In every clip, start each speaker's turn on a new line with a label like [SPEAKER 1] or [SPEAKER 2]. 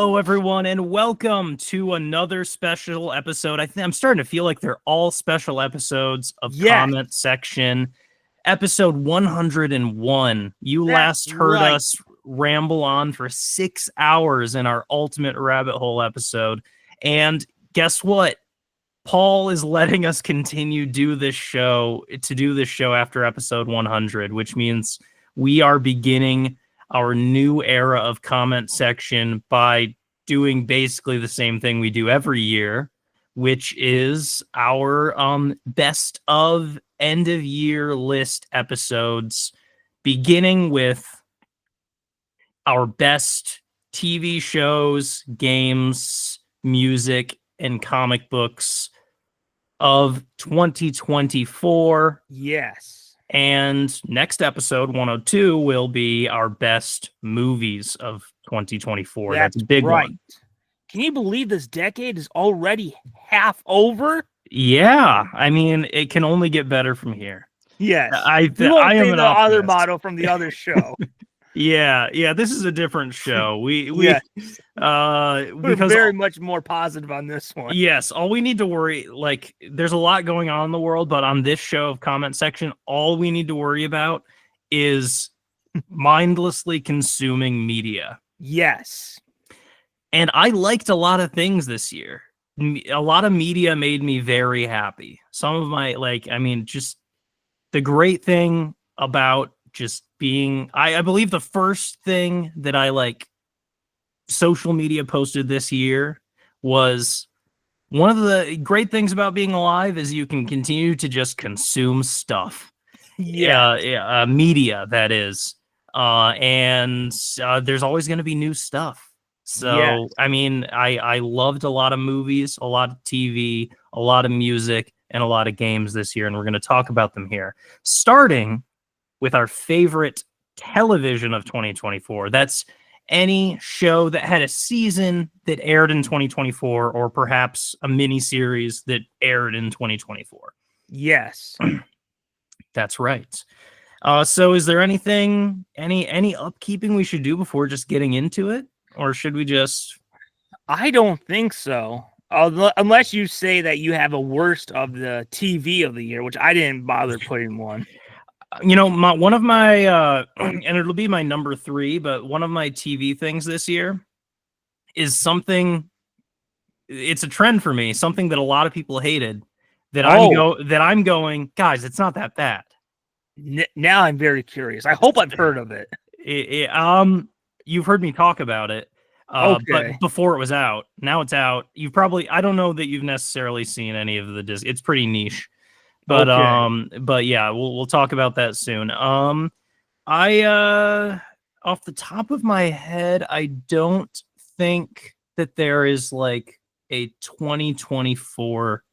[SPEAKER 1] Hello, everyone, and welcome to another special episode. I'm starting to feel like they're all special episodes of
[SPEAKER 2] Yes,
[SPEAKER 1] Comment Section. Episode 101. You
[SPEAKER 2] that's
[SPEAKER 1] last heard
[SPEAKER 2] right.
[SPEAKER 1] us ramble on for 6 hours in our Ultimate Rabbit Hole episode. And guess what? Paul is letting us continue to do this show after episode 100, which means we are beginning our new era of Comment Section by doing basically the same thing we do every year, which is our best of end of year list episodes, beginning with our best TV shows, games, music, and comic books of 2024.
[SPEAKER 2] Yes.
[SPEAKER 1] And next episode, 102, will be our best movies of 2024. That's a big
[SPEAKER 2] right.
[SPEAKER 1] one.
[SPEAKER 2] Can you believe this decade is already half over?
[SPEAKER 1] Yeah, I mean, it can only get better from here.
[SPEAKER 2] Yes.
[SPEAKER 1] I
[SPEAKER 2] won't
[SPEAKER 1] am
[SPEAKER 2] say
[SPEAKER 1] an
[SPEAKER 2] the other
[SPEAKER 1] optimist.
[SPEAKER 2] motto from the other show.
[SPEAKER 1] Yeah, this is a different show.
[SPEAKER 2] Yes. We're
[SPEAKER 1] Because
[SPEAKER 2] very much more positive on this one.
[SPEAKER 1] yes, all we need to worry, like, there's a lot going on in the world, but on this show of Comment Section, all we need to worry about is mindlessly consuming media.
[SPEAKER 2] Yes.
[SPEAKER 1] And I liked a lot of things this year. A lot of media made me very happy. Some of my, just the great thing about just being, I believe the first thing that social media posted this year was one of the great things about being alive is you can continue to just consume stuff. Media, that is. And there's always going to be new stuff. So,
[SPEAKER 2] yes.
[SPEAKER 1] I mean, I loved a lot of movies, a lot of TV, a lot of music, and a lot of games this year, and we're going to talk about them here. Starting with our favorite television of 2024. That's any show that had a season that aired in 2024, or perhaps a mini series that aired in 2024.
[SPEAKER 2] Yes.
[SPEAKER 1] That's right. So is there any upkeeping we should do before just getting into it? Or should we just...
[SPEAKER 2] I don't think so. Unless you say that you have a worst of the TV of the year, which I didn't bother putting one.
[SPEAKER 1] You know, one of my, and it'll be my number 3, but one of my TV things this year is something, it's a trend for me, something that a lot of people hated, that I'm going, guys, it's not that bad.
[SPEAKER 2] Now I'm very curious. I hope I've heard of it.
[SPEAKER 1] You've heard me talk about it,
[SPEAKER 2] okay.
[SPEAKER 1] But before it was out. Now it's out. I don't know that you've necessarily seen any of the Disney. It's pretty niche. But
[SPEAKER 2] okay.
[SPEAKER 1] But yeah, we'll talk about that soon. I off the top of my head, I don't think that there is like a 2024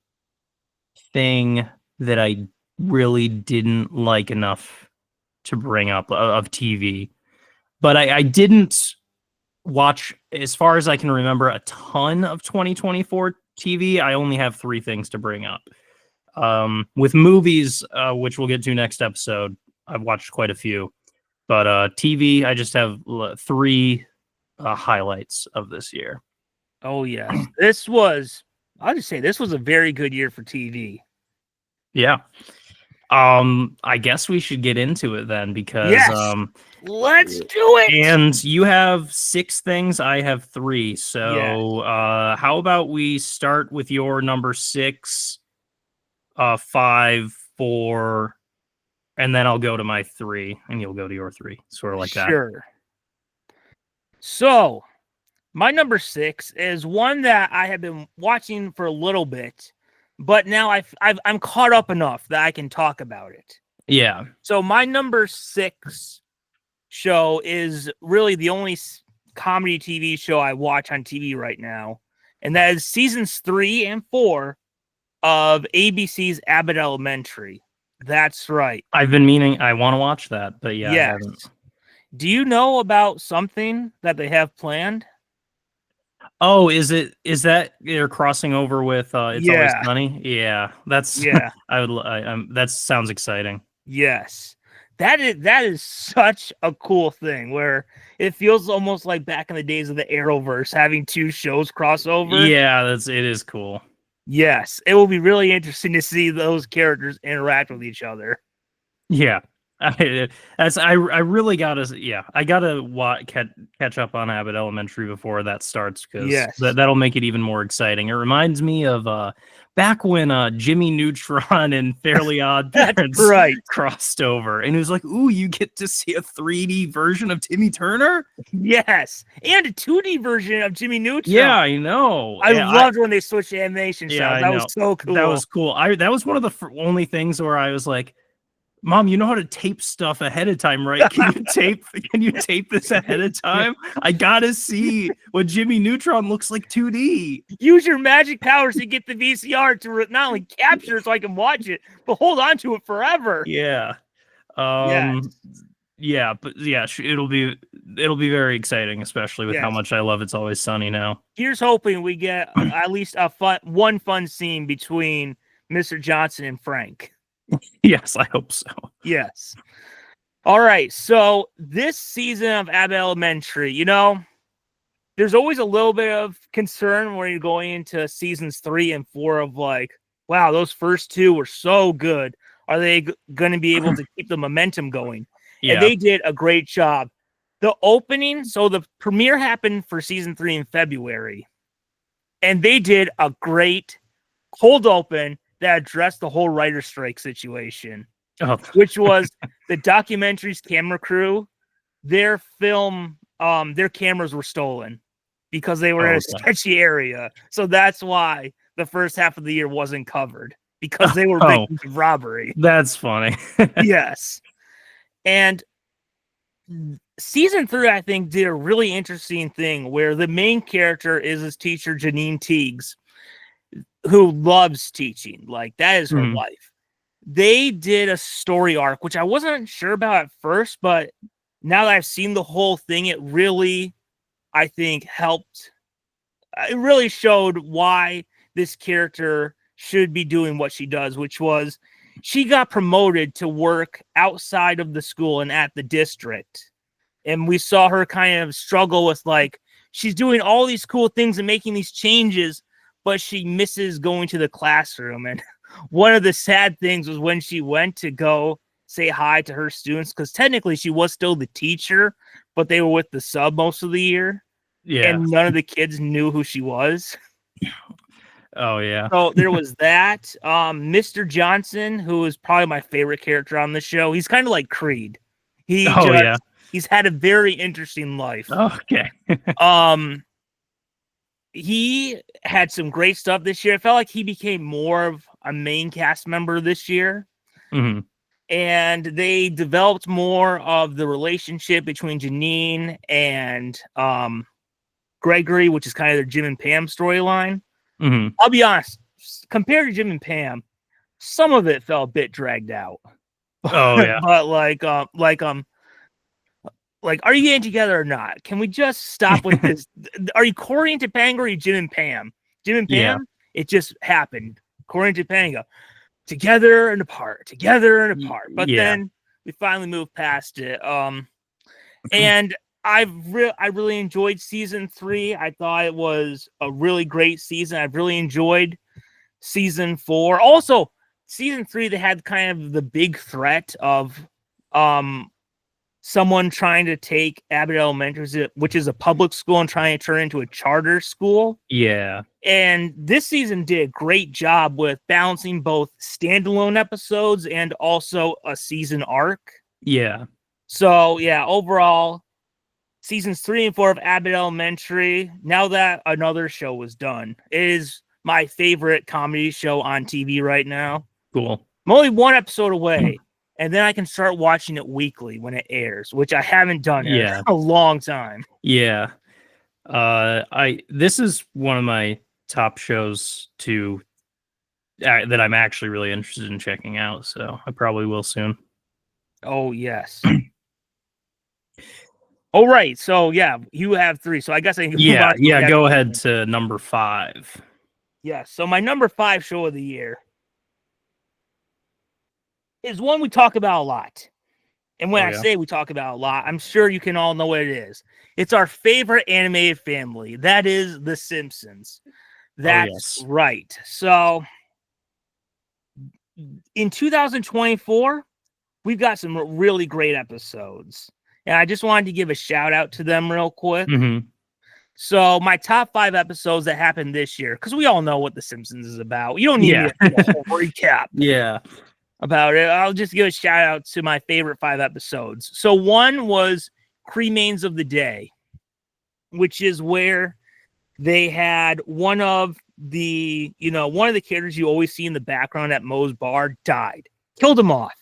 [SPEAKER 1] thing that I really didn't like enough to bring up of TV. But I didn't watch, as far as I can remember, a ton of 2024 TV. I only have 3 things to bring up. With movies, which we'll get to next episode, I've watched quite a few. But TV, I just have 3 highlights of this year.
[SPEAKER 2] Oh, yes. I'll just say this was a very good year for TV.
[SPEAKER 1] Yeah. I guess we should get into it then, because
[SPEAKER 2] yes. Let's do it.
[SPEAKER 1] And you have 6 things, I have 3. So how about we start with your number 6, 5, 4, and then I'll go to my 3, and you'll go to your 3, sort of like that.
[SPEAKER 2] Sure. So, my number 6 is one that I have been watching for a little bit, but now I'm caught up enough that I can talk about it.
[SPEAKER 1] Yeah.
[SPEAKER 2] So my number 6 show is really the only comedy TV show I watch on TV right now, and that is seasons 3 and 4 of ABC's Abbott Elementary. That's right.
[SPEAKER 1] I've been meaning, I want to watch that, but yeah,
[SPEAKER 2] yes.
[SPEAKER 1] I haven't.
[SPEAKER 2] Do you know about something that they have planned?
[SPEAKER 1] Oh, is that you're crossing over with It's Always Sunny? Yeah, that's that sounds exciting.
[SPEAKER 2] Yes. that is such a cool thing where it feels almost like back in the days of the Arrowverse, having two shows cross over.
[SPEAKER 1] Yeah, it is cool.
[SPEAKER 2] Yes, it will be really interesting to see those characters interact with each other.
[SPEAKER 1] Yeah. I really gotta I gotta catch up on Abbott Elementary before that starts, because
[SPEAKER 2] Yes.
[SPEAKER 1] that'll make it even more exciting. It reminds me of back when Jimmy Neutron and Fairly Odd Parents
[SPEAKER 2] right.
[SPEAKER 1] crossed over, and it was like, ooh, you get to see a 3D version of Timmy Turner.
[SPEAKER 2] Yes, and a 2D version of Jimmy Neutron.
[SPEAKER 1] Yeah, I know.
[SPEAKER 2] I loved when they switched the animation style. That was so cool.
[SPEAKER 1] That was cool. That was one of the only things where I was like, Mom, you know how to tape stuff ahead of time, right? Can you tape this ahead of time? I gotta see what Jimmy Neutron looks like 2D.
[SPEAKER 2] Use your magic powers to get the VCR to not only capture so I can watch it, but hold on to it forever.
[SPEAKER 1] Yeah.
[SPEAKER 2] Yes.
[SPEAKER 1] Yeah, but yeah, it'll be very exciting, especially with how much I love It's Always Sunny now.
[SPEAKER 2] Here's hoping we get at least one fun scene between Mr. Johnson and Frank.
[SPEAKER 1] Yes, I hope so.
[SPEAKER 2] Yes. All right. So this season of Abbott Elementary, there's always a little bit of concern when you're going into seasons 3 and 4 of like, wow, those first two were so good. Are they going to be able to keep the momentum going? Yeah. And they did a great job. The opening, so the premiere happened for season 3 in February, and they did a great cold open that addressed the whole writer strike situation, which was the documentary's camera crew. Their film, their cameras were stolen because they were in a sketchy area. So that's why the first half of the year wasn't covered, because they were victims of robbery.
[SPEAKER 1] That's funny.
[SPEAKER 2] Yes. And season 3, I think, did a really interesting thing where the main character is his teacher, Janine Teagues, who loves teaching. Like, that is her life. They did a story arc, which I wasn't sure about at first, but now that I've seen the whole thing, it really, I think, helped. It really showed why this character should be doing what she does, which was she got promoted to work outside of the school and at the district. And we saw her kind of struggle with, like, she's doing all these cool things and making these changes, but she misses going to the classroom. And one of the sad things was when she went to go say hi to her students, because technically she was still the teacher, but they were with the sub most of the year. Yeah. And none of the kids knew who she was.
[SPEAKER 1] Oh, yeah.
[SPEAKER 2] So there was that. Mr. Johnson, who is probably my favorite character on the show. He's kind of like Creed. He's had a very interesting life.
[SPEAKER 1] Okay.
[SPEAKER 2] He had some great stuff this year. I felt like he became more of a main cast member this year.
[SPEAKER 1] Mm-hmm.
[SPEAKER 2] And they developed more of the relationship between Janine and Gregory, which is kind of their Jim and Pam storyline.
[SPEAKER 1] Mm-hmm.
[SPEAKER 2] I'll be honest, compared to Jim and Pam, some of it felt a bit dragged out.
[SPEAKER 1] Oh, yeah.
[SPEAKER 2] But are you getting together or not? Can we just stop with this? Are you Corey and Topanga or are you Jim and Pam? Jim and Pam, It just happened. Corey and Topanga, together and apart. But then we finally moved past it. And I really enjoyed season 3. I thought it was a really great season. I've really enjoyed season 4. Also, season 3, they had kind of the big threat of someone trying to take Abbott Elementary, which is a public school, and trying to turn it into a charter school.
[SPEAKER 1] Yeah.
[SPEAKER 2] And this season did a great job with balancing both standalone episodes and also a season arc.
[SPEAKER 1] Yeah.
[SPEAKER 2] So, yeah, overall, seasons 3 and 4 of Abbott Elementary, now that another show was done, is my favorite comedy show on TV right now.
[SPEAKER 1] Cool.
[SPEAKER 2] I'm only one episode away. And then I can start watching it weekly when it airs, which I haven't done in a long time.
[SPEAKER 1] Yeah. This is one of my top shows that I'm actually really interested in checking out, so I probably will soon.
[SPEAKER 2] Oh, yes. All right. So, yeah, you have 3. So I guess I can
[SPEAKER 1] go ahead to number 5.
[SPEAKER 2] Yeah. So my number 5 show of the year is one we talk about a lot. And when I say we talk about a lot, I'm sure you can all know what it is. It's our favorite animated family. That is the Simpsons. That's right. So in 2024, we've got some really great episodes. And I just wanted to give a shout out to them real quick.
[SPEAKER 1] Mm-hmm.
[SPEAKER 2] So my top 5 episodes that happened this year, because we all know what The Simpsons is about. You don't need me to do a whole recap about it. I'll just give a shout out to my favorite 5 episodes. So one was Cremains of the Day, which is where they had one of the characters you always see in the background at Moe's bar died. Killed him off.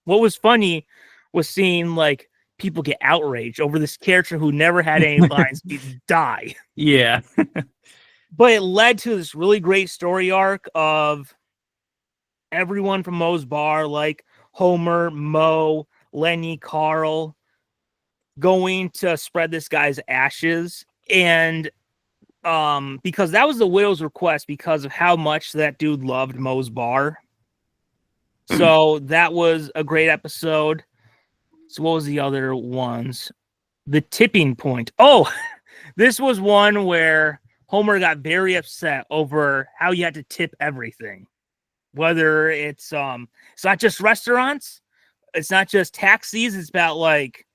[SPEAKER 2] What was funny was seeing like people get outraged over this character who never had any lines die.
[SPEAKER 1] Yeah.
[SPEAKER 2] But it led to this really great story arc of everyone from Moe's bar, like Homer, Moe, Lenny, Carl, going to spread this guy's ashes. And because that was the widow's request because of how much that dude loved Moe's bar. So that was a great episode. So what was the other ones? The Tipping Point. Oh, this was one where Homer got very upset over how you had to tip everything. Whether it's not just restaurants, it's not just taxis, it's about like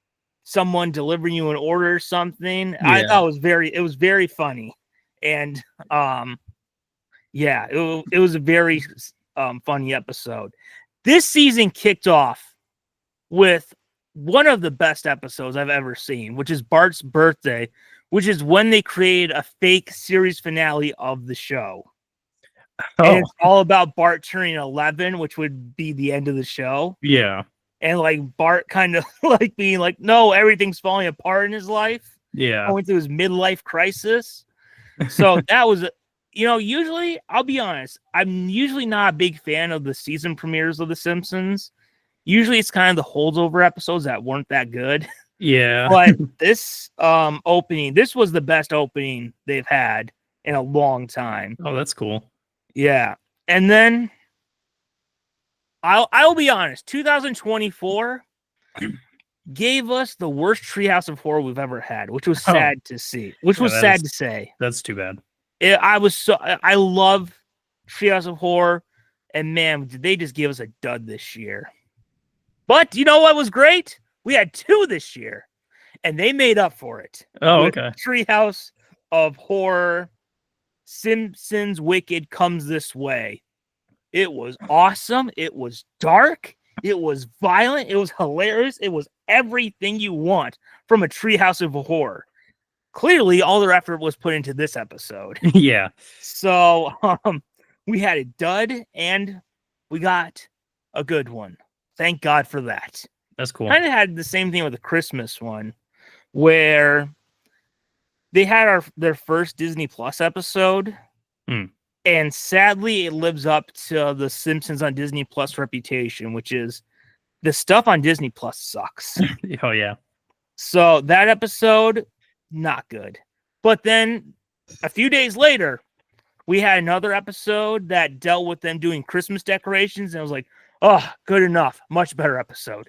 [SPEAKER 2] someone delivering you an order or something. Yeah. I thought it was very funny. And it was a very funny episode. This season kicked off with one of the best episodes I've ever seen, which is Bart's birthday, which is when they created a fake series finale of the show. Oh. And it's all about Bart turning 11, which would be the end of the show.
[SPEAKER 1] Yeah.
[SPEAKER 2] And like Bart kind of like being like, no, everything's falling apart in his life.
[SPEAKER 1] Yeah.
[SPEAKER 2] Going through his midlife crisis. So that was, usually, I'll be honest, I'm usually not a big fan of the season premieres of The Simpsons. Usually it's kind of the holdover episodes that weren't that good.
[SPEAKER 1] Yeah.
[SPEAKER 2] But this opening, this was the best opening they've had in a long time.
[SPEAKER 1] Oh, that's cool.
[SPEAKER 2] Yeah. And then I'll be honest, 2024 gave us the worst Treehouse of Horror we've ever had, which was sad to see. Sad to say.
[SPEAKER 1] That's too bad.
[SPEAKER 2] I love Treehouse of Horror, and man, did they just give us a dud this year. But you know what was great? We had 2 this year, and they made up for it.
[SPEAKER 1] Oh, okay.
[SPEAKER 2] Treehouse of Horror, Simpsons Wicked Comes This Way. It was awesome. It was dark. It was violent. It was hilarious. It was everything you want from a Treehouse of Horror. Clearly, all their effort was put into this episode.
[SPEAKER 1] Yeah.
[SPEAKER 2] So we had a dud, and we got a good one. Thank God for that.
[SPEAKER 1] That's cool.
[SPEAKER 2] Kind of had the same thing with the Christmas one, where they had their first Disney Plus episode, and sadly, it lives up to the Simpsons on Disney Plus reputation, which is the stuff on Disney Plus sucks.
[SPEAKER 1] Oh yeah.
[SPEAKER 2] So that episode, not good. But then a few days later, we had another episode that dealt with them doing Christmas decorations, and I was like, oh, good enough. Much better episode.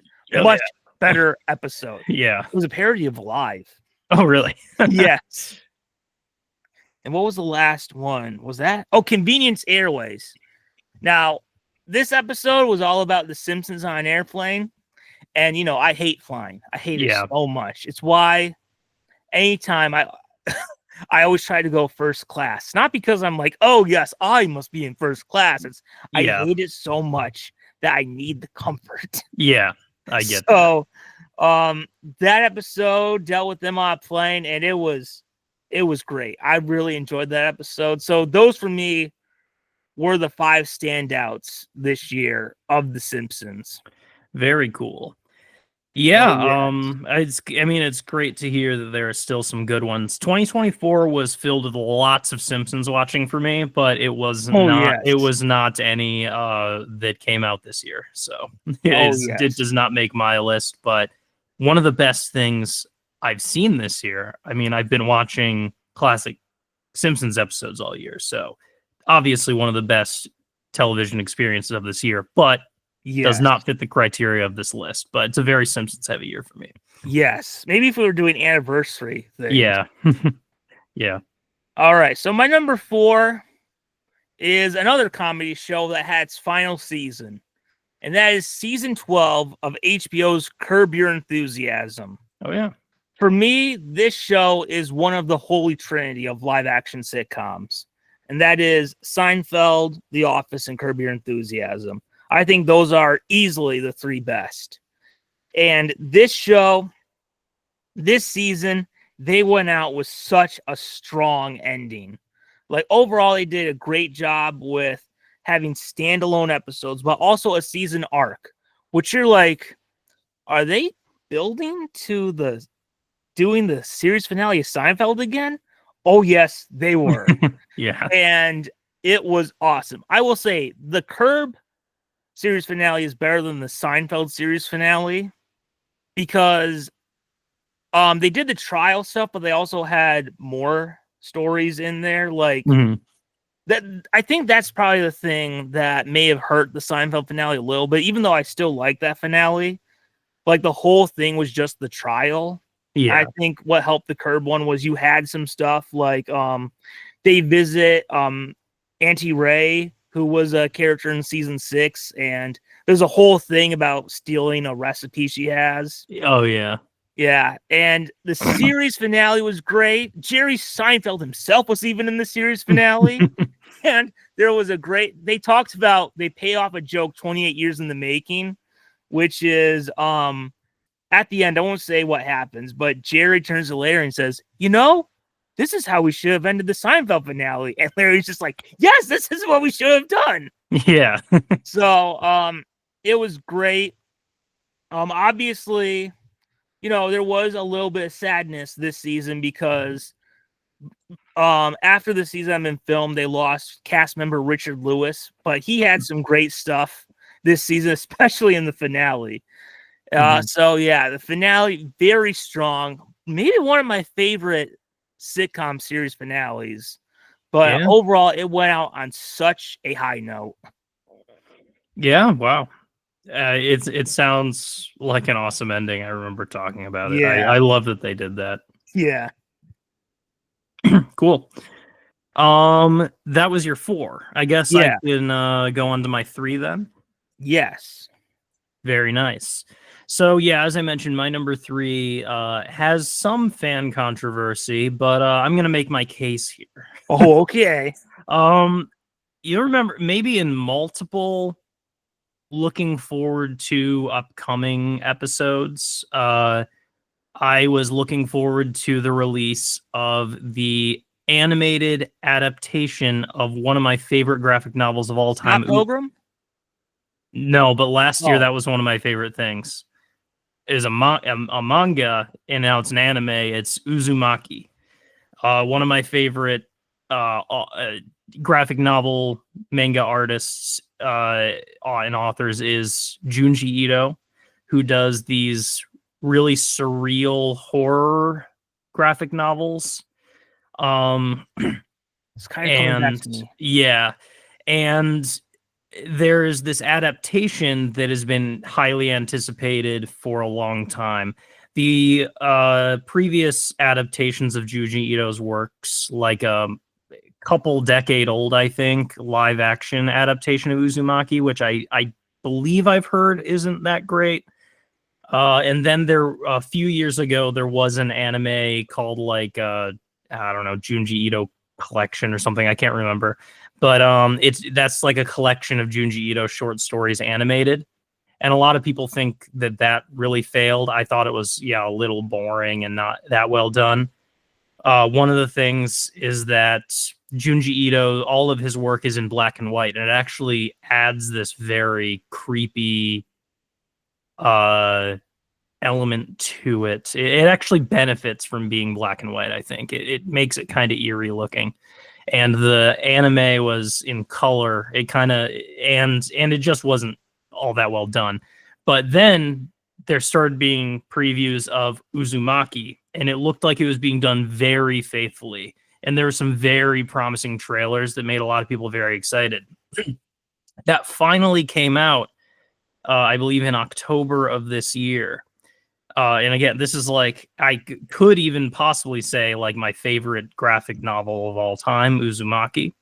[SPEAKER 2] Better episode.
[SPEAKER 1] Yeah.
[SPEAKER 2] It was a parody of Live.
[SPEAKER 1] Oh, really?
[SPEAKER 2] Yes. And what was the last one? Was that? Oh, Convenience Airways. Now, this episode was all about the Simpsons on an airplane. And, I hate flying. I hate it so much. It's why anytime I always try to go first class. Not because I'm like, oh, yes, I must be in first class. I hate it so much that I need the comfort.
[SPEAKER 1] Yeah, I get that.
[SPEAKER 2] So, that episode dealt with them on a plane, and it was great. I really enjoyed that episode. So those for me were the 5 standouts this year of The Simpsons.
[SPEAKER 1] Very cool. Yeah, it's great to hear that there are still some good ones. 2024 was filled with lots of Simpsons watching for me, but it was not any that came out this year. So it does not make my list, but one of the best things I've seen this year. I mean, I've been watching classic Simpsons episodes all year, so obviously one of the best television experiences of this year. But Does
[SPEAKER 2] Yes.
[SPEAKER 1] not fit the criteria of this list, but it's a very Simpsons heavy year for me.
[SPEAKER 2] Yes. Maybe if we were doing anniversary things.
[SPEAKER 1] Yeah. Yeah.
[SPEAKER 2] All right. So my number 4 is another comedy show that had its final season, and that is season 12 of HBO's Curb Your Enthusiasm.
[SPEAKER 1] Oh, yeah.
[SPEAKER 2] For me, this show is one of the holy trinity of live action sitcoms, and that is Seinfeld, The Office, and Curb Your Enthusiasm. I think those are easily the 3 best. And this show, this season, they went out with such a strong ending. Like, overall, they did a great job with having standalone episodes, but also a season arc, which you're like, are they building to doing the series finale of Seinfeld again? Oh, yes, they were.
[SPEAKER 1] Yeah.
[SPEAKER 2] And it was awesome. I will say the Curb series finale is better than the Seinfeld series finale because they did the trial stuff, but they also had more stories in there. Like that, I think that's probably the thing that may have hurt the Seinfeld finale a little bit, even though I still like that finale. Like, the whole thing was just the trial.
[SPEAKER 1] Yeah.
[SPEAKER 2] I think what helped the Curb one was you had some stuff like they visit Auntie Ray, who was a character in season 6, and there's a whole thing about stealing a recipe she has.
[SPEAKER 1] Oh, yeah.
[SPEAKER 2] Yeah, and the series finale was great. Jerry Seinfeld himself was even in the series finale. And there was they talked about, they pay off a joke 28 years in the making, which is at the end, I won't say what happens, but Jerry turns to Larry and says, this is how we should have ended the Seinfeld finale. And Larry's just like, yes, this is what we should have done.
[SPEAKER 1] Yeah.
[SPEAKER 2] So it was great. Obviously, there was a little bit of sadness this season because after the season been filmed, they lost cast member Richard Lewis, but he had some great stuff this season, especially in the finale. So yeah, the finale, very strong. Maybe one of my favorite sitcom series finales, but overall it went out on such a high note.
[SPEAKER 1] Yeah. Wow. It sounds like an awesome ending. I remember talking about it.
[SPEAKER 2] Yeah.
[SPEAKER 1] I love that they did that.
[SPEAKER 2] Yeah.
[SPEAKER 1] Cool. That was your 4. I guess I can go on to my 3 then.
[SPEAKER 2] Yes.
[SPEAKER 1] Very nice. So yeah, as I mentioned, my number 3 has some fan controversy, but I'm gonna make my case here.
[SPEAKER 2] Oh, okay.
[SPEAKER 1] You remember maybe in multiple looking forward to upcoming episodes, I was looking forward to the release of the animated adaptation of one of my favorite graphic novels of all time.
[SPEAKER 2] Scott Pilgrim?
[SPEAKER 1] No, but last year that was one of my favorite things. It is a manga, and now it's an anime. It's Uzumaki. One of my favorite graphic novel manga artists and authors is Junji Ito, who does these really surreal horror graphic novels.
[SPEAKER 2] It's kind of coming back to me.
[SPEAKER 1] Yeah, and there's this adaptation that has been highly anticipated for a long time. The previous adaptations of Junji Ito's works, like a couple decade old, I think, live action adaptation of Uzumaki, which I believe I've heard isn't that great. And then a few years ago, there was an anime called I don't know, Junji Ito Collection or something. I can't remember. But that's like a collection of Junji Ito short stories animated. And a lot of people think that really failed. I thought it was, a little boring and not that well done. One of the things is that Junji Ito, all of his work is in black and white, and it actually adds this very creepy element to it. It actually benefits from being black and white, I think. It makes it kind of eerie looking. And the anime was in color. It kind of and it just wasn't all that well done. But then there started being previews of Uzumaki, and it looked like it was being done very faithfully. And there were some very promising trailers that made a lot of people very excited. That finally came out, I believe in October of this year. And again, this is like, could even possibly say like my favorite graphic novel of all time, Uzumaki.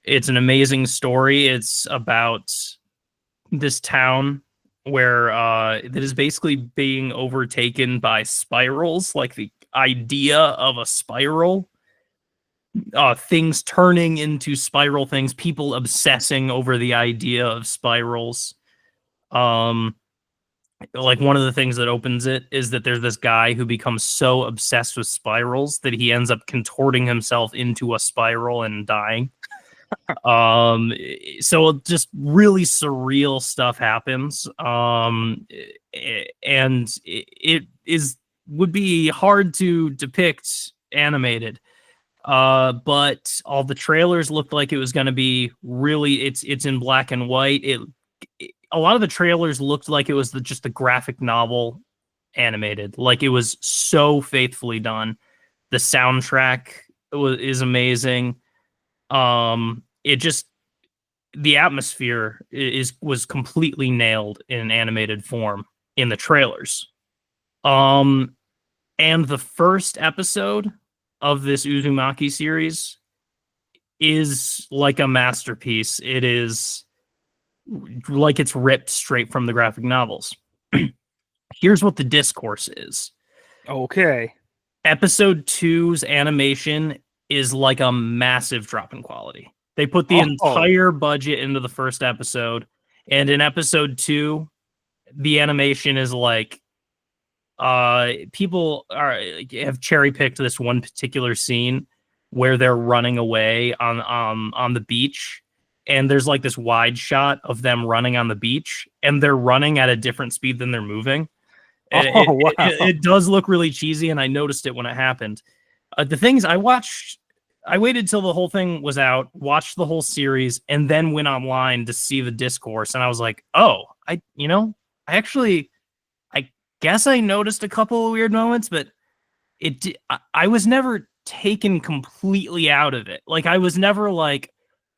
[SPEAKER 1] It's an amazing story. It's about this town where that is basically being overtaken by spirals, like the idea of a spiral, things turning into spiral things, people obsessing over the idea of spirals. Like one of the things that opens it is that there's this guy who becomes so obsessed with spirals that he ends up contorting himself into a spiral and dying. So just really surreal stuff happens. And it is would be hard to depict animated. But all the trailers looked like it was going to be really, it's in black and white. A lot of the trailers looked like it was just the graphic novel animated, like it was so faithfully done. The soundtrack is amazing. It just, the atmosphere was completely nailed in animated form in the trailers. And the first episode of this Uzumaki series is like a masterpiece. It is like it's ripped straight from the graphic novels. Here's what the discourse is.
[SPEAKER 2] Okay.
[SPEAKER 1] Episode 2's animation is like a massive drop in quality. They put the entire budget into the first episode, and in episode 2, the animation is like people have cherry picked this one particular scene where they're running away on the beach, and there's like this wide shot of them running on the beach, and they're running at a different speed than they're moving. It does look really cheesy, and I noticed it when it happened. The things I waited till the whole thing was out, watched the whole series, and then went online to see the discourse, and I was like, oh, I guess I noticed a couple of weird moments, but I was never taken completely out of it. Like, I was never like,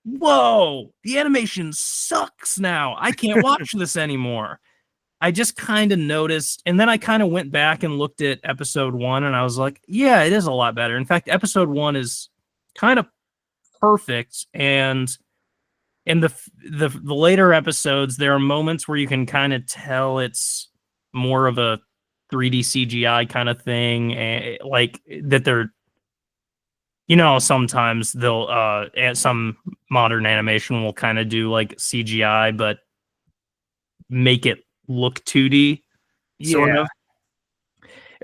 [SPEAKER 1] whoa, the animation sucks now, I can't watch this anymore. I just kind of noticed, and then I kind of went back and looked at episode 1, and I was like, yeah, it is a lot better. In fact, episode 1 is kind of perfect, and in the later episodes, there are moments where you can kind of tell it's more of a 3D CGI kind of thing, like that they're, sometimes they'll some modern animation will kind of do like CGI, but make it look 2D, sort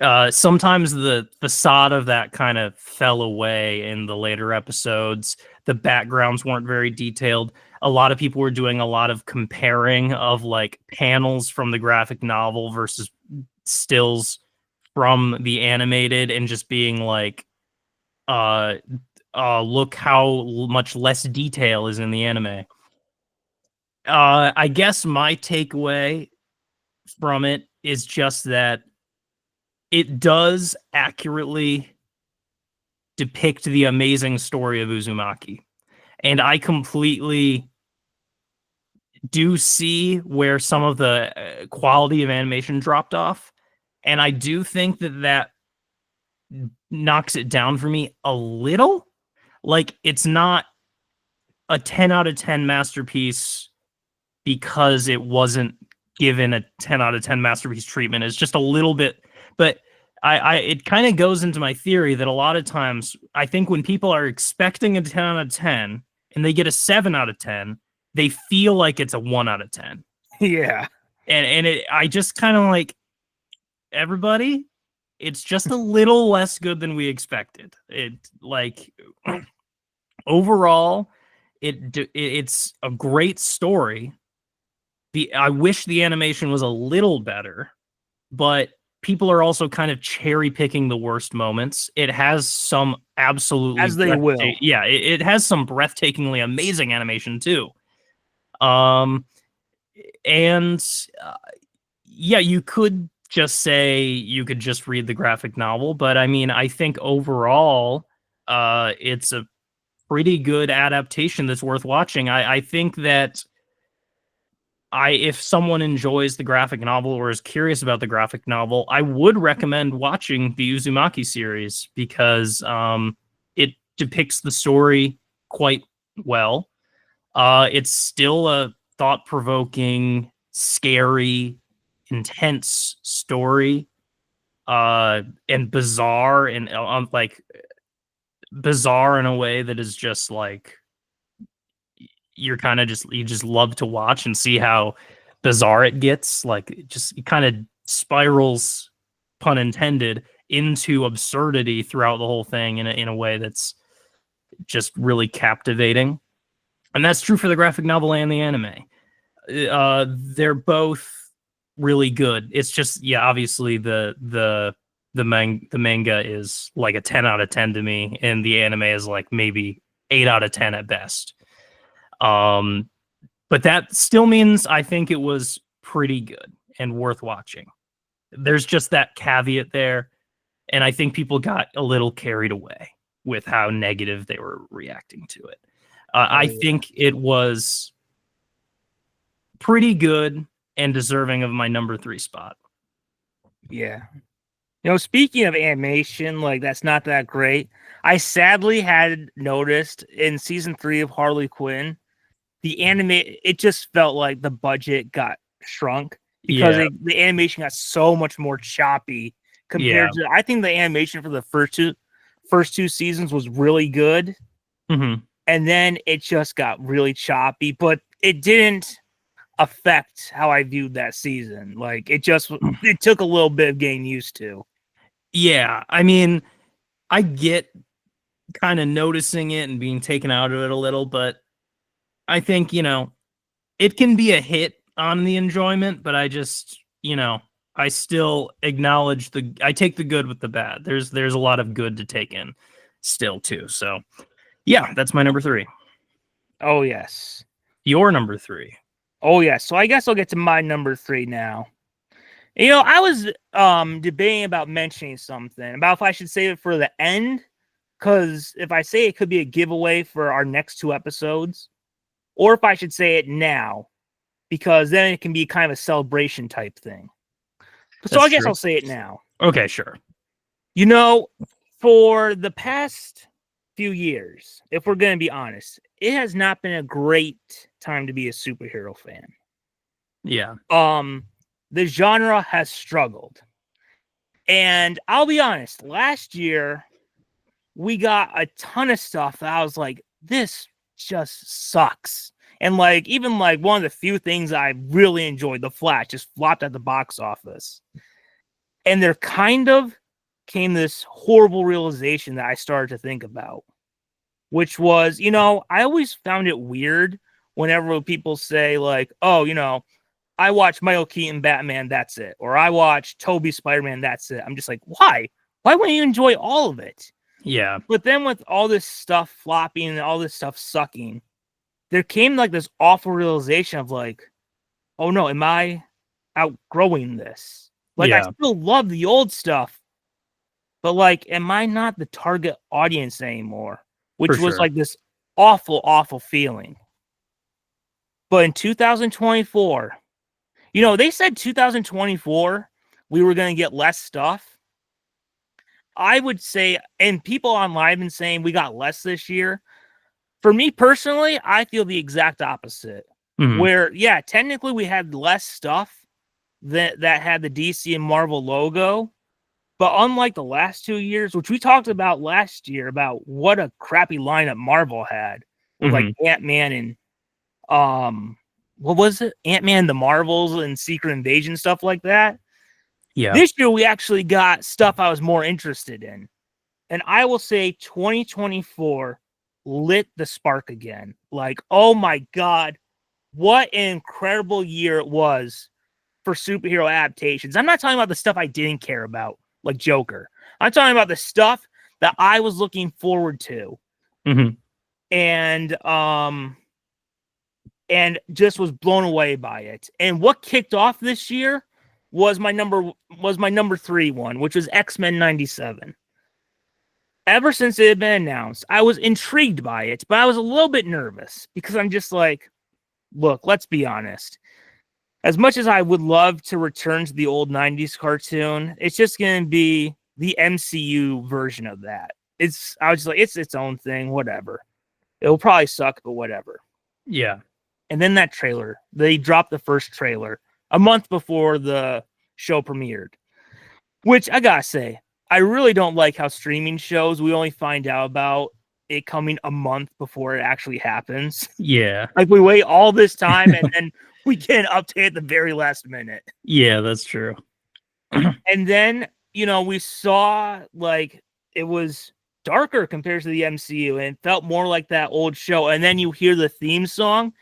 [SPEAKER 1] of. Sometimes the facade of that kind of fell away in the later episodes. The backgrounds weren't very detailed. A lot of people were doing a lot of comparing of like panels from the graphic novel versus stills from the animated, and just being like, look how much less detail is in the anime. I guess my takeaway from it is just that it does accurately depict the amazing story of Uzumaki. And I completely do see where some of the quality of animation dropped off. And I do think that knocks it down for me a little. Like, it's not a 10 out of 10 masterpiece because it wasn't given a 10 out of 10 masterpiece treatment. It's just a little bit, but it kind of goes into my theory that a lot of times I think when people are expecting a 10 out of 10 and they get a 7 out of 10, they feel like it's a 1 out of 10.
[SPEAKER 2] Yeah.
[SPEAKER 1] And I just kind of like, everybody, it's just a little less good than we expected. It, like, overall, it's a great story. I wish the animation was a little better, but people are also kind of cherry picking the worst moments. It has some absolutely,
[SPEAKER 2] as they will.
[SPEAKER 1] Yeah, it has some breathtakingly amazing animation too. Yeah, you could just say you could just read the graphic novel, but I mean, I think overall, it's a pretty good adaptation that's worth watching. I think that if someone enjoys the graphic novel or is curious about the graphic novel, I would recommend watching the Uzumaki series because it depicts the story quite well. It's still a thought-provoking, scary, intense story, and bizarre, and like bizarre in a way that is just like you're kind of you just love to watch and see how bizarre it gets. Like it kind of spirals, pun intended, into absurdity throughout the whole thing in a way that's just really captivating. And that's true for the graphic novel and the anime. They're both really good. It's just, yeah, obviously the manga is like a 10 out of 10 to me, and the anime is like maybe 8 out of 10 at best. But that still means I think it was pretty good and worth watching. There's just that caveat there, and I think people got a little carried away with how negative they were reacting to it. I think it was pretty good and deserving of my number 3 spot.
[SPEAKER 2] Yeah. Speaking of animation, like that's not that great. I sadly had noticed in season 3 of Harley Quinn, the anime, it just felt like the budget got shrunk because the animation got so much more choppy compared to, I think the animation for the first two seasons was really good.
[SPEAKER 1] Mm-hmm.
[SPEAKER 2] And then it just got really choppy, but it didn't affect how I viewed that season. Like it took a little bit of getting used to.
[SPEAKER 1] Yeah, I mean, I get kind of noticing it and being taken out of it a little, but I think, it can be a hit on the enjoyment, but I just, I still acknowledge I take the good with the bad. There's a lot of good to take in still too. So yeah, that's my number 3.
[SPEAKER 2] Oh yes.
[SPEAKER 1] Your number 3.
[SPEAKER 2] Oh yes. So I guess I'll get to my number 3 now. I was debating about mentioning something about if I should save it for the end, because if I say it could be a giveaway for our next 2 episodes, or if I should say it now, because then it can be kind of a celebration type thing. So I guess I'll say it now.
[SPEAKER 1] Okay, sure.
[SPEAKER 2] For the past few years, if we're going to be honest, it has not been a great time to be a superhero fan.
[SPEAKER 1] Yeah.
[SPEAKER 2] The genre has struggled. And I'll be honest, last year, we got a ton of stuff that I was like, this just sucks. And even one of the few things I really enjoyed, The Flash, just flopped at the box office. And there kind of came this horrible realization that I started to think about, which was, I always found it weird whenever people say like, oh, I watched Michael Keaton Batman, that's it. Or I watched Toby Spider-Man, that's it. I'm just like, why? Why wouldn't you enjoy all of it?
[SPEAKER 1] Yeah.
[SPEAKER 2] But then with all this stuff flopping and all this stuff sucking, there came this awful realization of like, oh no, am I outgrowing this? I still love the old stuff, but am I not the target audience anymore? Which was this awful, awful feeling. But in 2024, they said 2024, we were going to get less stuff. I would say, and people online have been saying we got less this year. For me personally, I feel the exact opposite. Mm-hmm. Where, yeah, technically we had less stuff that had the DC and Marvel logo. But unlike the last 2 years, which we talked about last year, about what a crappy lineup Marvel had with Ant-Man and what was it? Ant-Man, the Marvels, and Secret Invasion, stuff like that. Yeah. This year we actually got stuff I was more interested in. And I will say 2024 lit the spark again. Oh my God, what an incredible year it was for superhero adaptations. I'm not talking about the stuff I didn't care about, like Joker. I'm talking about the stuff that I was looking forward to. Mm-hmm. And just was blown away by it. And what kicked off this year was my number 3 one, which was X-Men 97. Ever since it had been announced, I was intrigued by it, but I was a little bit nervous because I'm just like, look, let's be honest. as much as I would love to return to the old 90s cartoon, it's just going to be the MCU version of that. I was just like, it's its own thing, whatever. It'll probably suck, but whatever.
[SPEAKER 1] Yeah.
[SPEAKER 2] And then that trailer, they dropped the first trailer a month before the show premiered, which I gotta say, I really don't like how streaming shows, we only find out about it coming a month before it actually happens.
[SPEAKER 1] Yeah.
[SPEAKER 2] Like we wait all this time and then we get an update at the very last minute.
[SPEAKER 1] Yeah, that's true.
[SPEAKER 2] And then, we saw like it was darker compared to the MCU and it felt more like that old show. And then you hear the theme song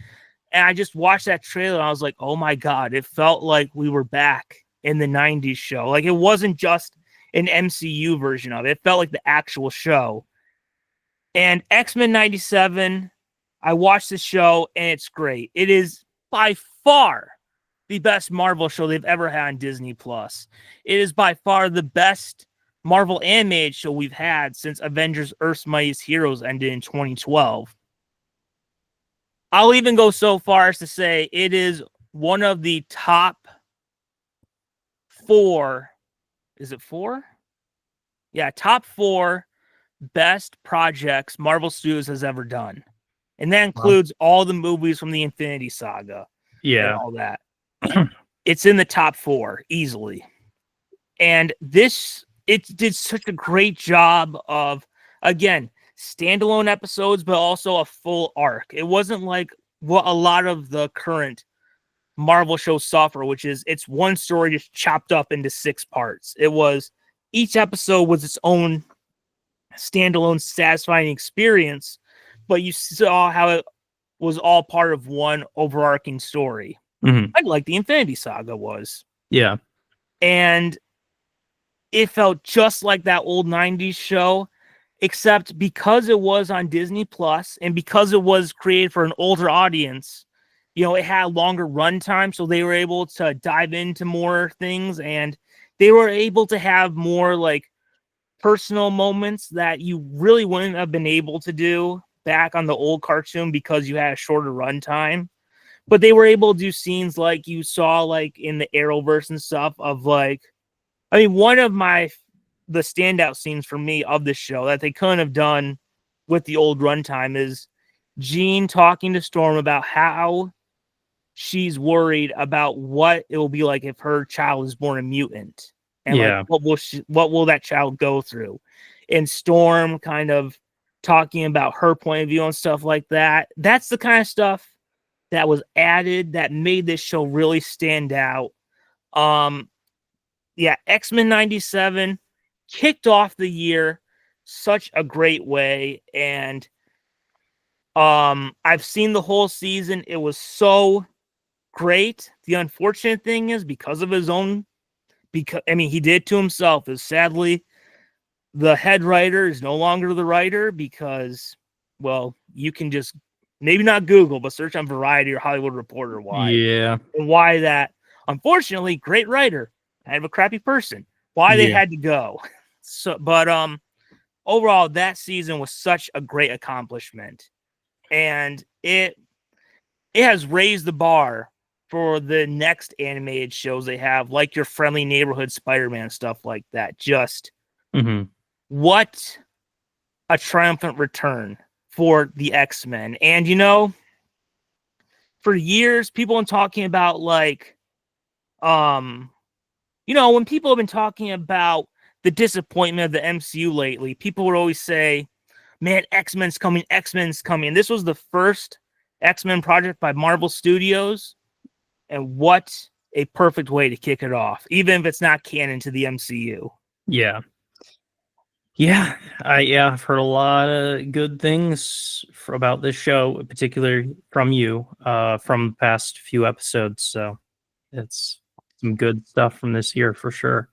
[SPEAKER 2] and I just watched that trailer and I was like, oh my God, it felt like we were back in the 90s show. Like it wasn't just an MCU version of it. It felt like the actual show. And X-Men 97, I watched the show and it's great. It is by far the best Marvel show they've ever had on Disney Plus. It is by far the best Marvel animated show we've had since Avengers Earth's Mightiest Heroes ended in 2012. I'll even go so far as to say it is one of the top 4. Is it 4? Yeah, top 4 best projects Marvel Studios has ever done. And that includes all the movies from the Infinity Saga.
[SPEAKER 1] Yeah.
[SPEAKER 2] And all that. It's in the top 4 easily. And it did such a great job of, again, standalone episodes, but also a full arc. It wasn't like what a lot of the current Marvel shows suffer, which is it's one story just chopped up into 6 parts. It was each episode was its own standalone satisfying experience, but you saw how it was all part of one overarching story. Like the Infinity Saga was.
[SPEAKER 1] Yeah.
[SPEAKER 2] And it felt just like that old 90s show, except because it was on Disney Plus and because it was created for an older audience, it had longer runtime, so they were able to dive into more things and they were able to have more like personal moments that you really wouldn't have been able to do back on the old cartoon because you had a shorter runtime. But they were able to do scenes like you saw like in the Arrowverse and stuff of like, one of the standout scenes for me of this show that they couldn't have done with the old runtime is Jean talking to Storm about how she's worried about what it will be like if her child is born a mutant. And like, what will that child go through? And Storm kind of talking about her point of view and stuff like that. That's the kind of stuff that was added that made this show really stand out. X-Men 97 kicked off the year such a great way. And I've seen the whole season. It was so great. The unfortunate thing is because of his own, he did to himself, is sadly the head writer is no longer the writer because, well, you can just maybe not Google, but search on Variety or Hollywood Reporter why.
[SPEAKER 1] Yeah.
[SPEAKER 2] And why that, unfortunately, great writer, kind of a crappy person. Why they had to go. So, but overall, that season was such a great accomplishment. And it has raised the bar for the next animated shows they have, like your Friendly Neighborhood Spider-Man, stuff like that. Just what a triumphant return for the X-Men. And, for years, people have been talking about, like, when people have been talking about the disappointment of the MCU lately, people would always say, man, X-Men's coming. And this was the first X-Men project by Marvel Studios. And what a perfect way to kick it off, even if it's not canon to the MCU.
[SPEAKER 1] Yeah. Yeah, I've heard a lot of good things about this show, particularly from you, from the past few episodes. So it's some good stuff from this year for sure.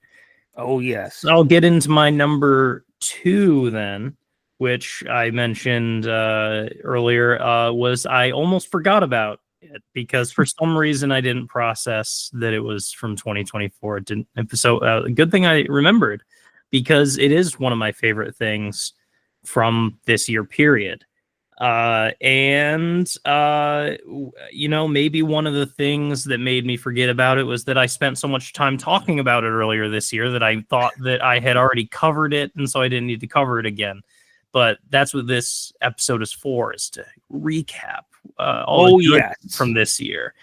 [SPEAKER 2] Oh, yes.
[SPEAKER 1] So I'll get into my number 2 then, which I mentioned earlier, was I almost forgot about it because for some reason I didn't process that it was from 2024. It didn't. So good thing I remembered, because it is one of my favorite things from this year period. Maybe one of the things that made me forget about it was that I spent so much time talking about it earlier this year that I thought that I had already covered it, and so I didn't need to cover it again. But that's what this episode is for, is to recap all the good from this year.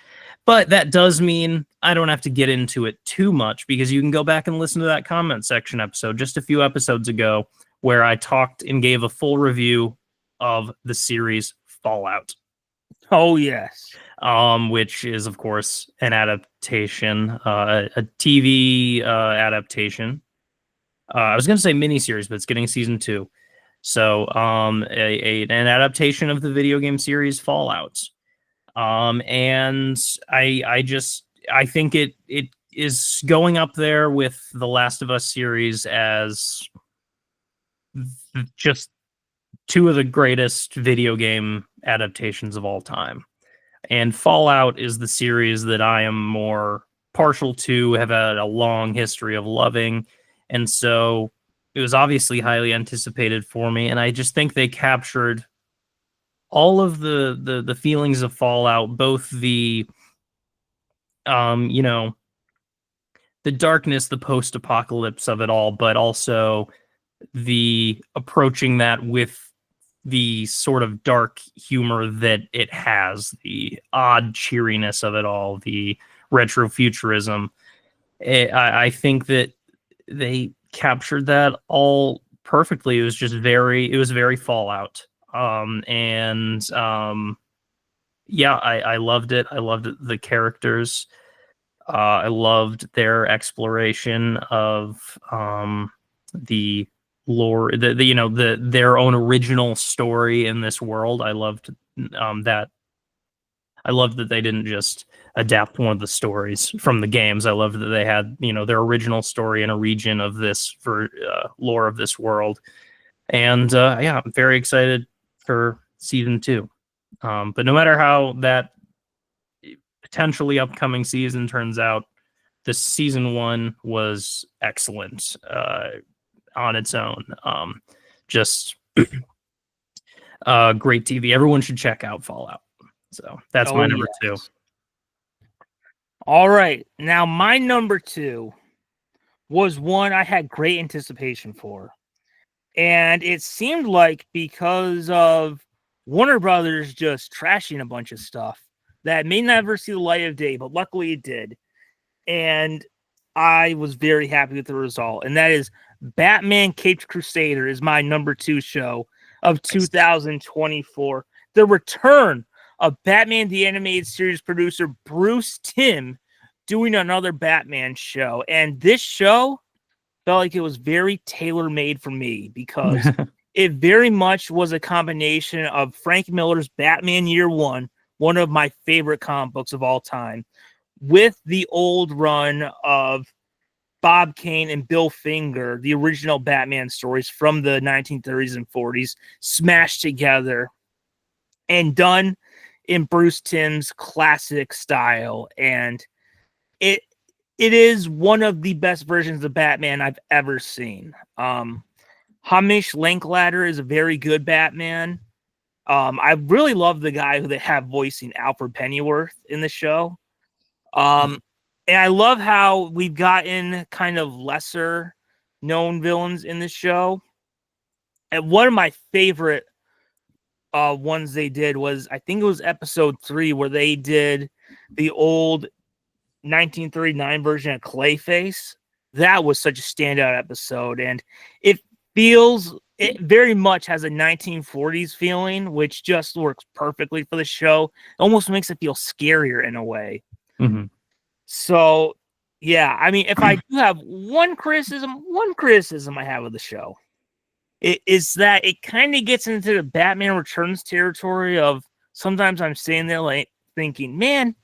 [SPEAKER 1] But that does mean I don't have to get into it too much, because you can go back and listen to that comment section episode just a few episodes ago where I talked and gave a full review of the series Fallout.
[SPEAKER 2] Oh, yes.
[SPEAKER 1] Which is, of course, an adaptation, a TV adaptation. I was going to say miniseries, but it's getting season 2. So an adaptation of the video game series Fallout. And I think it is going up there with the Last of Us series as just 2 of the greatest video game adaptations of all time. And Fallout is the series that I am more partial to, have had a long history of loving. And so it was obviously highly anticipated for me. And I just think they captured all of the feelings of Fallout, both the, the darkness, the post-apocalypse of it all, but also the approaching that with the sort of dark humor that it has, the odd cheeriness of it all, the retrofuturism. I think that they captured that all perfectly. It was very Fallout. I loved it. I loved the characters. I loved their exploration of the lore, their own original story in this world. I loved that. I loved that they didn't just adapt one of the stories from the games. I loved that they had, their original story in a region of this lore of this world. And I'm very excited for season 2. But no matter how that potentially upcoming season turns out, the season 1 was excellent on its own. Just great TV. Everyone should check out Fallout. So that's my number 2.
[SPEAKER 2] All right. Now my number 2 was one I had great anticipation for. And it seemed like, because of Warner Brothers just trashing a bunch of stuff, that may never see the light of day, but luckily it did. And I was very happy with the result. And that is Batman Caped Crusader is my number 2 show of 2024. The return of Batman the Animated Series producer Bruce Timm doing another Batman show. And this show felt like it was very tailor-made for me, because it very much was a combination of Frank Miller's Batman Year One of my favorite comic books of all time, with the old run of Bob Kane and Bill Finger, the original Batman stories from the 1930s and 40s, smashed together and done in Bruce Timm's classic style. And it is one of the best versions of Batman I've ever seen. Hamish Linklater is a very good Batman. I really love the guy who they have voicing Alfred Pennyworth in the show. And I love how we've gotten kind of lesser known villains in the show. And one of my favorite ones they did was, I think it was episode 3, where they did the old 1939 version of Clayface. That was such a standout episode, and it very much has a 1940s feeling, which just works perfectly for the show. It almost makes it feel scarier in a way.
[SPEAKER 1] Mm-hmm.
[SPEAKER 2] So, yeah, I mean, if I do have one criticism I have of the show, it is that it kind of gets into the Batman Returns territory of, sometimes I'm sitting there like thinking, man,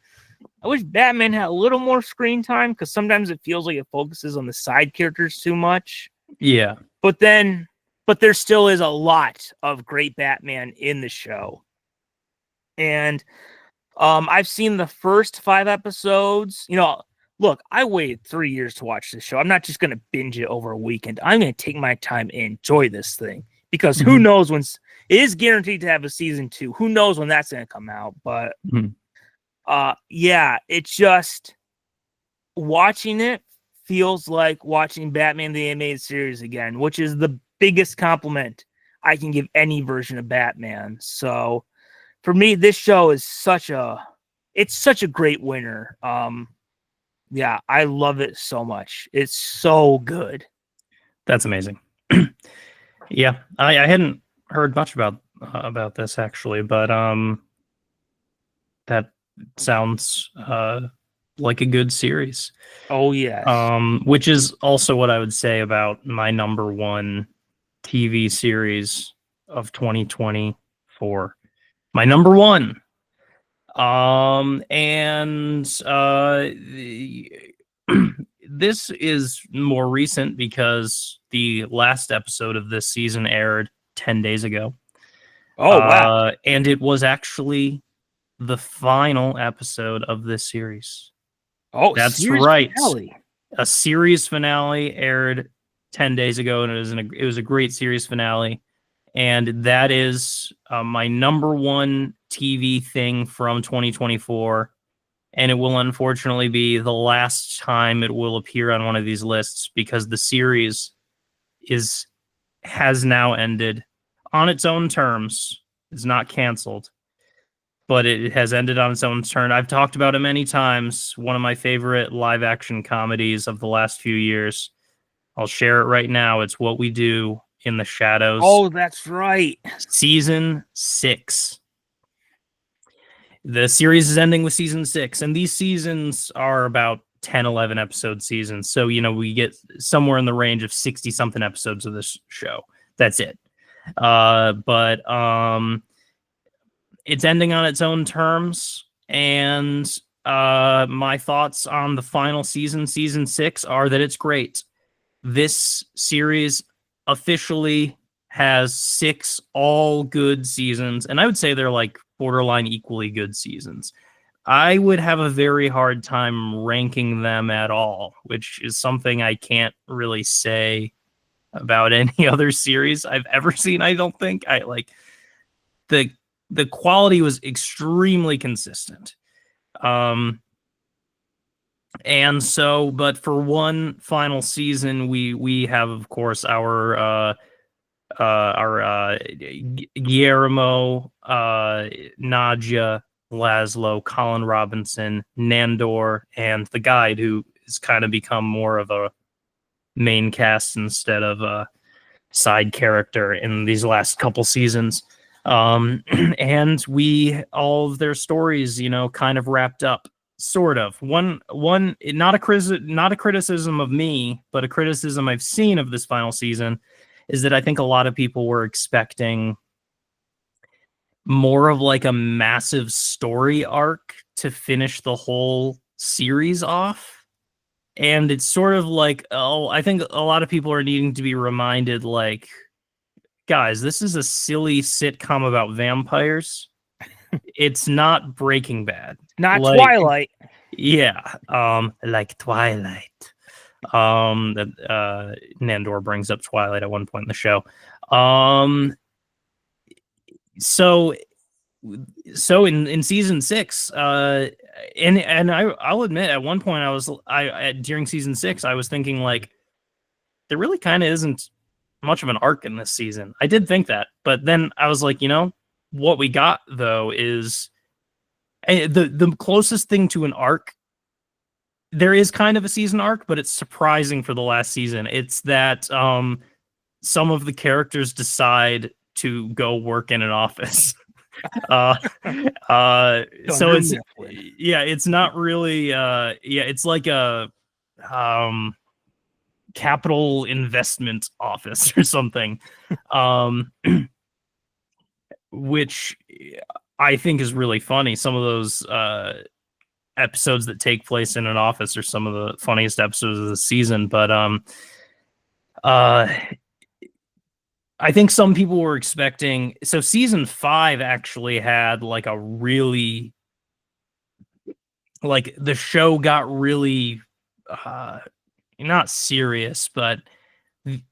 [SPEAKER 2] I wish Batman had a little more screen time, because sometimes it feels like it focuses on the side characters too much.
[SPEAKER 1] Yeah.
[SPEAKER 2] But there still is a lot of great Batman in the show. And I've seen the first 5 episodes. Look, I waited 3 years to watch this show. I'm not just going to binge it over a weekend. I'm going to take my time and enjoy this thing, because who knows when It is guaranteed to have a season 2. Who knows when that's going to come out? But yeah, it's just watching it feels like watching Batman the Animated Series again, which is the biggest compliment I can give any version of Batman. So for me, this show is such a great winner. Yeah, I love it so much. It's so good.
[SPEAKER 1] That's amazing. Yeah, I hadn't heard much about this actually, but that sounds like a good series.
[SPEAKER 2] Oh yes.
[SPEAKER 1] Which is also what I would say about my number one TV series of 2024. My number one. And this is more recent because the last episode of this season aired 10 days ago.
[SPEAKER 2] Oh wow.
[SPEAKER 1] And it was actually the final episode of this series.
[SPEAKER 2] Oh,
[SPEAKER 1] that's
[SPEAKER 2] series
[SPEAKER 1] right.
[SPEAKER 2] Finale.
[SPEAKER 1] A series finale aired 10 days ago, and it was a great series finale. And that is my number one TV thing from 2024. And it will unfortunately be the last time it will appear on one of these lists because the series has now ended on its own terms. It's not canceled, but it has ended on its own turn. I've talked about it many times. One of my favorite live action comedies of the last few years. I'll share it right now. It's What We Do in the Shadows.
[SPEAKER 2] Oh, that's right.
[SPEAKER 1] Season 6. The series is ending with season 6, and these seasons are about 10, 11 episode seasons. So, we get somewhere in the range of 60 something episodes of this show. That's it. But it's ending on its own terms, and my thoughts on the final season 6, are that it's great. This series officially has 6 all good seasons, and I would say they're like borderline equally good seasons. I would have a very hard time ranking them at all, which is something I can't really say about any other series I've ever seen. I don't think the quality was extremely consistent. And so, but for one final season, we have, of course, our Guillermo, Nadia, Laszlo, Colin Robinson, Nandor, and the guide, who has kind of become more of a main cast instead of a side character in these last couple seasons. And all of their stories, kind of wrapped up. Sort of. One not a criticism of me, but a criticism I've seen of this final season is that I think a lot of people were expecting more of like a massive story arc to finish the whole series off. And it's sort of like, I think a lot of people are needing to be reminded, like, guys, this is a silly sitcom about vampires. It's not Breaking Bad.
[SPEAKER 2] Not Twilight.
[SPEAKER 1] Yeah, like Twilight. That Nandor brings up Twilight at one point in the show. So in season 6, and I'll admit, at one point during season 6, I was thinking, like, there really kind of isn't much of an arc in this season. I did think that, but then I was like, what we got though is the closest thing to an arc. There is kind of a season arc, but it's surprising for the last season. It's that some of the characters decide to go work in an office. So it's not really it's like a capital investment office or something. Which I think is really funny. Some of those episodes that take place in an office are some of the funniest episodes of the season. But I think some people were expecting. So season 5 actually had like a really, like, the show got really not serious, but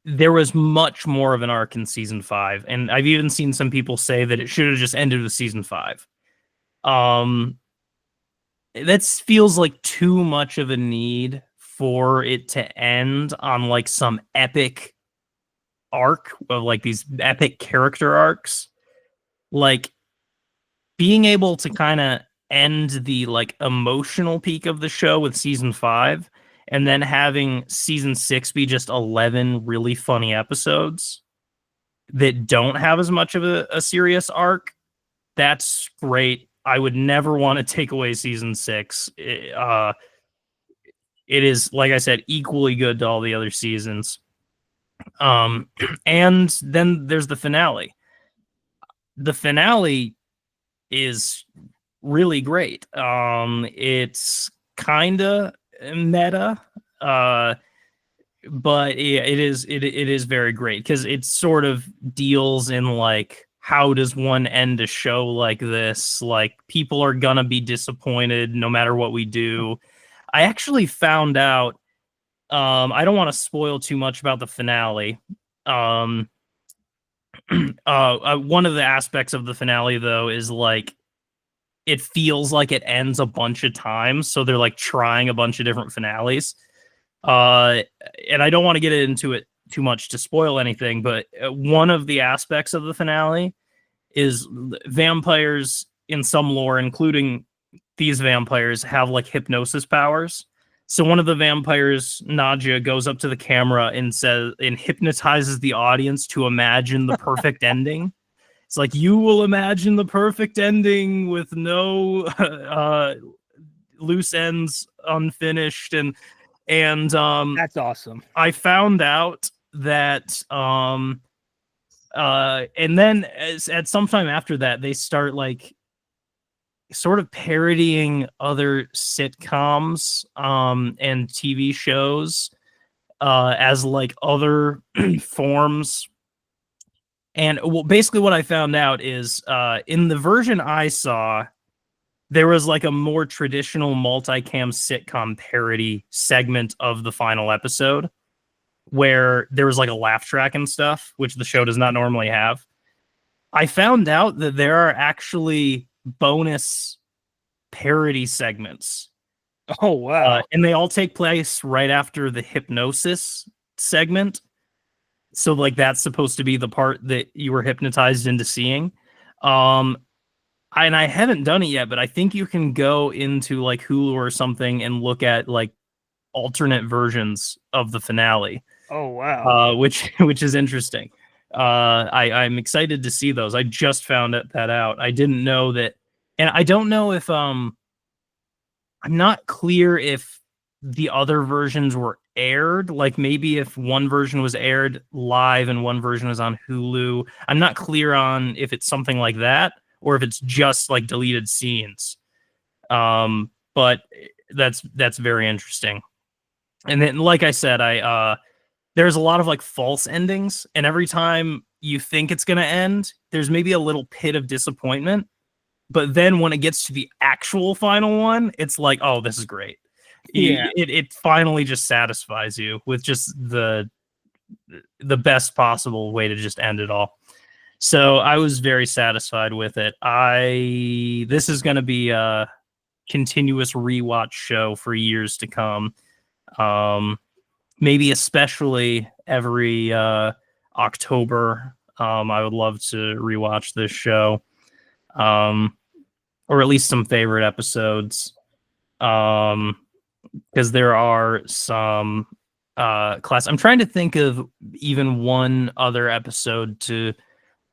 [SPEAKER 1] there was much more of an arc in season 5, and I've even seen some people say that it should have just ended with season 5. That feels like too much of a need for it to end on like some epic arc of like these epic character arcs. Like being able to kind of end the like emotional peak of the show with season 5 and then having season 6 be just 11 really funny episodes that don't have as much of a serious arc. That's great. I would never want to take away season 6. It is, like I said, equally good to all the other seasons. And then there's the finale. The finale is really great. It's kind of meta, but it is very great because it sort of deals in like, how does one end a show like this? Like, people are gonna be disappointed no matter what we do. I actually found out. I don't want to spoil too much about the finale. One of the aspects of the finale, though, is like it feels like it ends a bunch of times, so they're like trying a bunch of different finales. And I don't want to get into it too much to spoil anything, but one of the aspects of the finale is vampires in some lore, including these vampires, have like hypnosis powers. So one of the vampires, Nadia, goes up to the camera and says and hypnotizes the audience to imagine the perfect ending. It's like, you will imagine the perfect ending with no loose ends unfinished, and
[SPEAKER 2] that's awesome.
[SPEAKER 1] I found out that and then at some time after that, they start like sort of parodying other sitcoms and TV shows as like other forms. And well, basically what I found out is in the version I saw, there was like a more traditional multicam sitcom parody segment of the final episode where there was like a laugh track and stuff, which the show does not normally have. I found out that there are actually bonus parody segments.
[SPEAKER 2] Oh, wow.
[SPEAKER 1] And they all take place right after the hypnosis segment. So like that's supposed to be the part that you were hypnotized into seeing. And I haven't done it yet, but I think you can go into like Hulu or something and look at like alternate versions of the finale.
[SPEAKER 2] Oh, wow.
[SPEAKER 1] Which is interesting. I'm excited to see those. I just found that out. I didn't know that, and I don't know if I'm not clear if the other versions were aired. Like maybe if one version was aired live and one version was on Hulu. I'm not clear on if it's something like that or if it's just like deleted scenes. But that's very interesting. And then, like I said, there's a lot of like false endings, and every time you think it's going to end, there's maybe a little pit of disappointment. But then when it gets to the actual final one, it's like, oh, this is great.
[SPEAKER 2] Yeah.
[SPEAKER 1] It finally just satisfies you with just the best possible way to just end it all. So I was very satisfied with it. This is going to be a continuous rewatch show for years to come. Maybe especially every October. I would love to rewatch this show, or at least some favorite episodes, because there are some class. I'm trying to think of even one other episode to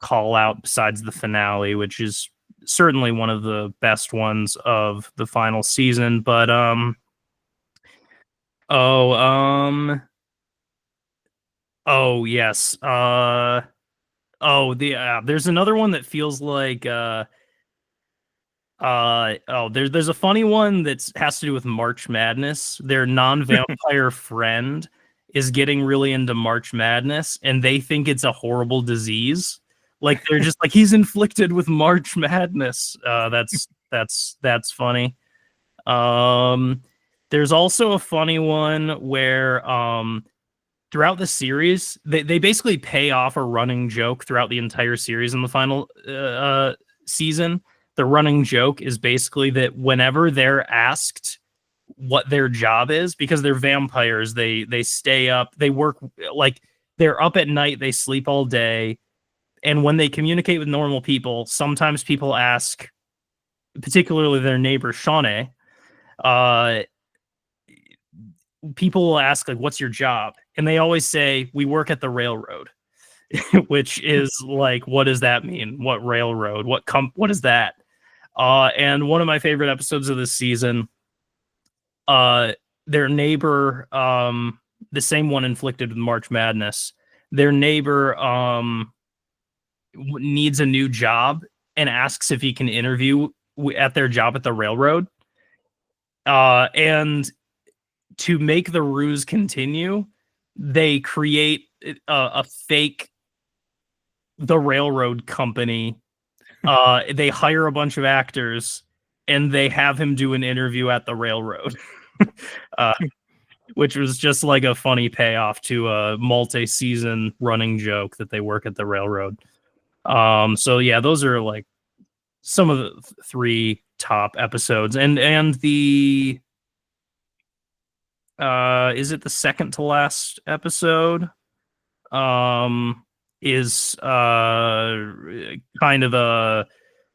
[SPEAKER 1] call out besides the finale, which is certainly one of the best ones of the final season. But oh yes. There's another one that feels like there's a funny one that has to do with March Madness. Their non-vampire friend is getting really into March Madness, and they think it's a horrible disease. Like they're just like, he's inflicted with March Madness. That's funny. There's also a funny one where throughout the series, they basically pay off a running joke throughout the entire series in the final season. The running joke is basically that whenever they're asked what their job is, because they're vampires, they stay up, they work, like they're up at night, they sleep all day, and when they communicate with normal people, sometimes people ask, particularly their neighbor Shawnee, people will ask like, "What's your job?" And they always say, "We work at the railroad," which is like, what does that mean? What railroad? What is that? And one of my favorite episodes of this season, their neighbor, the same one inflicted with March Madness, their neighbor needs a new job and asks if he can interview at their job at the railroad. And to make the ruse continue, they create a fake the railroad company. They hire a bunch of actors and they have him do an interview at the railroad, which was just like a funny payoff to a multi-season running joke that they work at the railroad. So yeah, those are like some of the three top episodes, and the is it the second to last episode? Is kind of a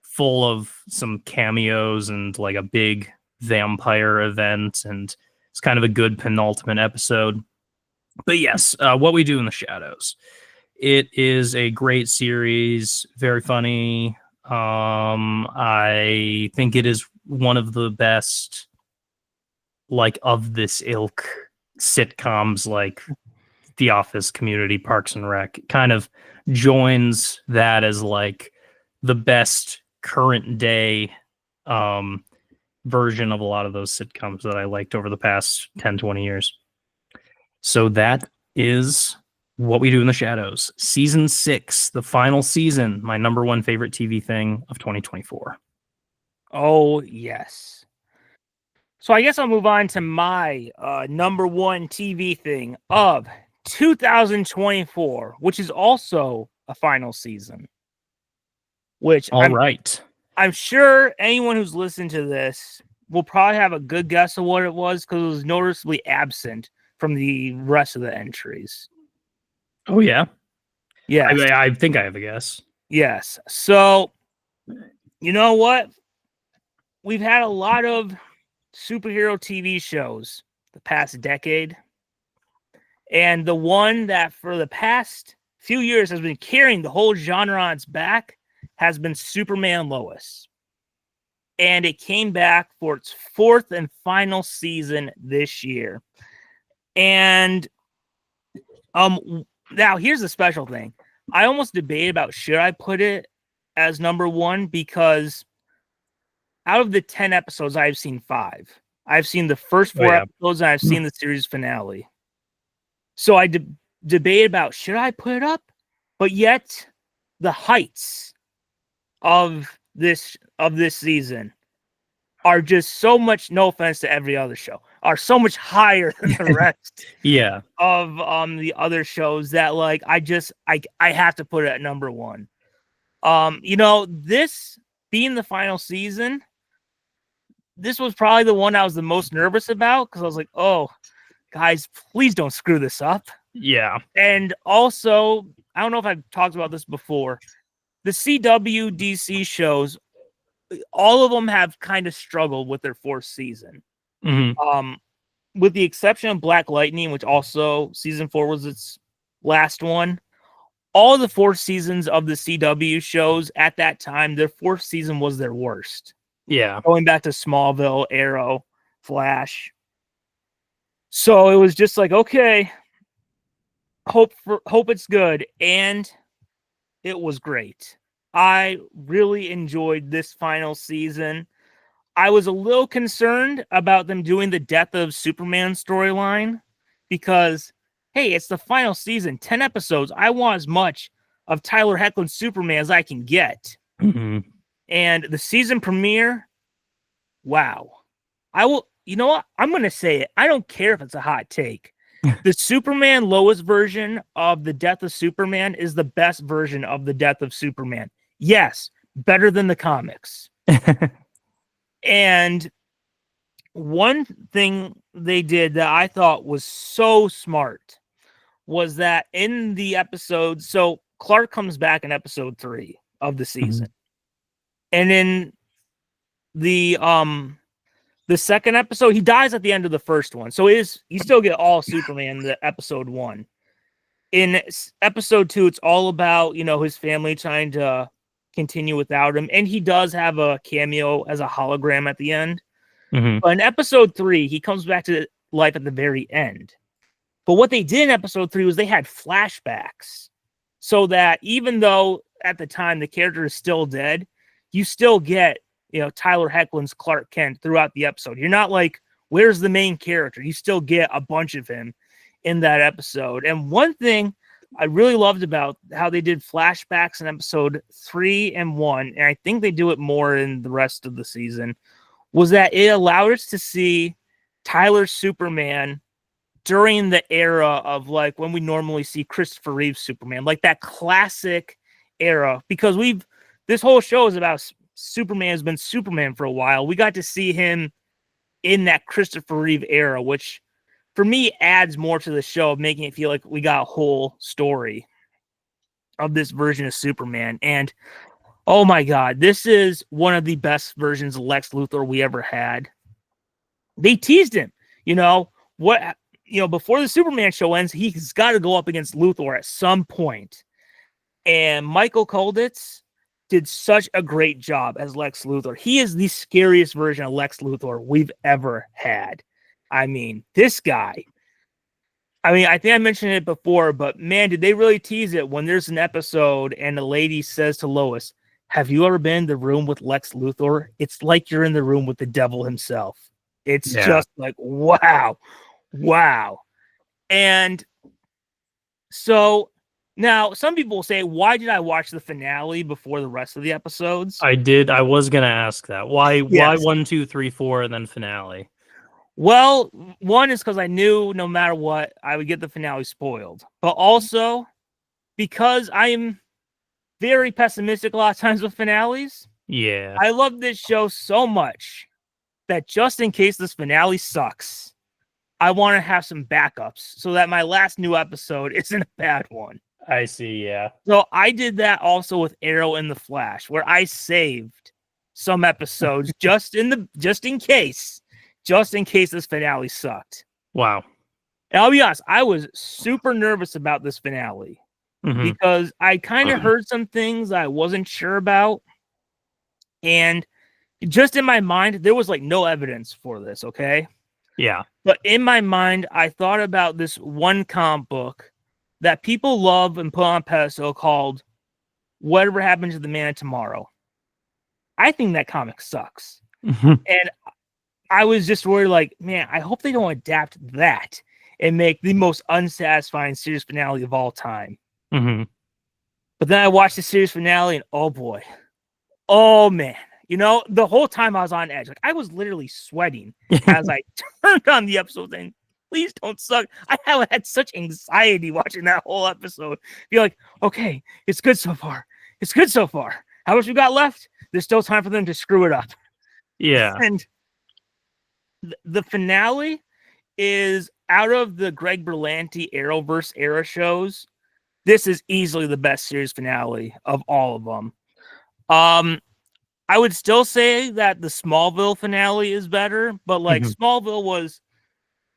[SPEAKER 1] full of some cameos and like a big vampire event, and it's kind of a good penultimate episode. But yes, What We Do in the Shadows. It is a great series, very funny. I think it is one of the best, like, of this ilk sitcoms, like The Office, Community, Parks and Rec. It kind of joins that as like the best current day version of a lot of those sitcoms that I liked over the past 10, 20 years. So that is What We Do in the Shadows. Season 6, the final season, my number one favorite TV thing of 2024.
[SPEAKER 2] Oh, yes. So I guess I'll move on to my number one TV thing of 2024, which is also a final season. Which I'm sure anyone who's listened to this will probably have a good guess of what it was, because it was noticeably absent from the rest of the entries.
[SPEAKER 1] Oh, yeah?
[SPEAKER 2] Yeah.
[SPEAKER 1] I think I have a guess.
[SPEAKER 2] Yes. So, you know what? We've had a lot of superhero TV shows the past decade. And the one that for the past few years has been carrying the whole genre on its back has been Superman Lois. And it came back for its fourth and final season this year. And now here's the special thing. I almost debated about should I put it as number one, because out of the 10 episodes, I've seen 5. I've seen the first 4 episodes, and I've seen the series finale. So I debated about should I put it up, but yet the heights of this season are just so much, no offense to every other show, are so much higher than the rest of the other shows that, like, I have to put it at number one. This being the final season, this was probably the one I was the most nervous about, because I was like, oh, guys, please don't screw this up.
[SPEAKER 1] Yeah.
[SPEAKER 2] And also, I don't know if I've talked about this before, the CW DC shows, all of them have kind of struggled with their fourth season.
[SPEAKER 1] Mm-hmm.
[SPEAKER 2] With the exception of Black Lightning, which also season 4 was its last one. All the 4 seasons of the CW shows at that time, their 4th season was their worst.
[SPEAKER 1] Yeah.
[SPEAKER 2] Going back to Smallville, Arrow, Flash. So it was just like, okay, hope it's good. And it was great. I really enjoyed this final season. I was a little concerned about them doing the Death of Superman storyline, because, hey, it's the final season, 10 episodes. I want as much of Tyler Hoechlin's Superman as I can get.
[SPEAKER 1] Mm-hmm.
[SPEAKER 2] And the season premiere, wow. You know what? I'm going to say it. I don't care if it's a hot take. The Superman Lois version of the death of Superman is the best version of the death of Superman. Yes, better than the comics. And one thing they did that I thought was so smart was that in the episode, so Clark comes back in episode 3 of the season. And in the second episode, he dies at the end of the first one. So you still get all Superman the episode 1. In episode 2, it's all about, his family trying to continue without him. And he does have a cameo as a hologram at the end. But in episode 3, he comes back to life at the very end. But what they did in episode 3 was they had flashbacks so that even though at the time the character is still dead, you still get, Tyler Hoechlin's Clark Kent throughout the episode. You're not like, where's the main character? You still get a bunch of him in that episode. And one thing I really loved about how they did flashbacks in episode 3 and 1, and I think they do it more in the rest of the season, was that it allowed us to see Tyler's Superman during the era of like when we normally see Christopher Reeve's Superman, like that classic era, because this whole show is about Superman has been Superman for a while. We got to see him in that Christopher Reeve era, which for me adds more to the show, making it feel like we got a whole story of this version of Superman. And oh my God, this is one of the best versions of Lex Luthor we ever had. They teased him, before the Superman show ends, he's got to go up against Luthor at some point. And Michael Kolditz did such a great job as Lex Luthor. He is the scariest version of Lex Luthor we've ever had. I mean, this guy. I think I mentioned it before, but man, did they really tease it when there's an episode and a lady says to Lois, have you ever been in the room with Lex Luthor? It's like you're in the room with the devil himself. It's just like, wow. And so now some people will say, why did I watch the finale before the rest of the episodes?
[SPEAKER 1] I did. I was going to ask that. Why
[SPEAKER 2] Yes.
[SPEAKER 1] 1, 2, 3, 4, and then finale?
[SPEAKER 2] Well, one is because I knew no matter what, I would get the finale spoiled. But also because I am very pessimistic a lot of times with finales.
[SPEAKER 1] Yeah.
[SPEAKER 2] I love this show so much that just in case this finale sucks, I want to have some backups so that my last new episode isn't a bad one.
[SPEAKER 1] I see, yeah.
[SPEAKER 2] So I did that also with Arrow and the Flash, where I saved some episodes just in case this finale sucked.
[SPEAKER 1] Wow.
[SPEAKER 2] And I'll be honest, I was super nervous about this finale because I kind of heard some things I wasn't sure about. And just in my mind, there was like no evidence for this, okay?
[SPEAKER 1] Yeah.
[SPEAKER 2] But in my mind, I thought about this one comic book that people love and put on a pedestal called Whatever Happened to the Man of Tomorrow. I think that comic sucks. And I was just worried, like, man, I hope they don't adapt that and make the most unsatisfying series finale of all time. But then I watched the series finale and oh boy. Oh man. The whole time I was on edge. Like I was literally sweating as I turned on the episode saying, please don't suck. I have had such anxiety watching that whole episode. Be like, okay, it's good so far. How much we got left? There's still time for them to screw it up.
[SPEAKER 1] Yeah.
[SPEAKER 2] And the finale is out of the Greg Berlanti Arrowverse era shows. This is easily the best series finale of all of them. I would still say that the Smallville finale is better, but like Smallville was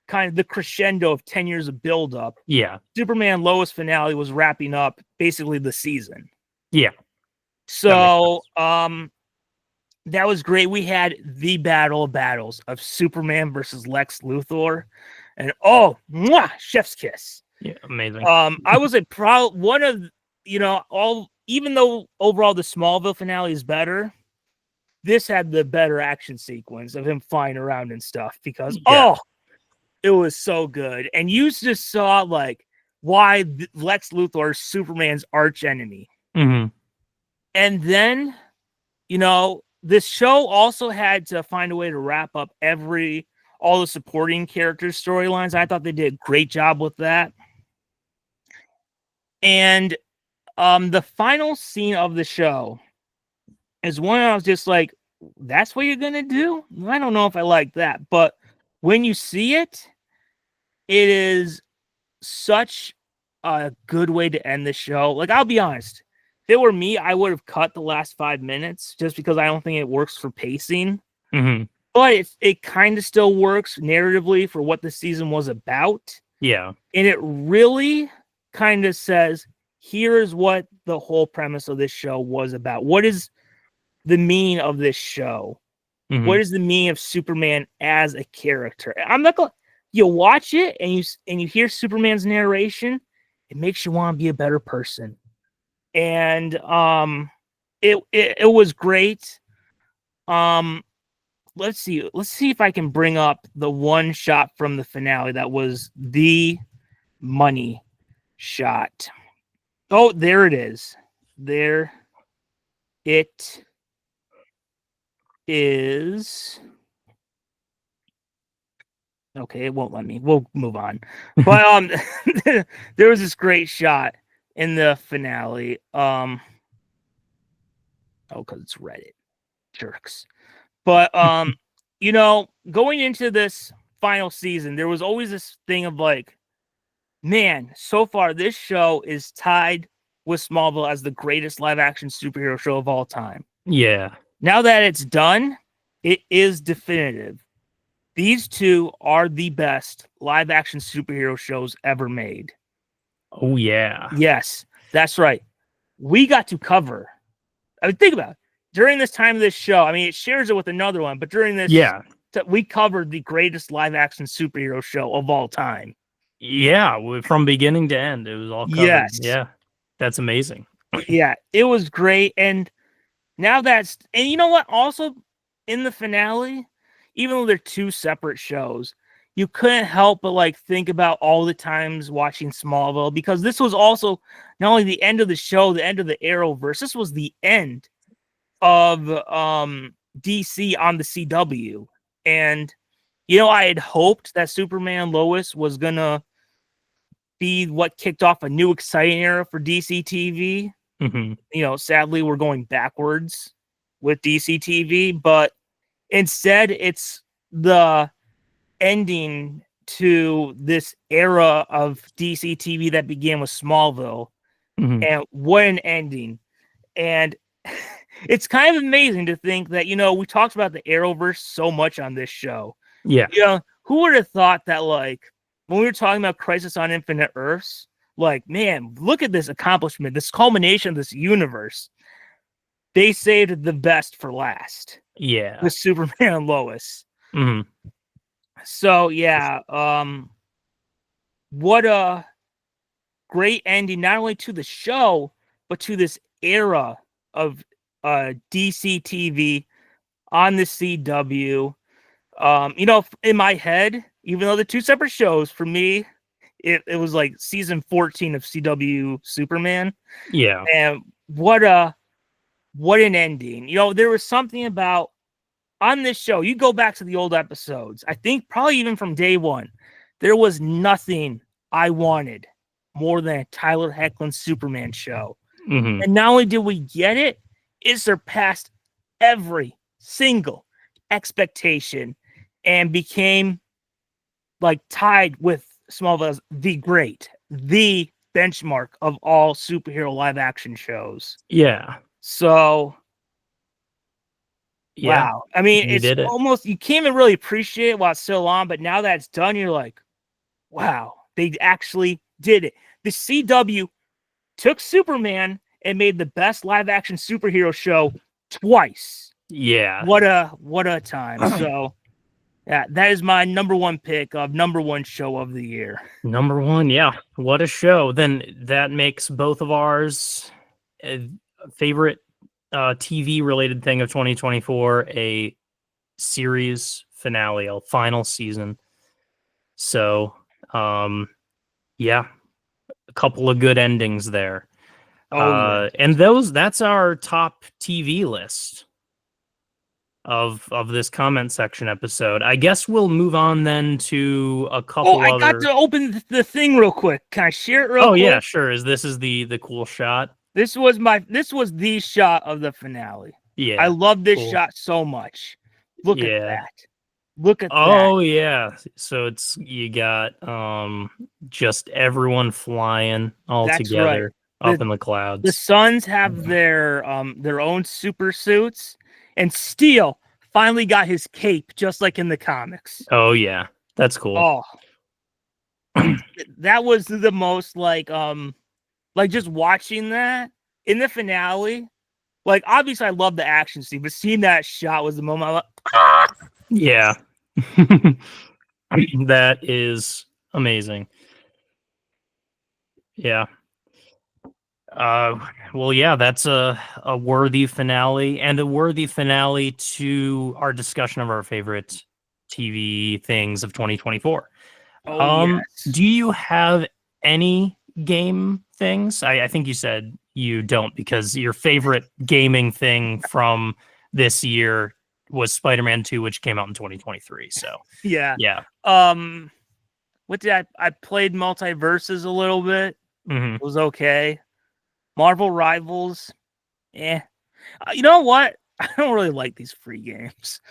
[SPEAKER 2] kind of the crescendo of 10 years of buildup.
[SPEAKER 1] Yeah.
[SPEAKER 2] Superman Lois finale was wrapping up basically the season.
[SPEAKER 1] Yeah.
[SPEAKER 2] So that was great. We had the battle of battles of Superman versus Lex Luthor. And chef's kiss.
[SPEAKER 1] Yeah, amazing.
[SPEAKER 2] I was one of, even though overall the Smallville finale is better, this had the better action sequence of him flying around and stuff because it was so good. And you just saw like why Lex Luthor is Superman's arch enemy. And then, this show also had to find a way to wrap up all the supporting characters' storylines. I thought they did a great job with that. And the final scene of the show is one I was just like, that's what you're gonna do? I don't know if I like that, but when you see it, it is such a good way to end the show. Like, I'll be honest, if it were me, I would have cut the last 5 minutes just because I don't think it works for pacing.
[SPEAKER 1] Mm-hmm.
[SPEAKER 2] But it kind of still works narratively for what the season was about.
[SPEAKER 1] Yeah.
[SPEAKER 2] And it really kind of says, here's what the whole premise of this show was about. What is the meaning of this show?
[SPEAKER 1] Mm-hmm.
[SPEAKER 2] What is the meaning of Superman as a character? I'm not going. You watch it and you hear Superman's narration, it makes you want to be a better person. And it was great. Let's see if I can bring up the one shot from the finale that was the money shot. Oh, there it is. There it is. Okay, it won't let me. We'll move on. But there was this great shot in the finale. Because it's Reddit. Jerks. But going into this final season, there was always this thing of like, man, so far this show is tied with Smallville as the greatest live action superhero show of all time.
[SPEAKER 1] Yeah.
[SPEAKER 2] Now that it's done, it is definitive. These two are the best live action superhero shows ever made.
[SPEAKER 1] Oh, yeah.
[SPEAKER 2] Yes, that's right. We got to cover. I mean, think about it. During this time of this show, I mean, it shares it with another one, but during this, we covered the greatest live action superhero show of all time.
[SPEAKER 1] Yeah, from beginning to end, it was all covered.
[SPEAKER 2] Yes.
[SPEAKER 1] Yeah, that's amazing.
[SPEAKER 2] Yeah, it was great. And now and you know what? Also, in the finale, even though they're two separate shows, you couldn't help but like think about all the times watching Smallville, because this was also not only the end of the show, the end of the Arrowverse, this was the end of DC on the CW. And I had hoped that Superman Lois was gonna be what kicked off a new exciting era for DC TV.
[SPEAKER 1] Mm-hmm.
[SPEAKER 2] Sadly, we're going backwards with DC TV, but instead it's the ending to this era of DC TV that began with Smallville.
[SPEAKER 1] Mm-hmm.
[SPEAKER 2] And what an ending. And it's kind of amazing to think that, we talked about the Arrowverse so much on this show.
[SPEAKER 1] Yeah.
[SPEAKER 2] Who would have thought that, like, when we were talking about Crisis on Infinite Earths, like, man, look at this accomplishment, this culmination of this universe. They saved the best for last.
[SPEAKER 1] Yeah.
[SPEAKER 2] With Superman and Lois.
[SPEAKER 1] Mm-hmm.
[SPEAKER 2] So, yeah, what a great ending, not only to the show, but to this era of DC TV on the CW. In my head, even though they're two separate shows, for me, it was like season 14 of CW Superman.
[SPEAKER 1] Yeah.
[SPEAKER 2] And what an ending. There was something about on this show, you go back to the old episodes, I think probably even from day one, there was nothing I wanted more than a Tyler Hoechlin Superman show.
[SPEAKER 1] Mm-hmm.
[SPEAKER 2] And not only did we get it, it surpassed every single expectation and became like tied with Smallville as the benchmark of all superhero live action shows.
[SPEAKER 1] Yeah.
[SPEAKER 2] So,
[SPEAKER 1] yeah.
[SPEAKER 2] wow. I mean, it's almost, you can't even really appreciate it while it's still on, but now that it's done, you're like, wow, they actually did it. The CW took Superman and made the best live action superhero show twice.
[SPEAKER 1] Yeah.
[SPEAKER 2] What a time. So, yeah, that is my number one pick of number one show of the year.
[SPEAKER 1] Number one, yeah. What a show. Then that makes both of ours favorite TV related thing of 2024 a series finale, a final season. So, yeah, a couple of good endings there.
[SPEAKER 2] Oh, yeah.
[SPEAKER 1] And that's our top TV list. of this comment section episode. I guess we'll move on then to a
[SPEAKER 2] Oh,
[SPEAKER 1] couple
[SPEAKER 2] I got
[SPEAKER 1] other.
[SPEAKER 2] to open the thing real quick. Can I share it real
[SPEAKER 1] Oh
[SPEAKER 2] quick?
[SPEAKER 1] yeah, sure. This is the cool shot?
[SPEAKER 2] This was the shot of the finale.
[SPEAKER 1] Yeah.
[SPEAKER 2] I love this
[SPEAKER 1] cool.
[SPEAKER 2] shot so much. Look at
[SPEAKER 1] Yeah.
[SPEAKER 2] that. Look at that.
[SPEAKER 1] Oh yeah. So you got just everyone flying all
[SPEAKER 2] That's
[SPEAKER 1] together
[SPEAKER 2] right.
[SPEAKER 1] up in the clouds.
[SPEAKER 2] The Suns have their own super suits, and Steel finally got his cape just like in the comics.
[SPEAKER 1] Oh yeah. That's cool.
[SPEAKER 2] Oh. That was the most like just watching that in the finale. Like obviously I love the action scene, but seeing that shot was the moment I was like, ah!
[SPEAKER 1] Yeah. That is amazing. Yeah. Well, yeah, that's a worthy finale and a worthy finale to our discussion of our favorite TV things of 2024.
[SPEAKER 2] Oh yes.
[SPEAKER 1] Do you have any game things? I think you said you don't because your favorite gaming thing from this year was Spider-Man 2, which came out in 2023. So
[SPEAKER 2] yeah.
[SPEAKER 1] yeah.
[SPEAKER 2] What did I played Multiverses a little bit.
[SPEAKER 1] Mm-hmm.
[SPEAKER 2] It was okay. Marvel Rivals, you know what? I don't really like these free games.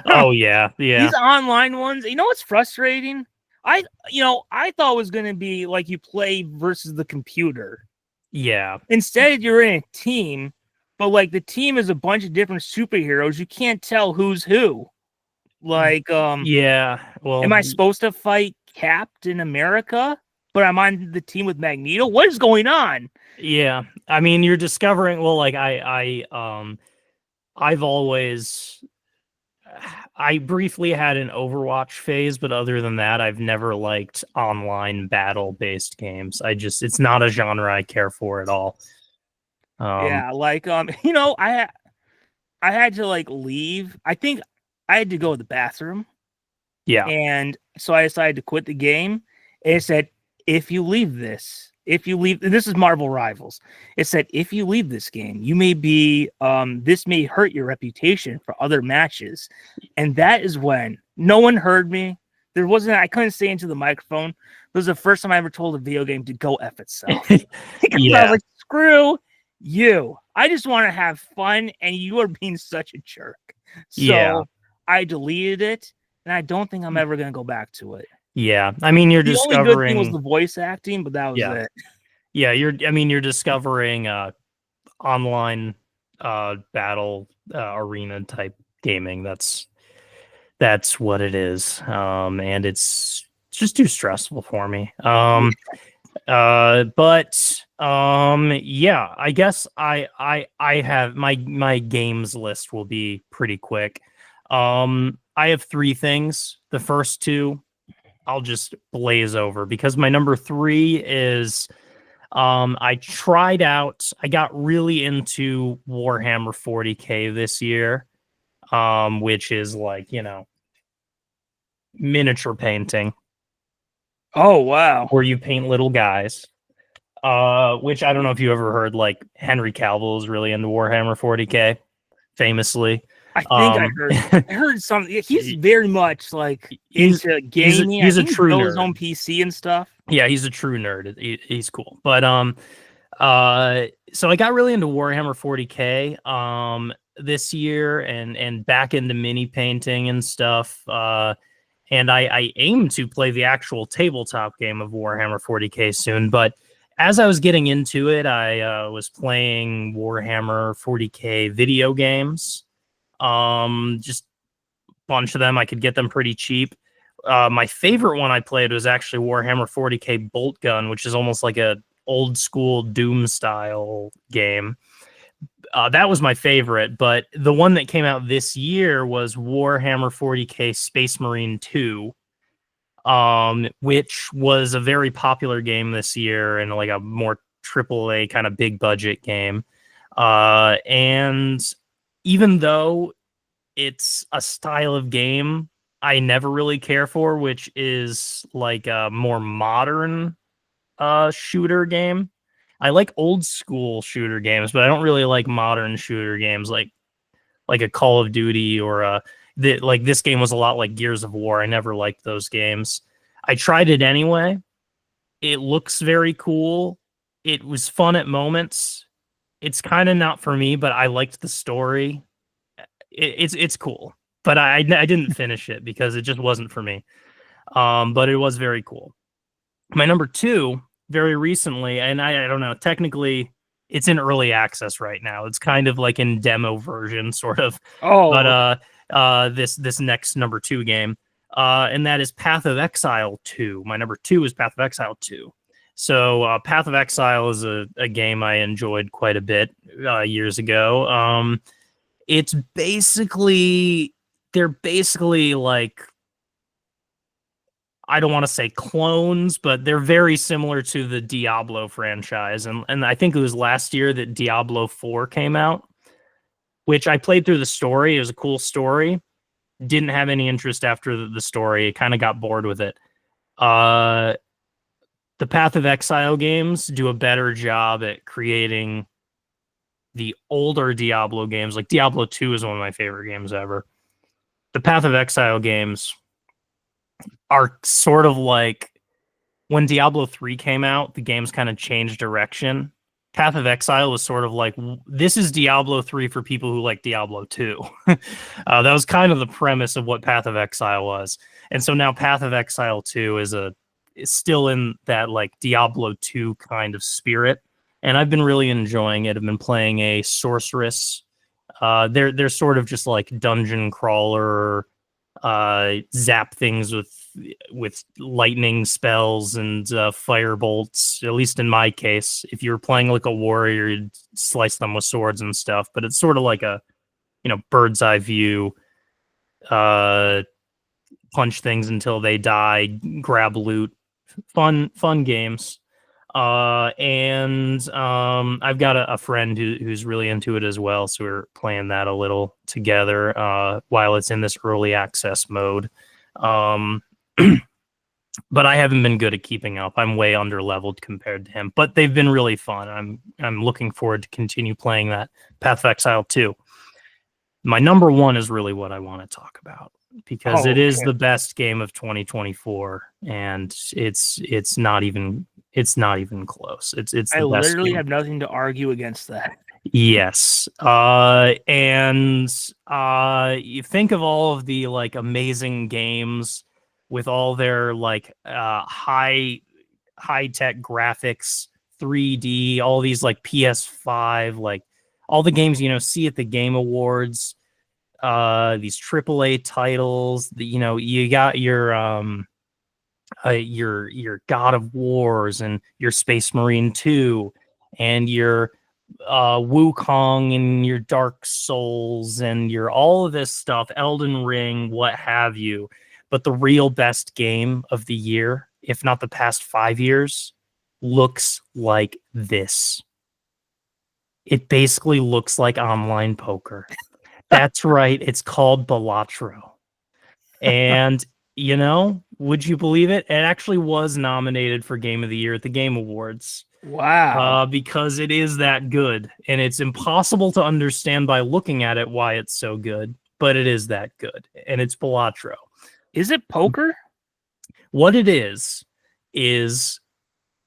[SPEAKER 1] Oh yeah, yeah.
[SPEAKER 2] These online ones. You know what's frustrating? I thought it was gonna be like you play versus the computer.
[SPEAKER 1] Yeah.
[SPEAKER 2] Instead, you're in a team, but like the team is a bunch of different superheroes. You can't tell who's who. Like,
[SPEAKER 1] yeah. Well,
[SPEAKER 2] am I supposed to fight Captain America? But I'm on the team with Magneto. What is going on?
[SPEAKER 1] Yeah, I mean, you're discovering. Well, like I've always, I briefly had an Overwatch phase, but other than that, I've never liked online battle-based games. It's not a genre I care for at all.
[SPEAKER 2] Yeah, like I had to like leave. I think I had to go to the bathroom.
[SPEAKER 1] Yeah,
[SPEAKER 2] and so I decided to quit the game. It said, if you leave, this is Marvel Rivals. It said, if you leave this game, you may be, this may hurt your reputation for other matches. And that is when no one heard me. I couldn't say into the microphone. It was the first time I ever told a video game to go F itself.
[SPEAKER 1] yeah.
[SPEAKER 2] I was like, screw you. I just want to have fun, and you are being such a jerk. So
[SPEAKER 1] yeah.
[SPEAKER 2] I deleted it, and I don't think I'm ever going to go back to it.
[SPEAKER 1] Yeah, I mean, you're
[SPEAKER 2] the
[SPEAKER 1] discovering.
[SPEAKER 2] only good thing was the voice acting, but that was it.
[SPEAKER 1] Yeah, you're discovering online battle arena type gaming. That's what it is. And it's just too stressful for me. But yeah, I guess I have my games list will be pretty quick. I have 3 things. The first 2 I'll just blaze over because my number 3 is I got really into Warhammer 40K this year, which is like, miniature painting.
[SPEAKER 2] Oh, wow.
[SPEAKER 1] Where you paint little guys. Which I don't know if you ever heard, like Henry Cavill is really into Warhammer 40K, famously.
[SPEAKER 2] I think I heard something. He's very much like into gaming.
[SPEAKER 1] He's a true nerd.
[SPEAKER 2] His own PC and stuff.
[SPEAKER 1] Yeah, he's a true nerd. He's cool. But so I got really into Warhammer 40K this year and back into mini painting and stuff. And I aim to play the actual tabletop game of Warhammer 40K soon. But as I was getting into it, I was playing Warhammer 40K video games. Just a bunch of them. I could get them pretty cheap. My favorite one I played was actually Warhammer 40K Bolt Gun, which is almost like a old school Doom style game. That was my favorite, but the one that came out this year was Warhammer 40K Space Marine 2, which was a very popular game this year and like a more AAA kind of big budget game. And even though it's a style of game I never really care for, which is like a more modern shooter game. I like old school shooter games, but I don't really like modern shooter games like like a Call of Duty or like this game was a lot like Gears of War. I never liked those games. I tried it anyway. It looks very cool. It was fun at moments. It's kind of not for me, but I liked the story. It's cool, but I didn't finish it because it just wasn't for me. But it was very cool. My number 2, very recently, and I don't know, technically it's in early access right now. It's kind of like in demo version, sort of.
[SPEAKER 2] Oh,
[SPEAKER 1] But this next number 2 game, and that is Path of Exile 2. My number 2 is Path of Exile 2. So Path of Exile is a game I enjoyed quite a bit years ago. It's basically, they're basically like, I don't want to say clones, but they're very similar to the Diablo franchise. And I think it was last year that Diablo 4 came out, which I played through the story. It was a cool story. Didn't have any interest after the story. Kind of got bored with it. The Path of Exile games do a better job at creating the older Diablo games. Like Diablo 2 is one of my favorite games ever. The Path of Exile games are sort of like when Diablo 3 came out, the games kind of changed direction. Path of Exile was sort of like, this is Diablo 3 for people who like Diablo 2. That was kind of the premise of what Path of Exile was. And so now Path of Exile 2 is still in that like Diablo 2 kind of spirit. And I've been really enjoying it. I've been playing a sorceress. They're sort of just like dungeon crawler, zap things with lightning spells and fire bolts. At least in my case, if you're playing like a warrior, you'd slice them with swords and stuff. But it's sort of like a, bird's eye view. Punch things until they die. Grab loot. Fun games. And I've got a friend who's really into it as well, so we're playing that a little together while it's in this early access mode. But I haven't been good at keeping up. I'm way under leveled compared to him, but they've been really fun. I'm looking forward to continue playing that Path of Exile 2. My number 1 is really what I want to talk about because it is the best game of 2024, and it's not even close. It's the
[SPEAKER 2] I
[SPEAKER 1] best
[SPEAKER 2] literally
[SPEAKER 1] game.
[SPEAKER 2] have nothing to argue against that.
[SPEAKER 1] Yes. And you think of all of the like amazing games with all their like high tech graphics, 3D, all these like PS5, like all the games see at the Game Awards, these AAA titles. You got your God of Wars and your Space Marine 2 and your Wukong and your Dark Souls and your all of this stuff, Elden Ring, what have you. But the real best game of the year, if not the past 5 years, looks like this. It basically looks like online poker. That's right. It's called Balatro. And, would you believe it? It actually was nominated for Game of the Year at the Game Awards.
[SPEAKER 2] Wow.
[SPEAKER 1] Because it is that good. And it's impossible to understand by looking at it why it's so good. But it is that good. And it's Balatro.
[SPEAKER 2] Is it poker?
[SPEAKER 1] What it is it's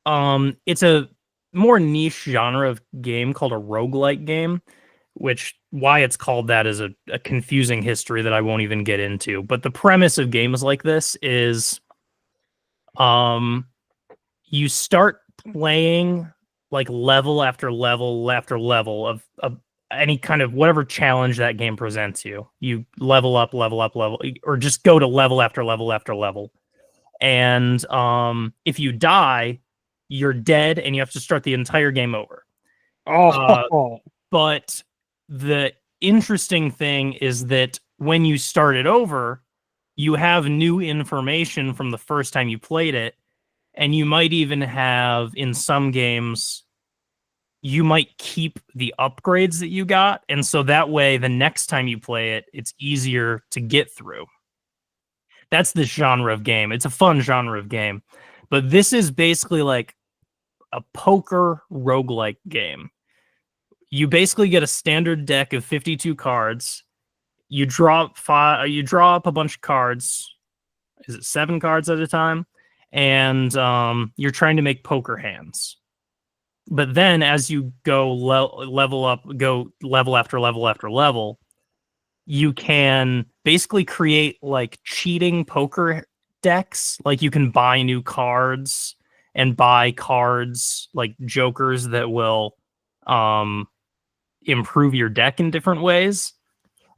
[SPEAKER 1] a more niche genre of game called a roguelike game, which why it's called that is a confusing history that I won't even get into. But the premise of games like this is you start playing like level after level after level of any kind of whatever challenge that game presents you. You level up, or just go to level after level after level. And if you die, you're dead and you have to start the entire game over. But the interesting thing is that when you start it over, you have new information from the first time you played it. And you might even have, in some games, you might keep the upgrades that you got. And so that way, the next time you play it, it's easier to get through. That's the genre of game. It's a fun genre of game. But this is basically like a poker roguelike game. You basically get a standard deck of 52 cards, you draw up a bunch of cards. Is it 7 cards at a time? And you're trying to make poker hands. But then as you go level up, go level after level after level, you can basically create like cheating poker decks. Like you can buy new cards and buy cards like jokers that will improve your deck in different ways.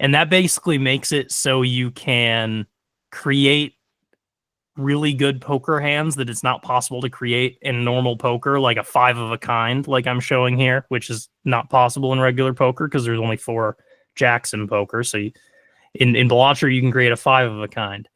[SPEAKER 1] And that basically makes it so you can create really good poker hands that it's not possible to create in normal poker, like a 5 of a kind, like I'm showing here, which is not possible in regular poker because there's only 4 jacks in poker. So in Balatro, you can create a 5 of a kind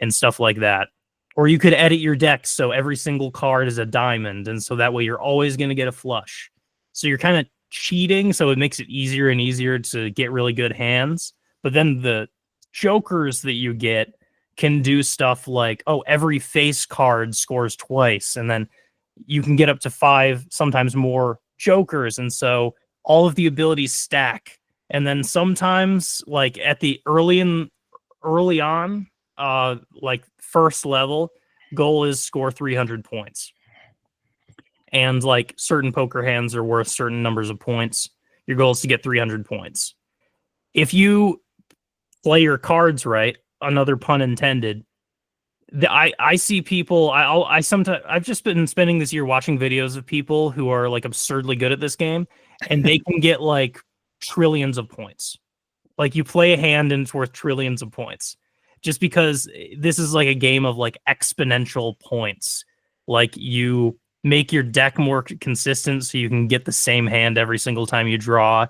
[SPEAKER 1] and stuff like that. Or you could edit your deck so every single card is a diamond, and so that way you're always going to get a flush. So you're kind of cheating, so it makes it easier and easier to get really good hands. But then the jokers that you get can do stuff like, oh, every face card scores twice, and then you can get up to 5, sometimes more jokers, and so all of the abilities stack. And then sometimes, like at the early on, like first level, goal is score 300 points. And like certain poker hands are worth certain numbers of points. Your goal is to get 300 points. If you play your cards right, another pun intended, I see people. I sometimes I've just been spending this year watching videos of people who are like absurdly good at this game, and they can get like trillions of points. Like you play a hand and it's worth trillions of points, just because this is like a game of like exponential points. Like you make your deck more consistent so you can get the same hand every single time you draw.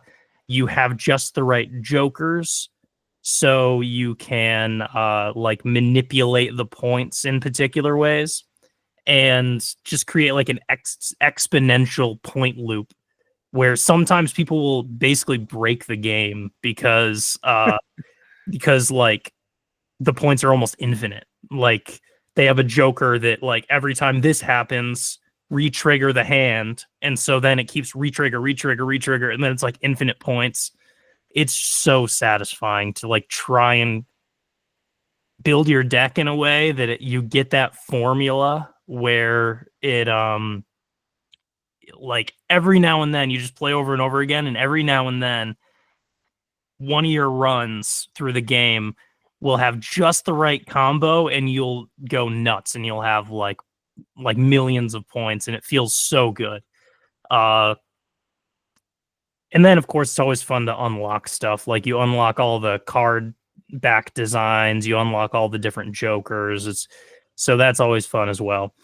[SPEAKER 1] You have just the right jokers so you can like manipulate the points in particular ways and just create like an exponential point loop where sometimes people will basically break the game because like the points are almost infinite. Like they have a joker that like every time this happens, re-trigger the hand, and so then it keeps re-trigger, and then it's like infinite points. It's so satisfying to like try and build your deck in a way that you get that formula where it like every now and then you just play over and over again, and every now and then one of your runs through the game will have just the right combo and you'll go nuts and you'll have like millions of points, and it feels so good. And then, of course, it's always fun to unlock stuff. Like you unlock all the card back designs, you unlock all the different jokers. So that's always fun as well.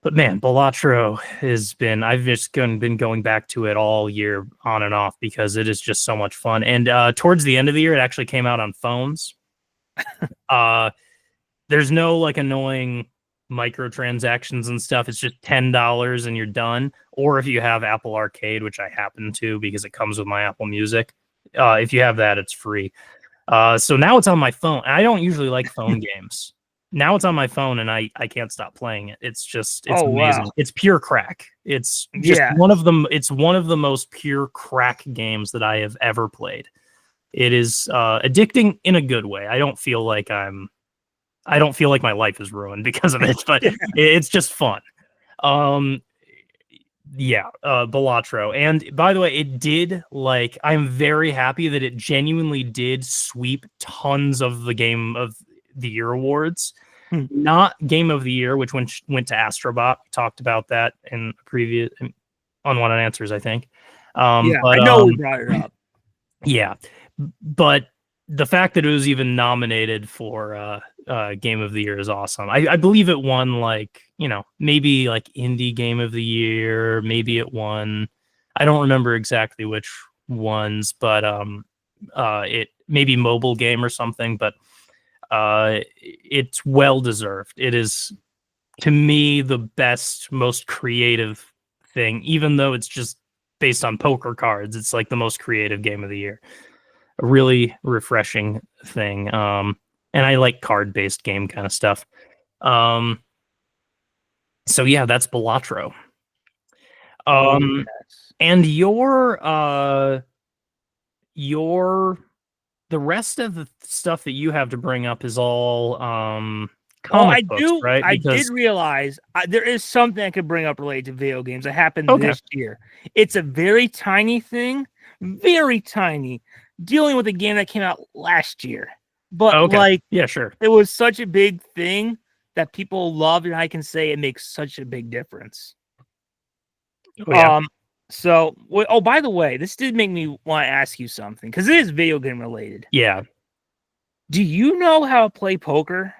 [SPEAKER 1] But man, Balatro has been, I've just been going back to it all year on and off because it is just so much fun. And towards the end of the year, it actually came out on phones. There's no like annoying microtransactions and stuff. It's just $10 and you're done. Or if you have Apple Arcade, which I happen to because it comes with my Apple Music, if you have that, it's free. So now it's on my phone. I don't usually like phone games. Now it's on my phone and I can't stop playing it. It's amazing. Wow. It's pure crack. It's just one of them. It's one of the most pure crack games that I have ever played. It is addicting in a good way. I don't feel like my life is ruined because of it, but it's just fun. Balatro. And by the way, it did like, I'm very happy that it genuinely did sweep tons of the Game of the Year awards. Not Game of the Year, which went to Astrobot. We talked about that in previous Unwanted Answers, I think. But,
[SPEAKER 2] I know we brought it up.
[SPEAKER 1] Yeah, but the fact that it was even nominated for Game of the Year is awesome. I believe it won like, maybe like Indie Game of the Year. Maybe it won. I don't remember exactly which ones, but it maybe mobile game or something. But it's well deserved. It is, to me, the best, most creative thing. Even though it's just based on poker cards, it's like the most creative Game of the Year. A really refreshing thing. And I like card-based game kind of stuff. So yeah, that's Balatro. And your the rest of the stuff that you have to bring up is all
[SPEAKER 2] I
[SPEAKER 1] comic books,
[SPEAKER 2] do.
[SPEAKER 1] right?
[SPEAKER 2] I did
[SPEAKER 1] Because
[SPEAKER 2] realize there is something I could bring up related to video games that happened
[SPEAKER 1] okay,
[SPEAKER 2] this year. It's a very tiny thing, very tiny, dealing with a game that came out last year. But
[SPEAKER 1] okay, yeah, sure.
[SPEAKER 2] it was such a big thing that people loved, and I can say it makes such a big difference.
[SPEAKER 1] Oh yeah,
[SPEAKER 2] So, oh, by the way, this did make me want to ask you something because it is video game related.
[SPEAKER 1] yeah.
[SPEAKER 2] Do you know how to play poker?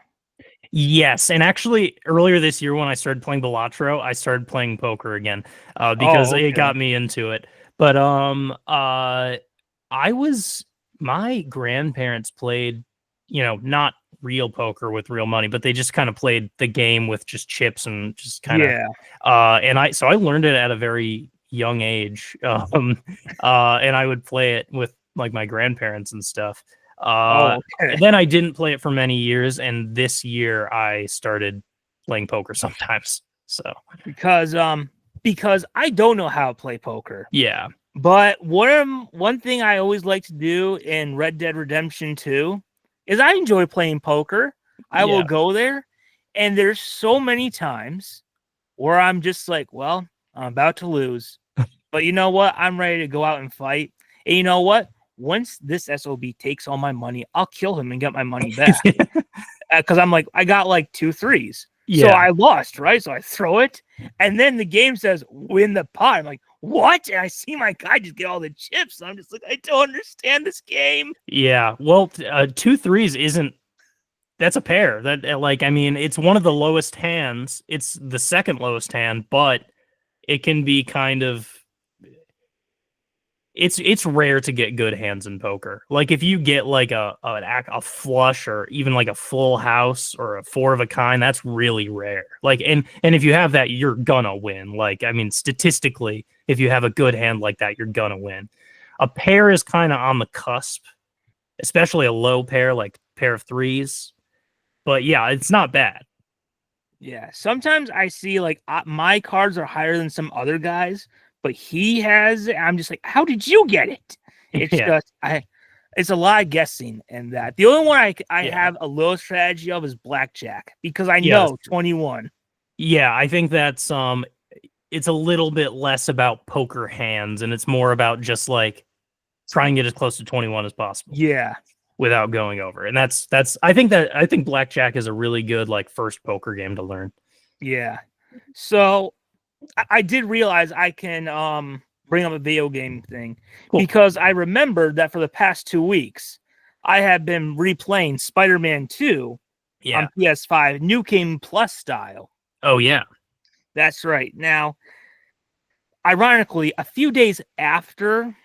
[SPEAKER 1] Yes, and actually earlier this year when I started playing Balatro, I started playing poker again because
[SPEAKER 2] Oh,
[SPEAKER 1] it
[SPEAKER 2] okay.
[SPEAKER 1] got me into it. But I was my grandparents played, not real poker with real money, but they just kind of played the game with just chips and just kind of
[SPEAKER 2] Yeah.
[SPEAKER 1] and I learned it at a very young age. And I would play it with like my grandparents and stuff. Uh
[SPEAKER 2] Oh, okay.
[SPEAKER 1] then I didn't play it for many years, and this year I started playing poker sometimes. So
[SPEAKER 2] Because I don't know how to play poker.
[SPEAKER 1] yeah.
[SPEAKER 2] But one thing I always like to do in Red Dead Redemption 2 is I enjoy playing poker. I will
[SPEAKER 1] Yeah.
[SPEAKER 2] go there, and there's so many times where I'm just like, well, I'm about to lose. But you know what? I'm ready to go out and fight. And you know what? Once this SOB takes all my money, I'll kill him and get my money back. Because I'm like, I got like 2 threes. So
[SPEAKER 1] Yeah.
[SPEAKER 2] I lost, right? So I throw it, and then the game says win the pot. I'm like, what? And I see my guy just get all the chips. I'm just like, I don't understand this game.
[SPEAKER 1] Yeah. Well, 2 threes isn't that's a pair. That like I mean, it's one of the lowest hands. It's the second lowest hand, but it can be kind of it's rare to get good hands in poker. Like if you get like a flush or even like a full house or a four of a kind, that's really rare. Like and if you have that, you're gonna win. Like I mean, statistically, if you have a good hand like that, you're gonna win. A pair is kind of on the cusp, especially a low pair like pair of threes. But yeah, it's not bad.
[SPEAKER 2] Yeah. Sometimes I see like my cards are higher than some other guys, but he has it. I'm just like, how did you get it? It's
[SPEAKER 1] Yeah,
[SPEAKER 2] just it's a lot of guessing in that. The only one I
[SPEAKER 1] yeah,
[SPEAKER 2] have a little strategy of is blackjack because I
[SPEAKER 1] yeah,
[SPEAKER 2] know 21.
[SPEAKER 1] yeah. I think that's it's a little bit less about poker hands and it's more about just like try and get as close to 21 as possible
[SPEAKER 2] Yeah.
[SPEAKER 1] without going over. And that's I think blackjack is a really good like first poker game to learn.
[SPEAKER 2] Yeah. So I did realize I can bring up a video game thing
[SPEAKER 1] Cool.
[SPEAKER 2] because I remembered that for the past 2 weeks I have been replaying Spider-Man 2
[SPEAKER 1] Yeah.
[SPEAKER 2] on PS5, New Game Plus style.
[SPEAKER 1] Oh yeah.
[SPEAKER 2] That's right. Now, ironically, a few days after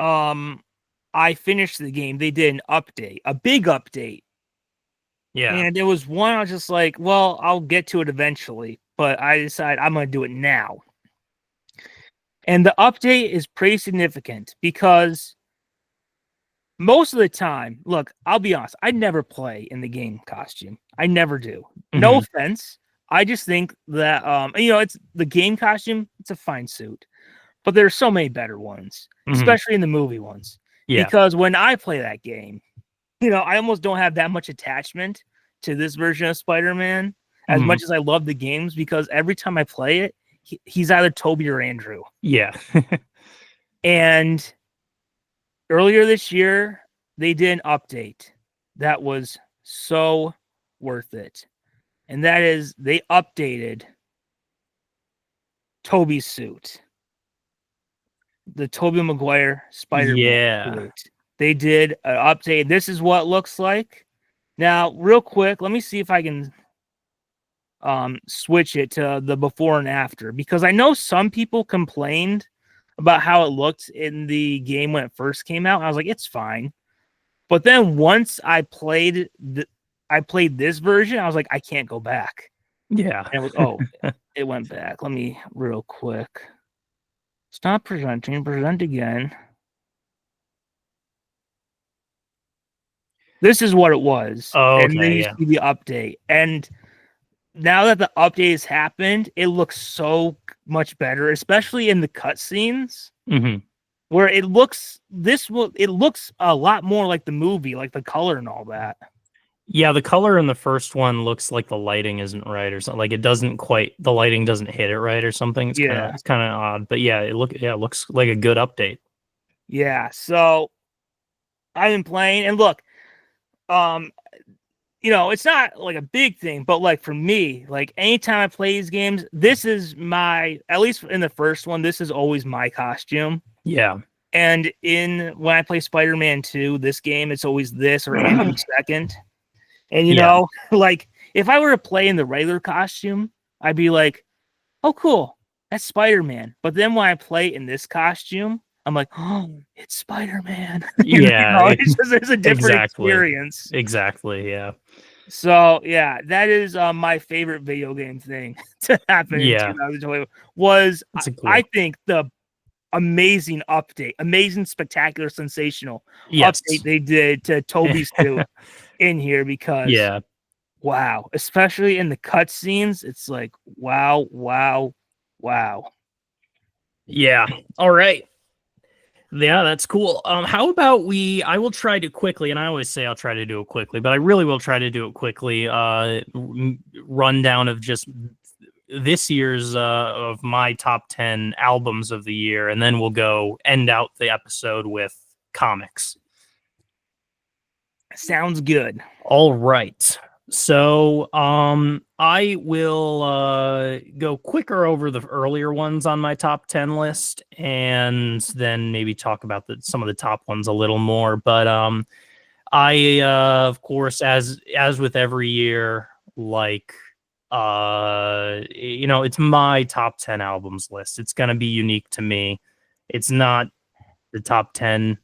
[SPEAKER 2] I finished the game, they did an update, a big update.
[SPEAKER 1] Yeah.
[SPEAKER 2] And it was one I was just like, well, I'll get to it eventually, but I decided I'm going to do it now. And the update is pretty significant because most of the time, look, I'll be honest, I never play in the game costume. I never do. No offense. I just think that it's the game costume, it's a fine suit. But there's so many better ones, especially in the movie ones.
[SPEAKER 1] Yeah.
[SPEAKER 2] Because when I play that game, I almost don't have that much attachment to this version of Spider-Man as much as I love the games because every time I play it, he's either Toby or Andrew.
[SPEAKER 1] Yeah.
[SPEAKER 2] And earlier this year, they did an update that was so worth it. And that is they updated Toby's suit. The Tobey Maguire Spider-Man suit. They did an update. This is what it looks like. Now, real quick, let me see if I can switch it to the before and after because I know some people complained about how it looked in the game when it first came out. I was like, it's fine. But then once I played this version, I was like, I can't go back.
[SPEAKER 1] Yeah.
[SPEAKER 2] And it was it went back. Let me real quick. Stop presenting. Present again. This is what it was.
[SPEAKER 1] Oh,
[SPEAKER 2] and then
[SPEAKER 1] okay.
[SPEAKER 2] you
[SPEAKER 1] Yeah.
[SPEAKER 2] see the update. And now that the update has happened, it looks so much better, especially in the cutscenes. where it looks a lot more like the movie, like the color and all that.
[SPEAKER 1] Yeah, the color in the first one looks like the lighting isn't right or something. Like the lighting doesn't hit it right or something. It's
[SPEAKER 2] Yeah.
[SPEAKER 1] kind of odd. But yeah, it looks like a good update.
[SPEAKER 2] Yeah. So I've been playing, and look, it's not like a big thing, but like for me, like anytime I play these games, this is at least in the first one, this is always my costume.
[SPEAKER 1] Yeah.
[SPEAKER 2] And when I play Spider-Man 2, this game, it's always this or Andrew second. And like if I were to play in the regular costume, I'd be like, oh cool, that's Spider-Man. But then when I play in this costume, I'm like, oh, it's Spider-Man.
[SPEAKER 1] Yeah.
[SPEAKER 2] It's a different experience.
[SPEAKER 1] Exactly. Yeah.
[SPEAKER 2] So yeah, that is my favorite video game thing to happen in 2020 was I think the amazing update, amazing, spectacular, sensational update they did to Toby's suit in here, because wow, especially in the cutscenes, it's like wow.
[SPEAKER 1] Yeah. All right. Yeah, that's cool. How about I will try to quickly, and I always say I'll try to do it quickly, but I really will try to do it quickly. Rundown of just this year's of my top 10 albums of the year, and then we'll go end out the episode with comics.
[SPEAKER 2] Sounds good.
[SPEAKER 1] All right. So I will go quicker over the earlier ones on my top 10 list, and then maybe talk about some of the top ones a little more. But I of course, as with every year, like it's my top 10 albums list. It's gonna be unique to me. It's not the top 10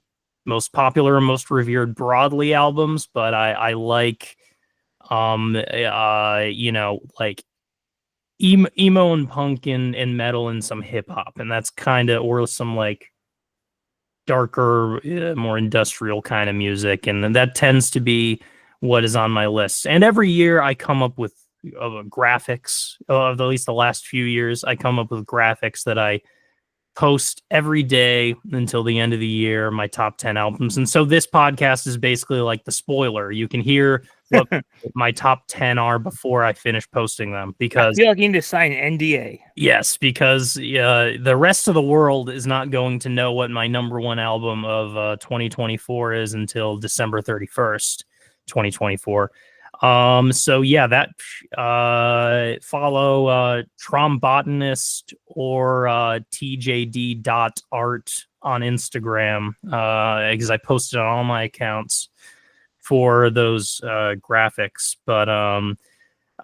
[SPEAKER 1] most popular and most revered broadly albums, but I like like emo and punk and metal and some hip hop, and that's kind of, or some like darker, more industrial kind of music, and that tends to be what is on my list. And every year I come up with graphics, of at least the last few years, I come up with graphics that I post every day until the end of the year, my top 10 albums. And so this podcast is basically like the spoiler. You can hear what my top 10 are before I finish posting them, because
[SPEAKER 2] I feel like you need to sign an NDA.
[SPEAKER 1] Yes, because the rest of the world is not going to know what my number one album of 2024 is until December 31st, 2024. So yeah, that follow Trombotanist or tjd.art on Instagram, because I posted on all my accounts for those graphics. But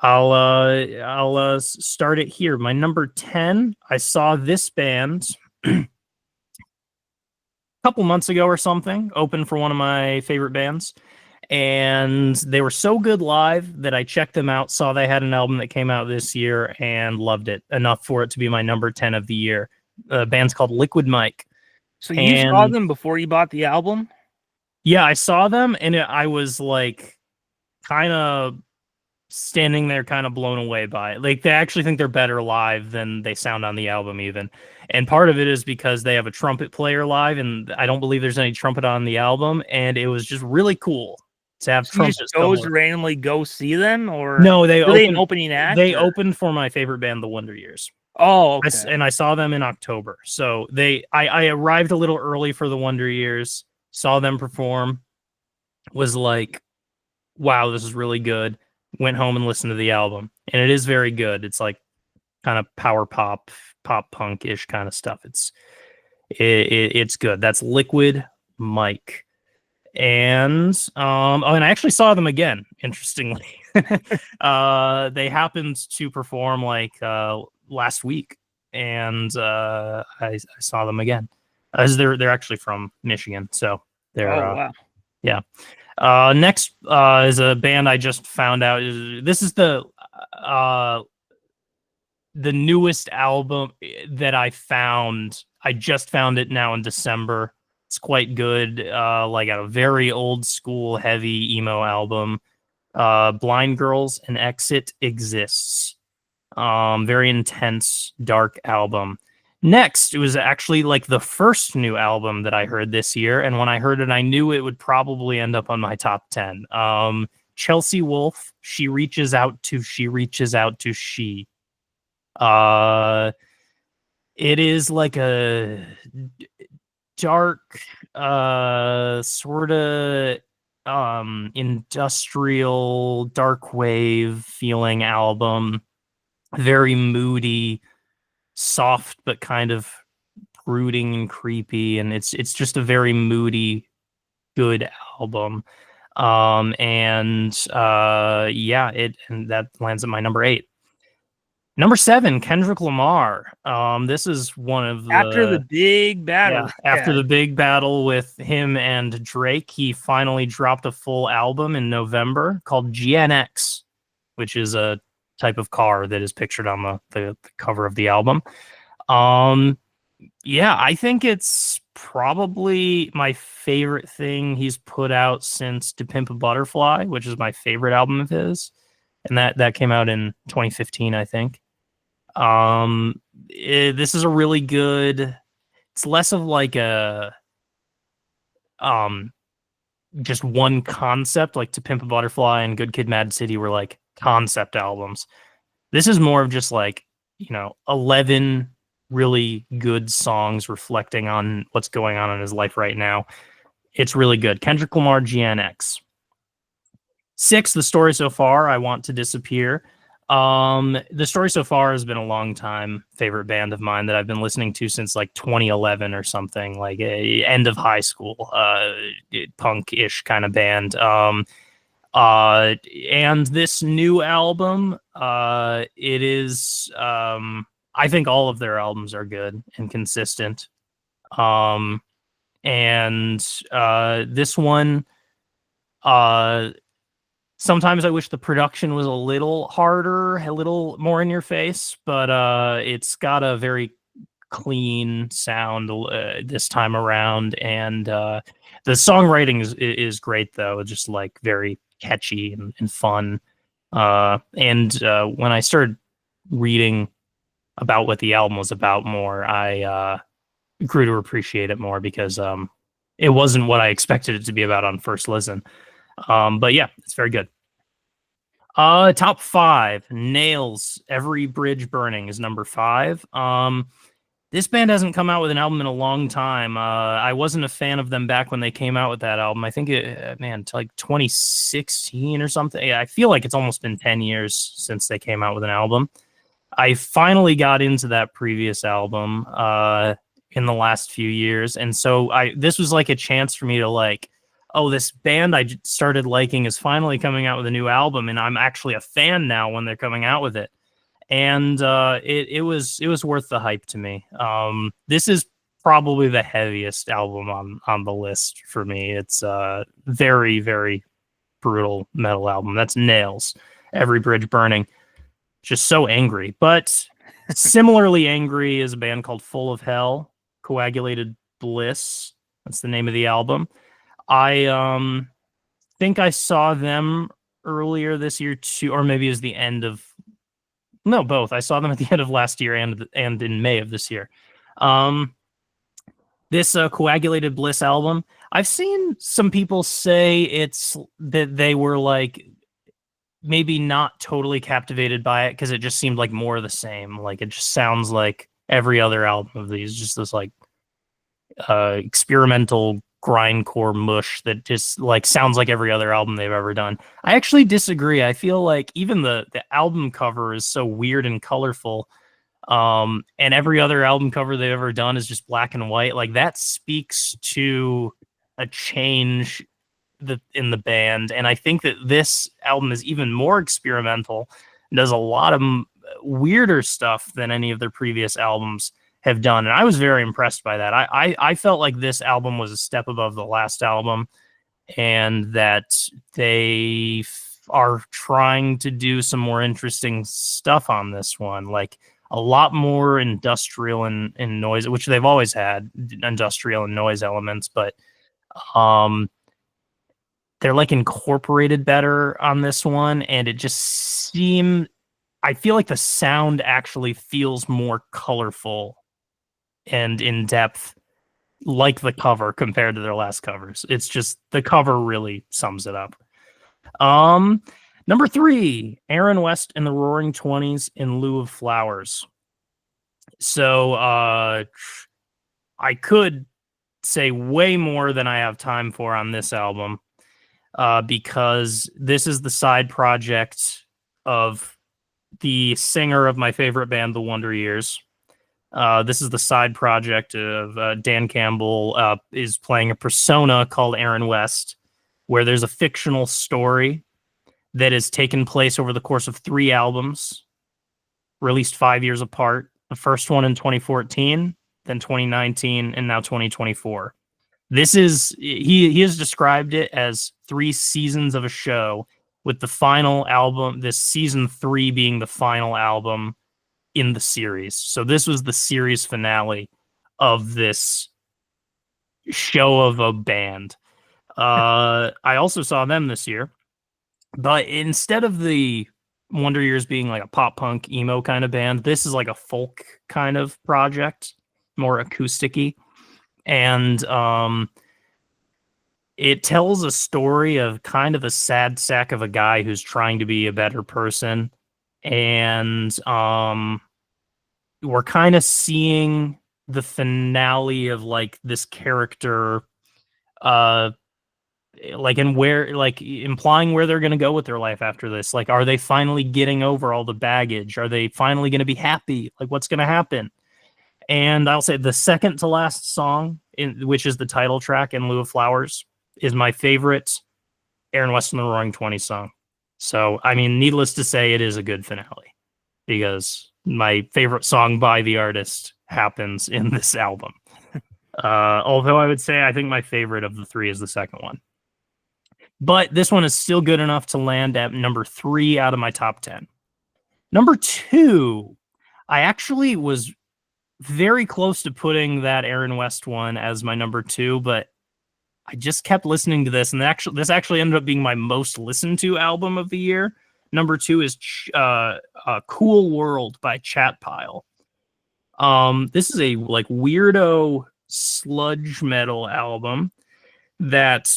[SPEAKER 1] I'll start it here. My number 10, I saw this band a couple months ago or something, open for one of my favorite bands. And they were so good live that I checked them out, saw they had an album that came out this year, and loved it enough for it to be my number 10 of the year. The band's called Liquid Mike.
[SPEAKER 2] So you saw them before you bought the album?
[SPEAKER 1] Yeah, I saw them, and I was like kind of standing there kind of blown away by it. Like, they actually think they're better live than they sound on the album even. And part of it is because they have a trumpet player live, and I don't believe there's any trumpet on the album, and it was just really cool to have trumpets.
[SPEAKER 2] You just goes randomly go see them, or
[SPEAKER 1] no, they
[SPEAKER 2] an opening act.
[SPEAKER 1] They opened for my favorite band, the Wonder Years.
[SPEAKER 2] Oh, okay.
[SPEAKER 1] And I saw them in October. So I arrived a little early for the Wonder Years, saw them perform, was like, wow, this is really good. Went home and listened to the album, and it is very good. It's like kind of power pop punk ish kind of stuff. It's good. That's Liquid Mike. And and I actually saw them again, interestingly. They happened to perform like last week, and I saw them again, as they're actually from Michigan, so they're
[SPEAKER 2] wow.
[SPEAKER 1] Yeah. Next is a band I just found out. This is the newest album that I found. I just found it now in December. It's quite good. Like a very old school heavy emo album. Blind Girls and Exit Exists. Very intense, dark album. Next, it was actually like the first new album that I heard this year, and when I heard it, I knew it would probably end up on my top 10. Chelsea Wolfe, She Reaches Out to She Reaches Out to She. Uh, it is like a dark, sort of industrial dark wave feeling album, very moody, soft but kind of brooding and creepy, and it's just a very moody, good album. Yeah, and that lands at my number 8. Number 7, Kendrick Lamar. This is one of
[SPEAKER 2] After the
[SPEAKER 1] the
[SPEAKER 2] big battle,
[SPEAKER 1] after the big battle with him and Drake, he finally dropped a full album in November called GNX, which is a type of car that is pictured on the cover of the album. Yeah, I think it's probably my favorite thing he's put out since To Pimp a Butterfly, which is my favorite album of his, and that came out in 2015, I think. This is a really good. It's less of like a just one concept, like To Pimp a Butterfly and Good Kid, Mad City were like concept albums. This is more of just like 11 really good songs reflecting on what's going on in his life right now. It's really good. Kendrick Lamar, GNX. 6, The Story So Far, I Want to Disappear. The Story So Far has been a long time favorite band of mine that I've been listening to since like 2011 or something, like end of high school, punk-ish kind of band. And this new album, it is, I think all of their albums are good and consistent. This one, sometimes I wish the production was a little harder, a little more in your face, but it's got a very clean sound this time around, and the songwriting is great though, just like very catchy and fun. When I started reading about what the album was about more, I grew to appreciate it more because it wasn't what I expected it to be about on first listen. But yeah, it's very good. Top 5, Nails, Every Bridge Burning is number 5. This band hasn't come out with an album in a long time. I wasn't a fan of them back when they came out with that album. I think to like 2016 or something. I feel like it's almost been 10 years since they came out with an album. I finally got into that previous album in the last few years, and so this was like a chance for me to like, oh, this band I started liking is finally coming out with a new album, and I'm actually a fan now when they're coming out with it. And it was worth the hype to me. This is probably the heaviest album on the list for me. It's a very, very brutal metal album. That's Nails, Every Bridge Burning. Just so angry. But similarly angry is a band called Full of Hell, Coagulated Bliss. That's the name of the album. I think I saw them earlier this year too, or maybe it was the end of both. I saw them at the end of last year and in May of this year. This Coagulated Bliss album, I've seen some people say it's that they were like maybe not totally captivated by it because it just seemed like more of the same. Like it just sounds like every other album of these, just this like experimental grindcore mush that just like sounds like every other album they've ever done. I actually disagree. I feel like even the album cover is so weird and colorful, and every other album cover they've ever done is just black and white. Like that speaks to a change in the band, and I think that this album is even more experimental and does a lot of weirder stuff than any of their previous albums have done, and I was very impressed by that. I felt like this album was a step above the last album, and that they are trying to do some more interesting stuff on this one, like a lot more industrial and noise, which they've always had industrial and noise elements, but they're like incorporated better on this one, and it just seemed, I feel like the sound actually feels more colorful and in depth like the cover compared to their last covers. It's just the cover really sums it up. Number 3, Aaron West and the Roaring Twenties in Lieu of Flowers. So I could say way more than I have time for on this album, because this is the side project of the singer of my favorite band, The Wonder Years. This is the side project of Dan Campbell is playing a persona called Aaron West, where there's a fictional story that has taken place over the course of 3 albums, released 5 years apart. The first one in 2014, then 2019, and now 2024. This is he has described it as 3 seasons of a show, with the final album, this season 3 being the final album in the series. So this was the series finale of this show of a band. I also saw them this year, but instead of the Wonder Years being like a pop punk emo kind of band, this is like a folk kind of project, more acoustic-y. And it tells a story of kind of a sad sack of a guy who's trying to be a better person. And we're kind of seeing the finale of like this character, like, and where, like, implying where they're going to go with their life after this. Like, are they finally getting over all the baggage? Are they finally going to be happy? Like, what's going to happen? And I'll say the second to last song, which is the title track, In Lieu of Flowers, is my favorite Aaron West and the Roaring Twenties song. So, I mean, needless to say, it is a good finale, because my favorite song by the artist happens in this album. Although I would say I think my favorite of the 3 is the second one. But this one is still good enough to land at number 3 out of my top 10. Number 2, I actually was very close to putting that Aaron West one as my number 2, but I just kept listening to this, and this actually ended up being my most listened to album of the year. Number 2 is Cool World by Chat Pile. This is a like weirdo sludge metal album that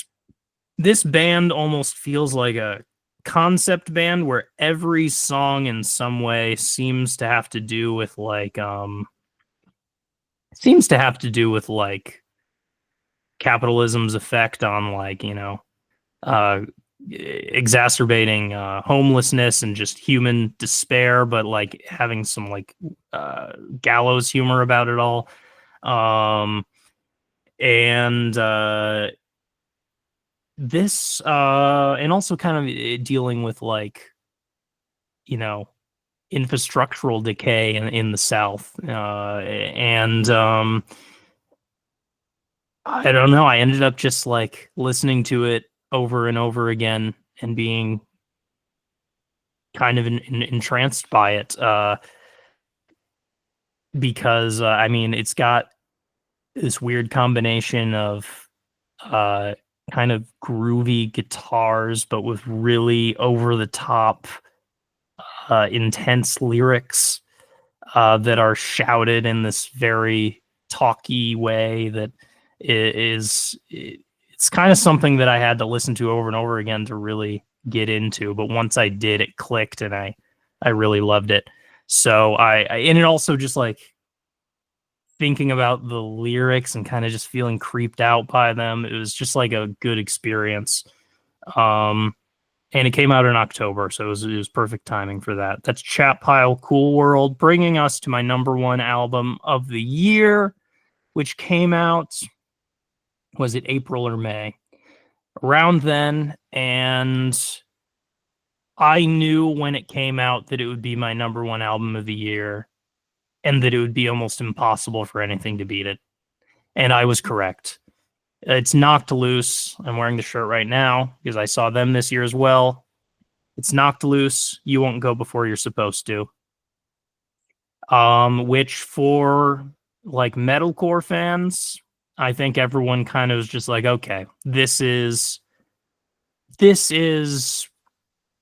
[SPEAKER 1] this band almost feels like a concept band where every song in some way seems to have to do with like capitalism's effect on, like, you know, exacerbating homelessness and just human despair, but like having some like gallows humor about it all. This and also kind of dealing with, like, you know, infrastructural decay in the South. I don't know. I ended up just like listening to it over and over again and being kind of entranced by it. Because I mean, it's got this weird combination of kind of groovy guitars, but with really over the top, intense lyrics that are shouted in this very talky way that it's kind of something that I had to listen to over and over again to really get into. But once I did, it clicked, and I really loved it. So and it also just like thinking about the lyrics and kind of just feeling creeped out by them. It was just like a good experience. And it came out in October, so it was perfect timing for that. That's Chat Pile, Cool World, bringing us to my number 1 album of the year, which came out, was it April or May? Around then, and I knew when it came out that it would be my number 1 album of the year, and that it would be almost impossible for anything to beat it. And I was correct. It's Knocked Loose. I'm wearing the shirt right now because I saw them this year as well. It's Knocked Loose. You Won't Go Before You're Supposed to. Which for like metalcore fans, I think everyone kind of was just like, okay, this is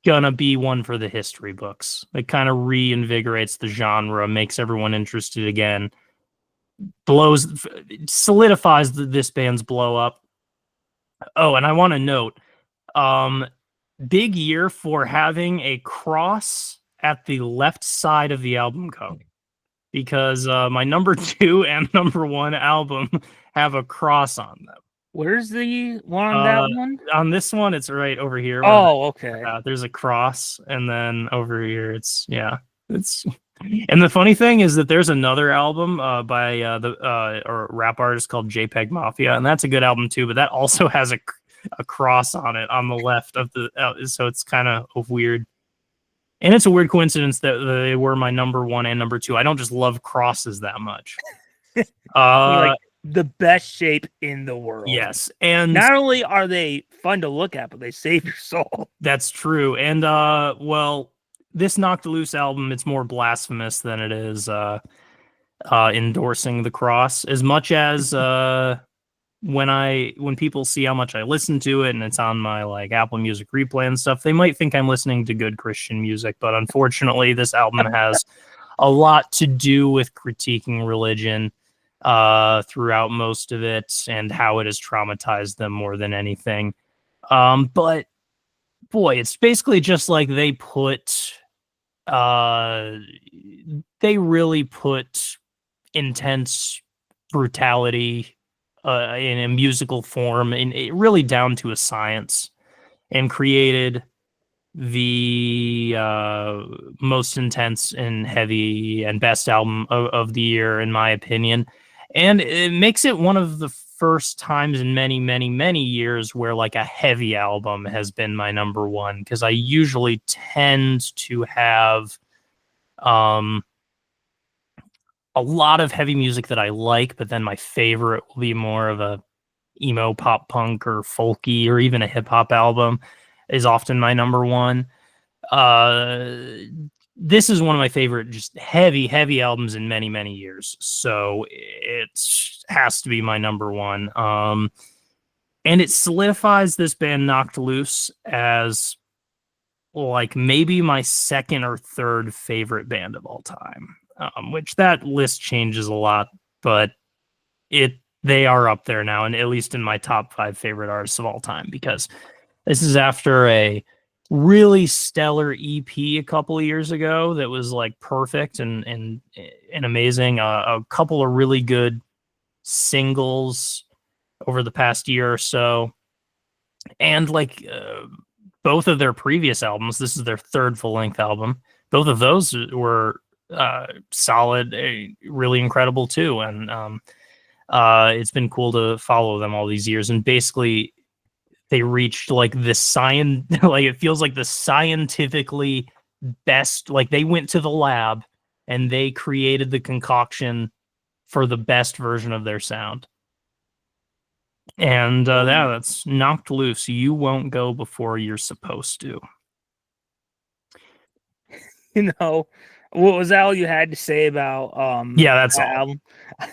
[SPEAKER 1] gonna be one for the history books. It kind of reinvigorates the genre, makes everyone interested again. solidifies this band's blow up. Oh, and I want to note, big year for having a cross at the left side of the album cover, because my number 2 and number 1 album have a cross on them.
[SPEAKER 2] Where's the one on that one?
[SPEAKER 1] On this one, it's right over here.
[SPEAKER 2] Oh, okay.
[SPEAKER 1] There's a cross, and then over here, it's. And the funny thing is that there's another album by or rap artist called JPEG Mafia, and that's a good album too. But that also has a cross on it on the left of the. So it's kind of weird. And it's a weird coincidence that they were my number 1 and number 2. I don't just love crosses that much.
[SPEAKER 2] Like the best shape in the world.
[SPEAKER 1] Yes, and
[SPEAKER 2] not only are they fun to look at, but they save your soul.
[SPEAKER 1] That's true. And well, this Knocked Loose album, it's more blasphemous than it is endorsing the cross. As much as when people see how much I listen to it and it's on my like Apple Music replay and stuff, they might think I'm listening to good Christian music. But unfortunately, this album has a lot to do with critiquing religion throughout most of it and how it has traumatized them more than anything. But boy, it's basically just like they really put intense brutality in a musical form, and really down to a science, and created the most intense and heavy and best album of the year, in my opinion. And it makes it one of the first times in many, many, many years where like a heavy album has been my number 1, because I usually tend to have a lot of heavy music that I like, but then my favorite will be more of a emo pop punk or folky or even a hip hop album is often my number 1. This is one of my favorite just heavy albums in many, many years. So it has to be my number 1. And it solidifies this band Knocked Loose as like maybe my second or third favorite band of all time, which that list changes a lot, but they are up there now, and at least in my top 5 favorite artists of all time, because this is after a really stellar EP a couple of years ago that was like perfect and amazing. A couple of really good singles over the past year or so, and like both of their previous albums. This is their third full-length album. Both of those were solid, really incredible too, and it's been cool to follow them all these years. And basically, they reached like the like it feels like the scientifically best. Like they went to the lab and they created the concoction for the best version of their sound. And that's Knocked Loose. You won't go before you're supposed to.
[SPEAKER 2] You know, what was that all you had to say about
[SPEAKER 1] yeah, that's
[SPEAKER 2] that
[SPEAKER 1] all.
[SPEAKER 2] album?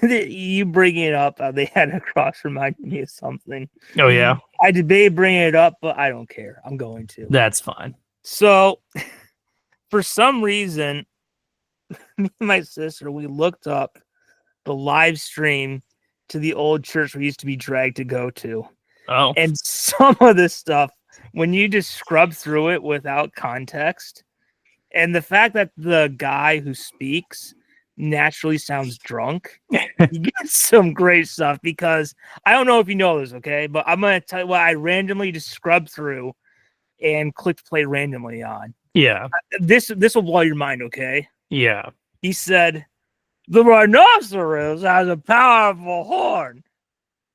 [SPEAKER 2] You bring it up, they had a cross remind me of something.
[SPEAKER 1] Oh yeah,
[SPEAKER 2] I debate bringing it up, but I don't care. I'm going to.
[SPEAKER 1] That's fine.
[SPEAKER 2] So for some reason, me and my sister, we looked up the live stream to the old church we used to be dragged to go to.
[SPEAKER 1] Oh,
[SPEAKER 2] and some of this stuff, when you just scrub through it without context, and the fact that the guy who speaks naturally sounds drunk, you get some great stuff. Because I don't know if you know this, okay, but I'm going to tell you what I randomly just scrubbed through and clicked play randomly on.
[SPEAKER 1] Yeah.
[SPEAKER 2] This will blow your mind, okay?
[SPEAKER 1] Yeah.
[SPEAKER 2] He said, the rhinoceros has a powerful horn,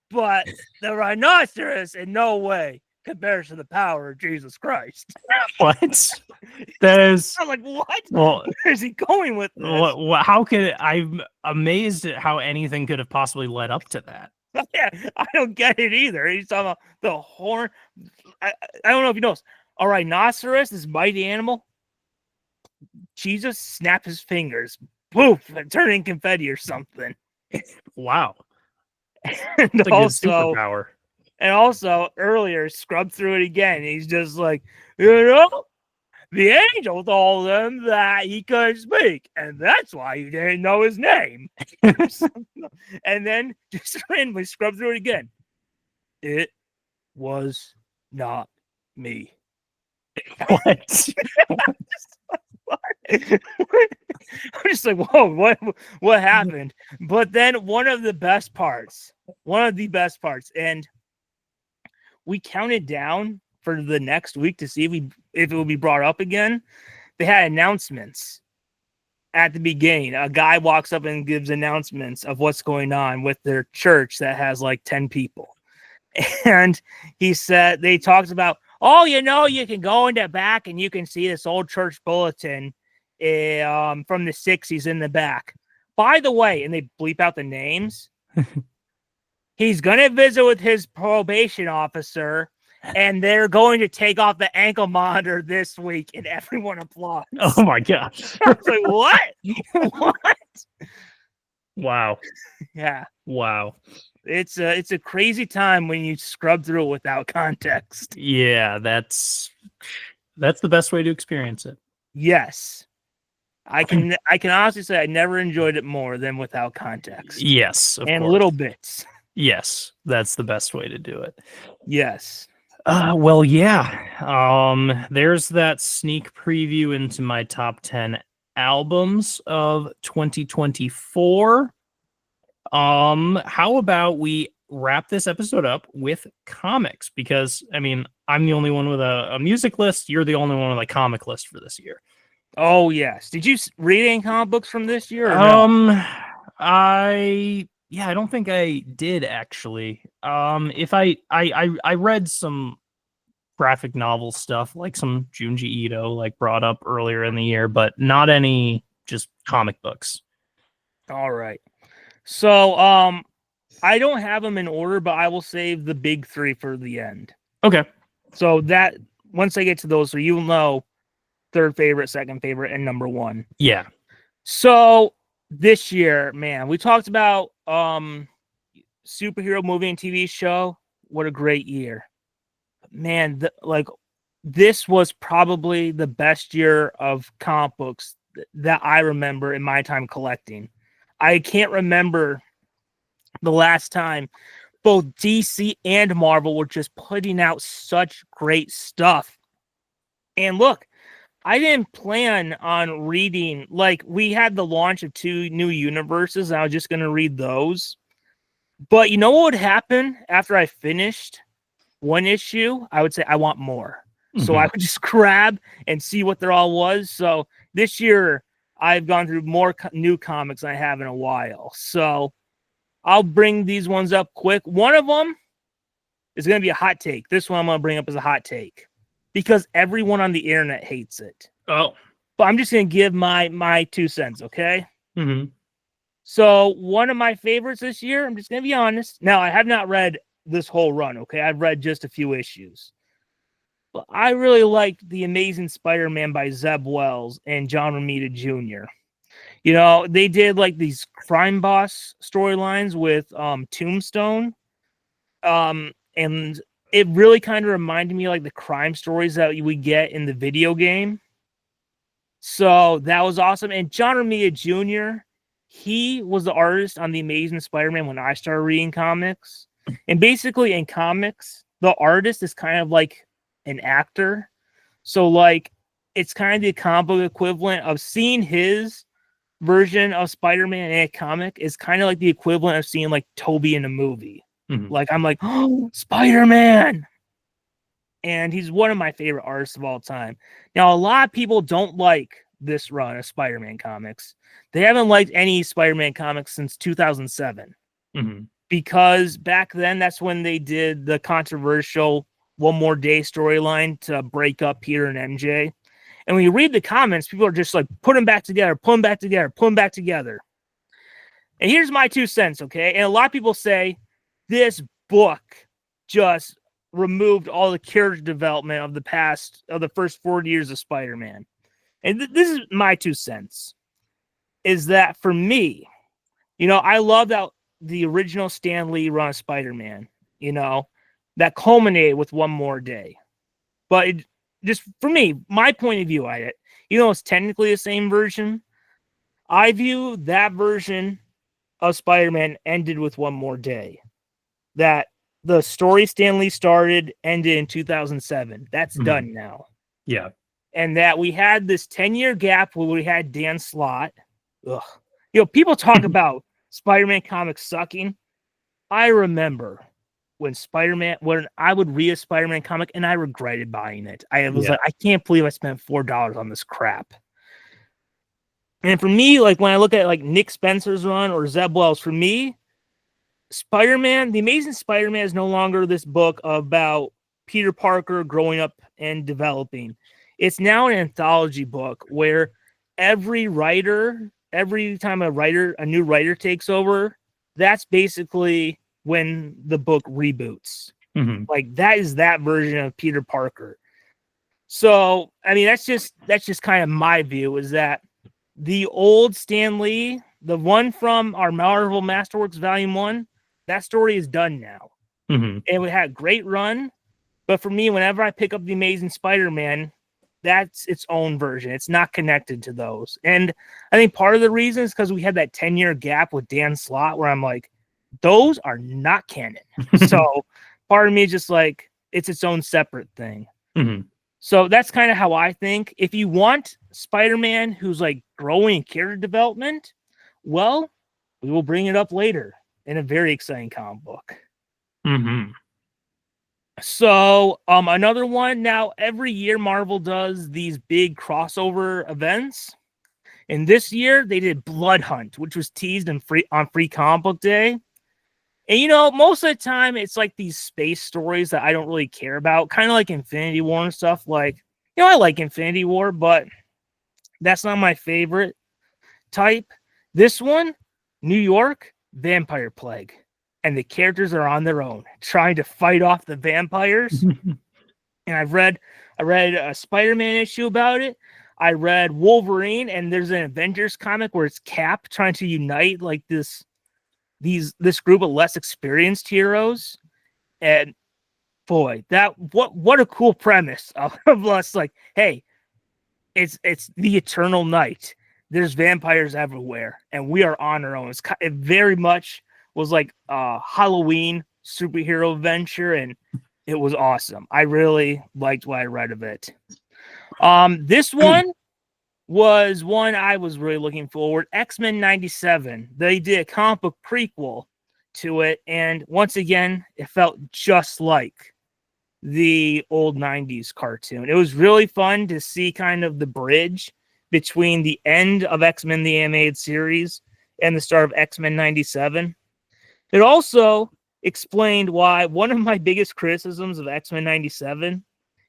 [SPEAKER 2] but the rhinoceros in no way compares to the power of Jesus Christ.
[SPEAKER 1] What? That is.
[SPEAKER 2] I'm like, what?
[SPEAKER 1] Well,
[SPEAKER 2] where is he going with this?
[SPEAKER 1] How could I'm amazed at how anything could have possibly led up to that.
[SPEAKER 2] Yeah, I don't get it either. He's talking about the horn. I don't know if you know, a rhinoceros, this mighty animal, Jesus snapped his fingers, poof, and turned in confetti or something.
[SPEAKER 1] Wow.
[SPEAKER 2] And
[SPEAKER 1] that's
[SPEAKER 2] also,
[SPEAKER 1] superpower.
[SPEAKER 2] And also, earlier, scrubbed through it again. He's just like, you know, The angel told him that he could speak, and that's why he didn't know his name. And then just randomly scrub through it again. It was not me.
[SPEAKER 1] What?
[SPEAKER 2] I'm just like, whoa, what happened? But then one of the best parts, and we counted down for the next week to see if it would be brought up again. They had announcements at the beginning. A guy walks up and gives announcements of what's going on with their church that has like 10 people. And he said, they talked about, oh, you can go in the back and you can see this old church bulletin from the 60s in the back. By the way, and they bleep out the names. He's going to visit with his probation officer, and they're going to take off the ankle monitor this week, and everyone applauds.
[SPEAKER 1] Oh my gosh.
[SPEAKER 2] I was like, what? What?
[SPEAKER 1] Wow.
[SPEAKER 2] Yeah.
[SPEAKER 1] Wow.
[SPEAKER 2] It's a crazy time when you scrub through it without context.
[SPEAKER 1] Yeah, that's the best way to experience it.
[SPEAKER 2] Yes. I can honestly say I never enjoyed it more than without context.
[SPEAKER 1] Yes, of
[SPEAKER 2] and
[SPEAKER 1] course.
[SPEAKER 2] Little bits.
[SPEAKER 1] Yes, that's the best way to do it.
[SPEAKER 2] Yes.
[SPEAKER 1] Well, yeah. There's that sneak preview into my top 10 albums of 2024. How about we wrap this episode up with comics? Because I mean, I'm the only one with a music list. You're the only one with a comic list for this year.
[SPEAKER 2] Oh yes. Did you read any comic books from this year? Or no?
[SPEAKER 1] I don't think I did actually. If I read some graphic novel stuff, like some Junji Ito, like brought up earlier in the year, but not any just comic books.
[SPEAKER 2] All right. So, I don't have them in order, but I will save the big three for the end.
[SPEAKER 1] Okay.
[SPEAKER 2] So that once I get to those, so you'll know third favorite, second favorite, and number one.
[SPEAKER 1] Yeah.
[SPEAKER 2] So this year, man, we talked about superhero movie and TV show. What a great year. Man, this was probably the best year of comic books that I remember in my time collecting. I can't remember the last time both DC and Marvel were just putting out such great stuff. And look, I didn't plan on reading, like, we had the launch of 2 new universes, and I was just going to read those. But you know what would happen after I finished one issue? I would say, I want more. Mm-hmm. So I would just grab and see what there all was. So this year, I've gone through more new comics than I have in a while. So I'll bring these ones up quick. One of them is going to be a hot take. This one I'm going to bring up as a hot take because everyone on the internet hates it.
[SPEAKER 1] Oh.
[SPEAKER 2] But I'm just going to give my 2 cents, okay?
[SPEAKER 1] Mm-hmm.
[SPEAKER 2] So one of my favorites this year, I'm just going to be honest. Now, I have not read this whole run, okay? I've read just a few issues. But I really liked The Amazing Spider-Man by Zeb Wells and John Romita Jr. You know, they did like these crime boss storylines with Tombstone. And it really kind of reminded me of like the crime stories that we get in the video game. So that was awesome. And John Romita Jr., he was the artist on The Amazing Spider-Man when I started reading comics. And basically in comics, the artist is kind of like an actor. So like it's kind of the comic book equivalent of seeing his version of Spider-Man in a comic is kind of like the equivalent of seeing like Toby in a movie. Mm-hmm. Like I'm like, oh, Spider-Man. And he's one of my favorite artists of all time. Now, a lot of people don't like this run of Spider-Man comics. They haven't liked any Spider-Man comics since 2007. Mm-hmm. Because back then, that's when they did the controversial One More Day storyline to break up Peter and MJ. And when you read the comments, people are just like, put them back together, pull them back together, pull them back together. And here's my 2 cents, okay? And a lot of people say this book just removed all the character development of the first 40 years of Spider-Man. And this is my 2 cents, is that for me, you know, I love that the original Stan Lee run of Spider-Man, you know, that culminated with One More Day. But just for me, my point of view at it, it's technically the same version. I view that version of Spider-Man ended with One More Day. That the story Stan Lee started ended in 2007. That's done now.
[SPEAKER 1] Yeah.
[SPEAKER 2] And that we had this 10-year gap where we had Dan Slott. Ugh. People talk about Spider-Man comics sucking. I remember when I would read a Spider-Man comic and I regretted buying it. I was like, I can't believe I spent $4 on this crap. And for me, like when I look at like Nick Spencer's run or Zeb Wells, for me, Spider-Man, The Amazing Spider-Man is no longer this book a Peter Parker growing up and developing. It's now an anthology book where every time a new writer takes over, that's basically when the book reboots. Like that is that version of Peter Parker. So, I mean, that's just kind of my view, is that the old Stan Lee, the one from our Marvel Masterworks Volume 1, that story is done now. And it had a great run. But for me, whenever I pick up The Amazing Spider-Man, that's its own version. It's not connected to those. And I think part of the reason is because we had that 10-year gap with Dan Slott where I'm like, those are not canon. So part of me is just like, it's its own separate thing. So that's kind of how I think. If you want Spider-Man who's like growing character development, well, we will bring it up later in a very exciting comic book. So another one, now every year Marvel does these big crossover events. And this year they did Blood Hunt, which was teased on Free Comic Book Day. And most of the time it's like these space stories that I don't really care about, kind of like Infinity War and stuff. Like, I like Infinity War, but that's not my favorite type. This one, New York, vampire plague. And the characters are on their own, trying to fight off the vampires. And I read a Spider-Man issue about it. I read Wolverine, and there's an Avengers comic where it's Cap trying to unite like this group of less experienced heroes. And boy, what a cool premise of us, like, hey, it's the eternal night. There's vampires everywhere, and we are on our own. It very much was like a Halloween superhero adventure, and it was awesome. I really liked what I read of it. This one was one I was really looking forward. X-Men 97. They did a comic book prequel to it, and once again, it felt just like the old 90s cartoon. It was really fun to see kind of the bridge between the end of X-Men the Animated Series and the start of X-Men 97. It also explained why one of my biggest criticisms of X-Men 97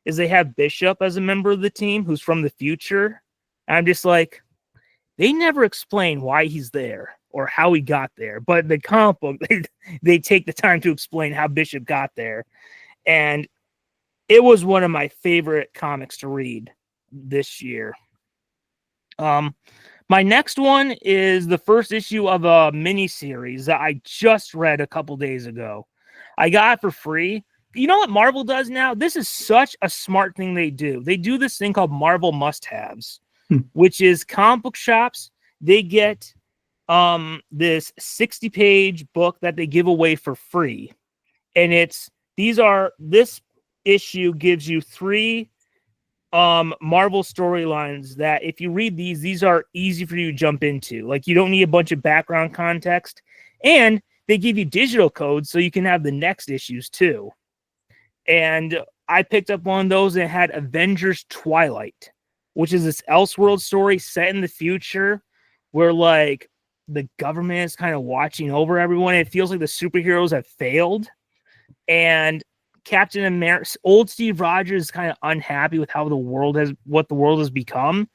[SPEAKER 2] is they have Bishop as a member of the team who's from the future. And I'm just like, they never explain why he's there or how he got there. But the comic book, they take the time to explain how Bishop got there. And it was one of my favorite comics to read this year. My next one is the first issue of a mini series that I just read a couple days ago. I got it for free. You know what Marvel does now? This is such a smart thing they do. They do this thing called Marvel must-haves, which is comic book shops. They get this 60-page book that they give away for free. And this issue gives you 3 Marvel storylines that if you read these are easy for you to jump into. Like, you don't need a bunch of background context, and they give you digital codes so you can have the next issues too. And I picked up one of those, and it had Avengers Twilight, which is this Elseworld story set in the future where like the government is kind of watching over everyone. It feels like the superheroes have failed, and Captain America, old Steve Rogers, is kind of unhappy with what the world has become.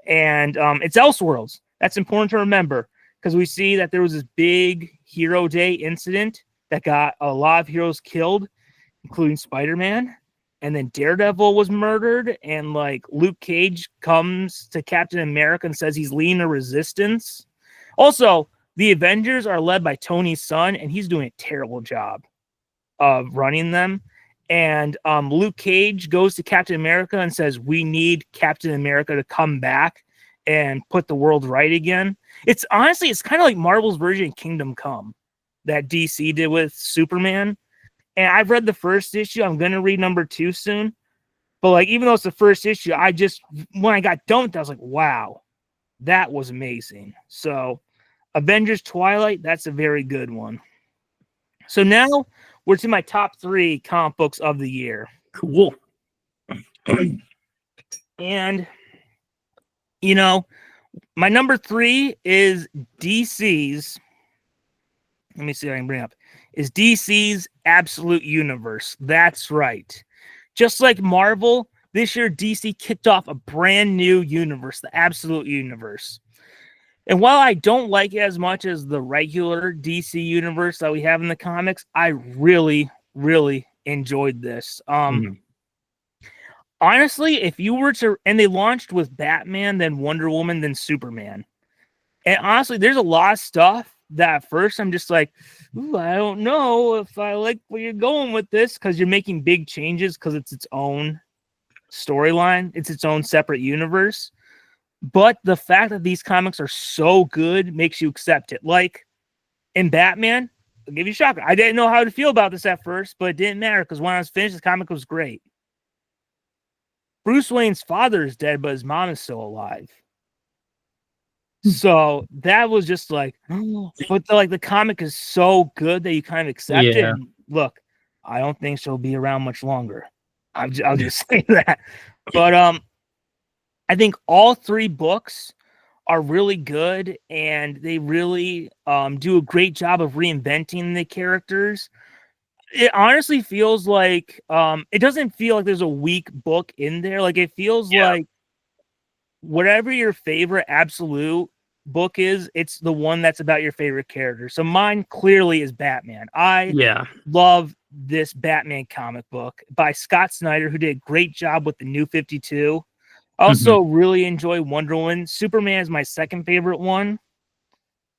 [SPEAKER 2] And it's Elseworlds. That's important to remember, because we see that there was this big Hero Day incident that got a lot of heroes killed, including Spider-Man. And then Daredevil was murdered, and like Luke Cage comes to Captain America and says he's leading the resistance. Also, the Avengers are led by Tony's son, and he's doing a terrible job of running them. and Luke Cage goes to Captain America and says, "We need Captain America to come back and put the world right again." It's honestly, it's kind of like Marvel's version of Kingdom Come that DC did with Superman. And I've read the first issue. I'm going to read number 2 soon. But like, even though it's the first issue, when I got done with that, I was like, wow, that was amazing. So Avengers Twilight, that's a very good one. So now we're to my top 3 comic books of the year.
[SPEAKER 1] Cool.
[SPEAKER 2] And, you know, my number 3 is DC's. Let me see what I can bring up. Is DC's Absolute Universe. That's right. Just like Marvel, this year DC kicked off a brand new universe, the Absolute Universe. And while I don't like it as much as the regular DC universe that we have in the comics, I really, really enjoyed this. Honestly, if you were to, and they launched with Batman, then Wonder Woman, then Superman. And honestly, there's a lot of stuff that at first I'm just like, ooh, I don't know if I like where you're going with this, because you're making big changes because it's its own storyline. It's its own separate universe. But the fact that these comics are so good makes you accept it. Like in Batman, I'll give you a shocker. I didn't know how to feel about this at first, but it didn't matter because when I was finished, the comic was great. Bruce Wayne's father is dead, but his mom is still alive. So that was just like, but the comic is so good that you kind of accept it. And look, I don't think she'll be around much longer. I'll just say that. But I think all 3 books are really good, and they really do a great job of reinventing the characters. It honestly feels like it doesn't feel like there's a weak book in there. Like it feels like whatever your favorite Absolute book is, it's the one that's about your favorite character. So mine clearly is Batman. I love this Batman comic book by Scott Snyder, who did a great job with the New 52. I also really enjoy Wonder Woman. Superman is my second favorite one.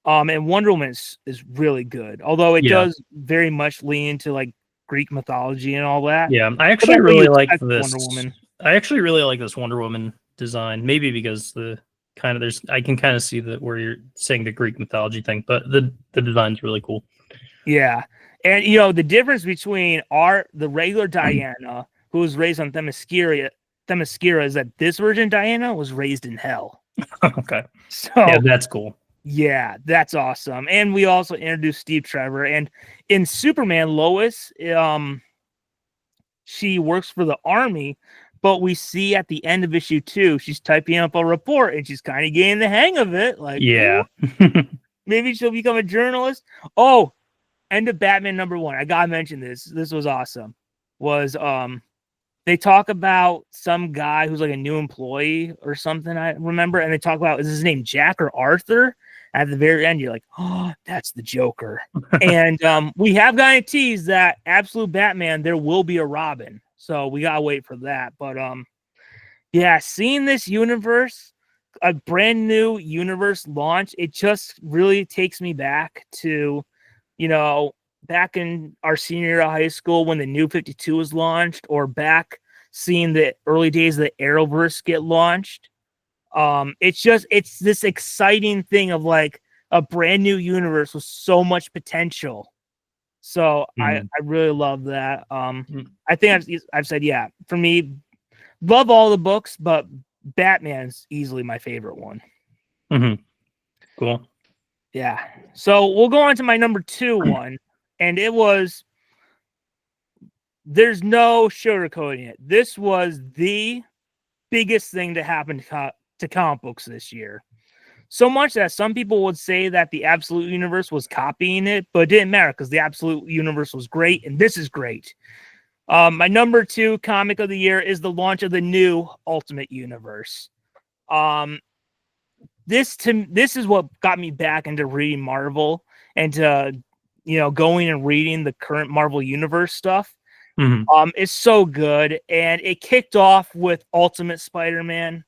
[SPEAKER 2] And Wonder Woman is really good, although it does very much lean into like Greek mythology and all that.
[SPEAKER 1] Yeah, I actually really like this Wonder Woman. I actually really like this Wonder Woman design, maybe because I can kind of see that where you're saying the Greek mythology thing, but the design's really cool.
[SPEAKER 2] Yeah. And you know, the difference between the regular Diana, who was raised on Themyscira, is that this version Diana was raised in hell.
[SPEAKER 1] Okay.
[SPEAKER 2] So
[SPEAKER 1] yeah, that's cool.
[SPEAKER 2] Yeah, that's awesome. And we also introduced Steve Trevor. And in Superman, Lois, she works for the army, but we see at the end of issue 2, she's typing up a report and she's kind of getting the hang of it. Like, maybe she'll become a journalist. Oh, end of Batman number 1. I gotta mention this. This was awesome. They talk about some guy who's like a new employee or something, I remember, and they talk about, is his name Jack or Arthur? And at the very end, you're like, oh, that's the Joker. And we have gotten a tease that Absolute Batman, there will be a Robin. So we gotta wait for that. But yeah, seeing this universe, a brand new universe launch, it just really takes me back to, you know, back in our senior year of high school when the New 52 was launched, or back seeing the early days of the Arrowverse get launched. It's this exciting thing of like a brand new universe with so much potential. So I really love that. I think I've said, yeah, for me, love all the books, but Batman's easily my favorite one.
[SPEAKER 1] Cool.
[SPEAKER 2] Yeah. So we'll go on to my number 2 one. And it was, there's no sugarcoating it. This was the biggest thing to happen to comic books this year. So much that some people would say that the Absolute Universe was copying it, but it didn't matter because the Absolute Universe was great, and this is great. My number 2 comic of the year is the launch of the new Ultimate Universe. This is what got me back into reading Marvel and to, you know, going and reading the current Marvel Universe stuff. It's so good. And it kicked off with Ultimate Spider-Man,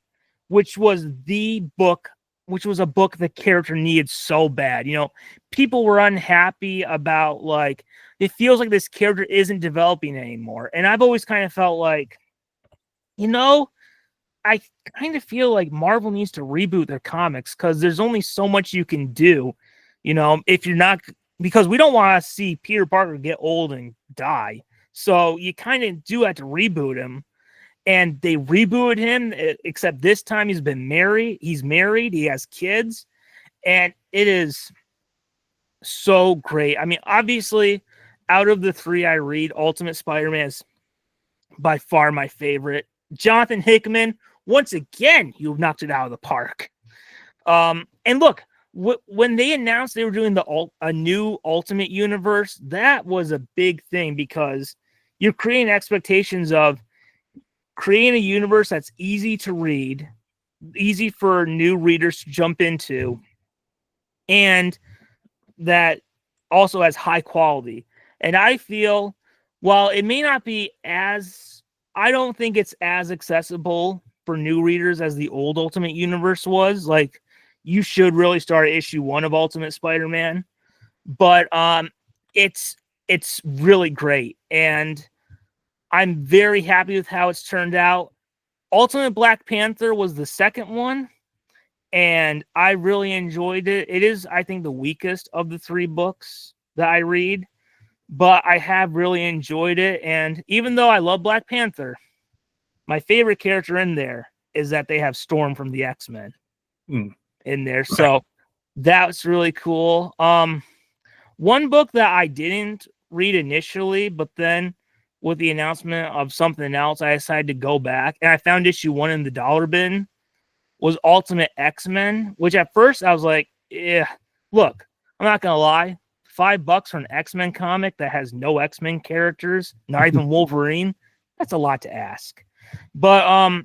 [SPEAKER 2] which was the book which was a book the character needed so bad. You know, people were unhappy about, like, it feels like this character isn't developing anymore. And I've always kind of felt like, you know, I kind of feel like Marvel needs to reboot their comics because there's only so much you can do, you know, if you're not, because we don't want to see Peter Parker get old and die. So you kind of do have to reboot him. And they rebooted him, except this time he's married, he has kids, and it is so great. I mean, obviously, out of the three I read, Ultimate Spider-Man is by far my favorite. Jonathan Hickman, once again, you knocked it out of the park. And look, when they announced they were doing a new Ultimate Universe, that was a big thing because you're creating expectations of creating a universe that's easy to read, easy for new readers to jump into, and that also has high quality. And I feel, while it may not be as, I don't think it's as accessible for new readers as the old Ultimate Universe was. Like, you should really start at issue 1 of Ultimate Spider-Man, but it's really great, and I'm very happy with how it's turned out. Ultimate Black Panther was the second one, and I really enjoyed it. It is, I think, the weakest of the 3 books that I read, but I have really enjoyed it. And even though I love Black Panther, my favorite character in there is that they have Storm from the X-Men in there. So that's really cool. One book that I didn't read initially, but then with the announcement of something else, I decided to go back, and I found issue 1 in the dollar bin, was Ultimate X-Men, which at first I was like, yeah, look, I'm not going to lie. $5 for an X-Men comic that has no X-Men characters, not even Wolverine, that's a lot to ask. But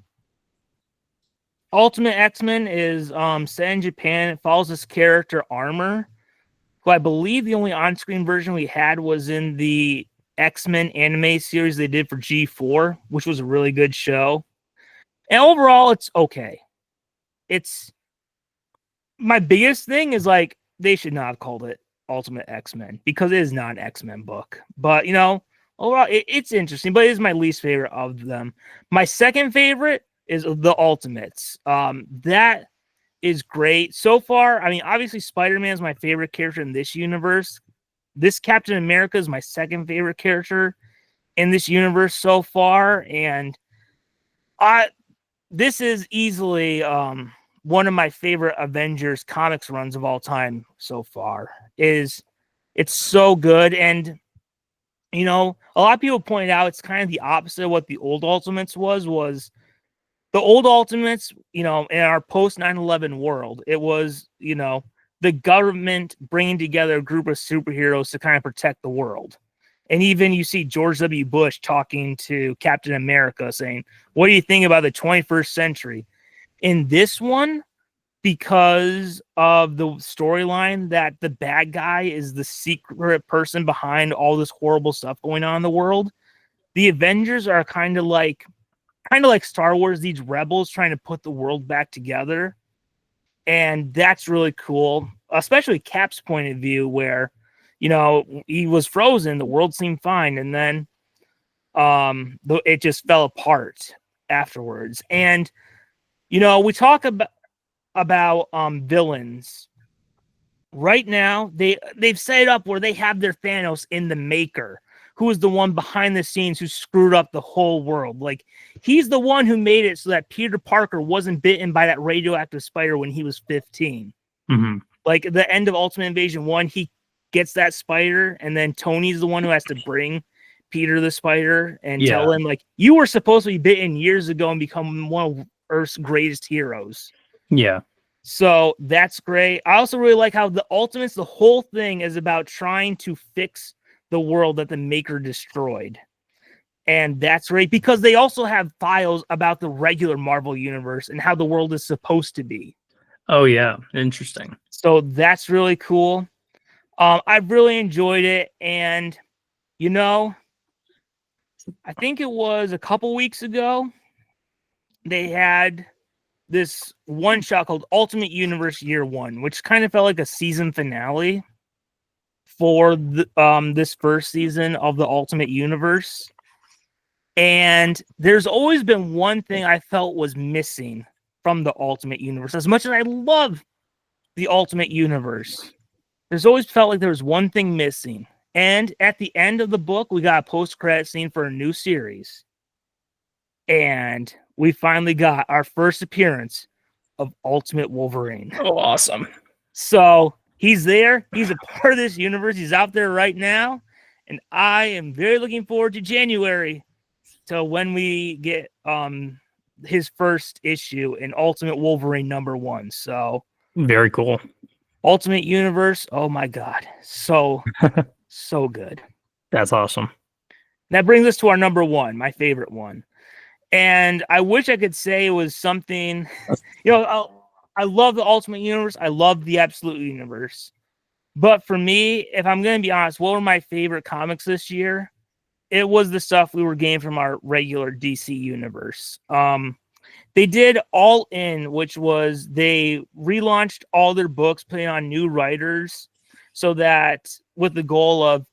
[SPEAKER 2] Ultimate X-Men is set in Japan. It follows this character, Armor, who I believe the only on-screen version we had was in the X-Men anime series they did for G4, which was a really good show. And overall, it's okay. It's, my biggest thing is, like, they should not have called it Ultimate X-Men because it is not an X-Men book. But, you know, overall, it's interesting, but it is my least favorite of them. My second favorite is the Ultimates. That is great. So far, I mean, obviously Spider-Man is my favorite character in this universe. This Captain America is my second favorite character in this universe so far, and this is easily one of my favorite Avengers comics runs of all time so far. It's so good, and you know, a lot of people point out it's kind of the opposite of what the old Ultimates was the old Ultimates, you know, in our post 9/11 world, it was, you know, the government bringing together a group of superheroes to kind of protect the world. And even you see George W. Bush talking to Captain America saying, what do you think about the 21st century? In this one, because of the storyline that the bad guy is the secret person behind all this horrible stuff going on in the world, the Avengers are kind of like Star Wars, these rebels trying to put the world back together. And that's really cool, especially Cap's point of view, where, you know, he was frozen, the world seemed fine, and then it just fell apart afterwards. And, you know, we talk about villains. Right now, they've set it up where they have their Thanos in the Maker, who is the one behind the scenes who screwed up the whole world. Like, he's the one who made it so that Peter Parker wasn't bitten by that radioactive spider when he was 15.
[SPEAKER 1] Mm-hmm.
[SPEAKER 2] Like, the end of Ultimate Invasion 1, he gets that spider, and then Tony's the one who has to bring Peter the spider and tell him, like, you were supposed to be bitten years ago and become one of Earth's greatest heroes.
[SPEAKER 1] Yeah.
[SPEAKER 2] So that's great. I also really like how the Ultimates, the whole thing is about trying to fix the world that the Maker destroyed. And that's great because they also have files about the regular Marvel universe and how the world is supposed to be.
[SPEAKER 1] Oh, yeah. Interesting.
[SPEAKER 2] So that's really cool. I've really enjoyed it. And, you know, I think it was a couple weeks ago, they this one shot called Ultimate Universe Year One, which kind of felt like a season finale for this first season of the Ultimate Universe. And there's always been one thing I felt was missing from the Ultimate Universe. As much as I love the Ultimate Universe, there's always felt like there was one thing missing. And at the end of the book, we got a post-credit scene for a new series. And we finally got our first appearance of Ultimate Wolverine.
[SPEAKER 1] Oh, awesome.
[SPEAKER 2] So he's there. He's a part of this universe. He's out there right now. And I am very looking forward to January to when we get his first issue in Ultimate Wolverine #1. So
[SPEAKER 1] very cool.
[SPEAKER 2] Ultimate Universe. Oh my God. So good.
[SPEAKER 1] That's awesome.
[SPEAKER 2] That brings us to our #1, my favorite one. And I wish I could say it was something, I love the Ultimate Universe. I love the Absolute Universe. But for me, if I'm going to be honest, what were my favorite comics this year? It was the stuff we were getting from our regular DC universe. They did All In, which was they relaunched all their books, putting on new writers, so that with the goal of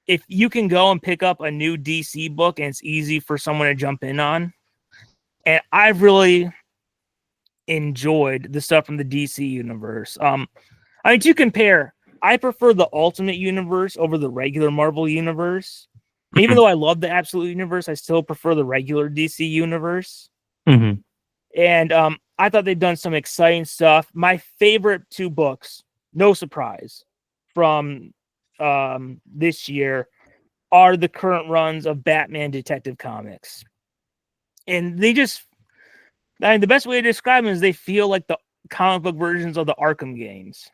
[SPEAKER 2] if you can go and pick up a new DC book and it's easy for someone to jump in on. And I've really enjoyed the stuff from the DC universe. To compare, I prefer the Ultimate Universe over the regular Marvel universe. And even though I love the Absolute Universe, I still prefer the regular DC universe.
[SPEAKER 1] Mm-hmm.
[SPEAKER 2] And I thought they'd done some exciting stuff. My favorite 2 books, no surprise, from this year are the current runs of Batman Detective Comics. And they just, the best way to describe them is they feel like the comic book versions of the Arkham games.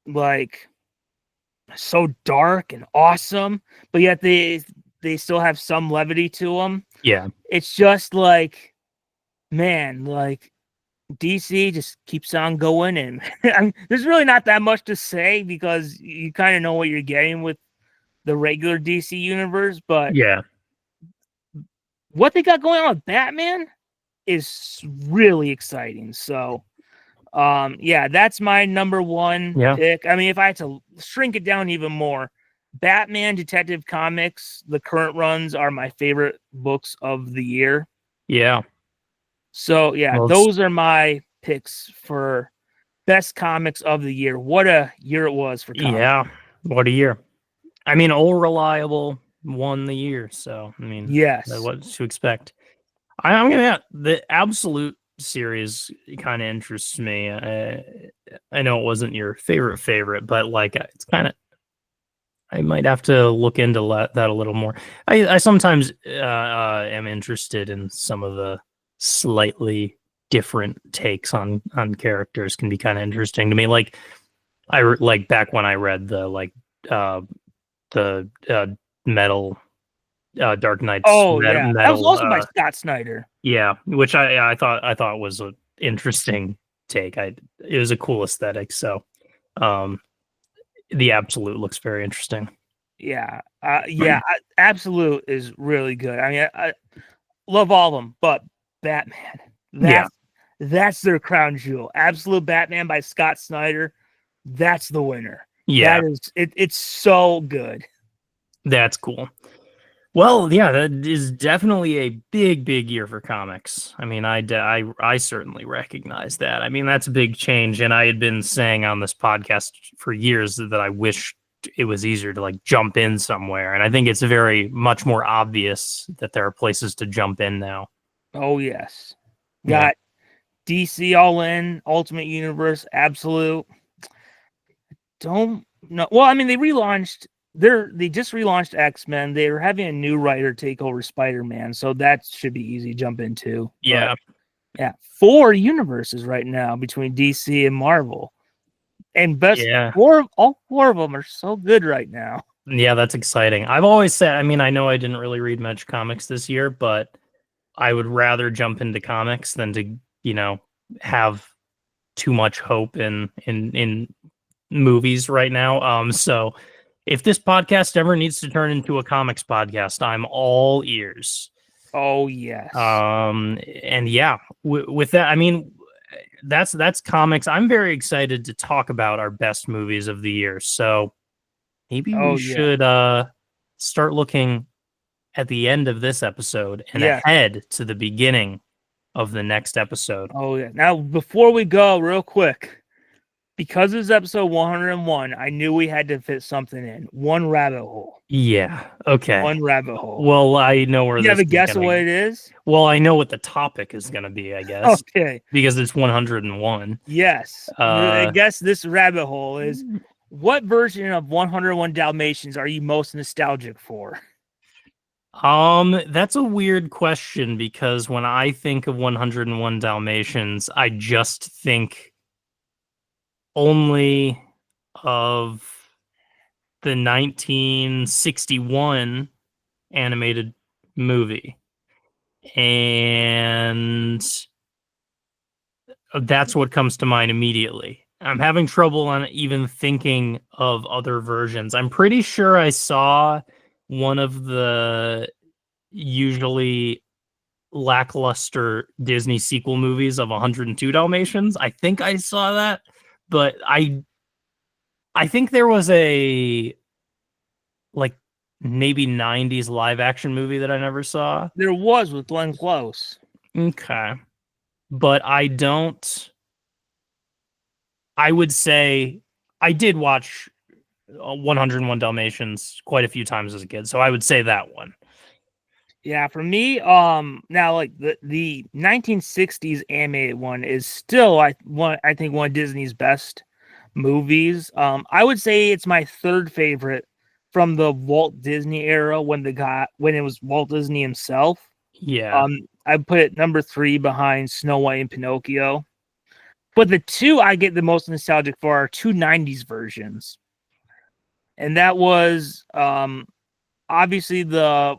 [SPEAKER 2] Like, so dark and awesome, but yet they still have some levity to them.
[SPEAKER 1] Yeah.
[SPEAKER 2] It's just like, man, like DC just keeps on going. And there's really not that much to say because you kind of know what you're getting with the regular DC universe, but
[SPEAKER 1] yeah,
[SPEAKER 2] what they got going on with Batman is really exciting. So, that's my #1 pick. I mean, if I had to shrink it down even more, Batman Detective Comics, the current runs are my favorite books of the year.
[SPEAKER 1] Yeah.
[SPEAKER 2] So, those are my picks for best comics of the year. What a year it was for comics.
[SPEAKER 1] Yeah, what a year. I mean, All Reliable won the year, so I mean,
[SPEAKER 2] yes,
[SPEAKER 1] what to expect. I'm gonna the Absolute series kind of interests me. I know it wasn't your favorite, but like it's kind of. I might have to look into that a little more. I sometimes am interested in some of the slightly different takes on characters. Can be kind of interesting to me. Like like back when I read the Metal Dark Knights.
[SPEAKER 2] Oh
[SPEAKER 1] Metal,
[SPEAKER 2] that was also by Scott Snyder.
[SPEAKER 1] Yeah, which I thought was an interesting take. It was a cool aesthetic. So, the Absolute looks very interesting.
[SPEAKER 2] Yeah, Absolute is really good. I mean, I love all of them, but Batman, that's their crown jewel. Absolute Batman by Scott Snyder, that's the winner.
[SPEAKER 1] Yeah,
[SPEAKER 2] that is it. It's so good.
[SPEAKER 1] That's cool. Well, yeah, that is definitely a big year for comics. I mean, I certainly recognize that. I mean, that's a big change, and I had been saying on this podcast for years that I wish it was easier to like jump in somewhere, and I think it's very much more obvious that there are places to jump in now.
[SPEAKER 2] Oh yes, got DC All In, Ultimate Universe, Absolute. Don't know. Well, I mean, they just relaunched X-Men. They're having a new writer take over Spider-Man, so that should be easy to jump into.
[SPEAKER 1] Yeah.
[SPEAKER 2] But, 4 universes right now between DC and Marvel. And all 4 of them are so good right now.
[SPEAKER 1] Yeah, that's exciting. I've always said, I mean, I know I didn't really read much comics this year, but I would rather jump into comics than to, have too much hope in movies right now. So if this podcast ever needs to turn into a comics podcast, I'm all ears.
[SPEAKER 2] Oh yes.
[SPEAKER 1] And yeah, with that, I mean, that's comics. I'm very excited to talk about our best movies of the year. So maybe we
[SPEAKER 2] Oh yeah.
[SPEAKER 1] should start looking at the end of this episode and
[SPEAKER 2] Yes.
[SPEAKER 1] ahead to the beginning of the next episode.
[SPEAKER 2] Oh yeah. Now before we go, real quick, because it's episode 101, I knew we had to fit something in. One rabbit hole.
[SPEAKER 1] Yeah. Okay.
[SPEAKER 2] One rabbit hole.
[SPEAKER 1] Well, I know where
[SPEAKER 2] You
[SPEAKER 1] this
[SPEAKER 2] have a
[SPEAKER 1] is
[SPEAKER 2] guess of
[SPEAKER 1] gonna
[SPEAKER 2] what it is?
[SPEAKER 1] Well, I know what the topic is going to be, I guess,
[SPEAKER 2] Okay.
[SPEAKER 1] because it's 101.
[SPEAKER 2] Yes. I
[SPEAKER 1] Uh,
[SPEAKER 2] guess this rabbit hole is, what version of 101 Dalmatians are you most nostalgic for?
[SPEAKER 1] That's a weird question because when I think of 101 Dalmatians, I just think only of the 1961 animated movie. And that's what comes to mind immediately. I'm having trouble on even thinking of other versions. I'm pretty sure I saw one of the usually lackluster Disney sequel movies of 102 Dalmatians. I think I saw that, but I think there was a like maybe 90s live action movie that I never saw.
[SPEAKER 2] There was with Glenn Close.
[SPEAKER 1] Okay. But I would say I did watch 101 Dalmatians quite a few times as a kid, so I would say that one.
[SPEAKER 2] Yeah, for me, now like the 1960s animated one is still I think one of Disney's best movies. I would say it's my third favorite from the Walt Disney era when it was Walt Disney himself.
[SPEAKER 1] Yeah.
[SPEAKER 2] I put it number 3 behind Snow White and Pinocchio. But the two I get the most nostalgic for are two 90s versions. And that was obviously the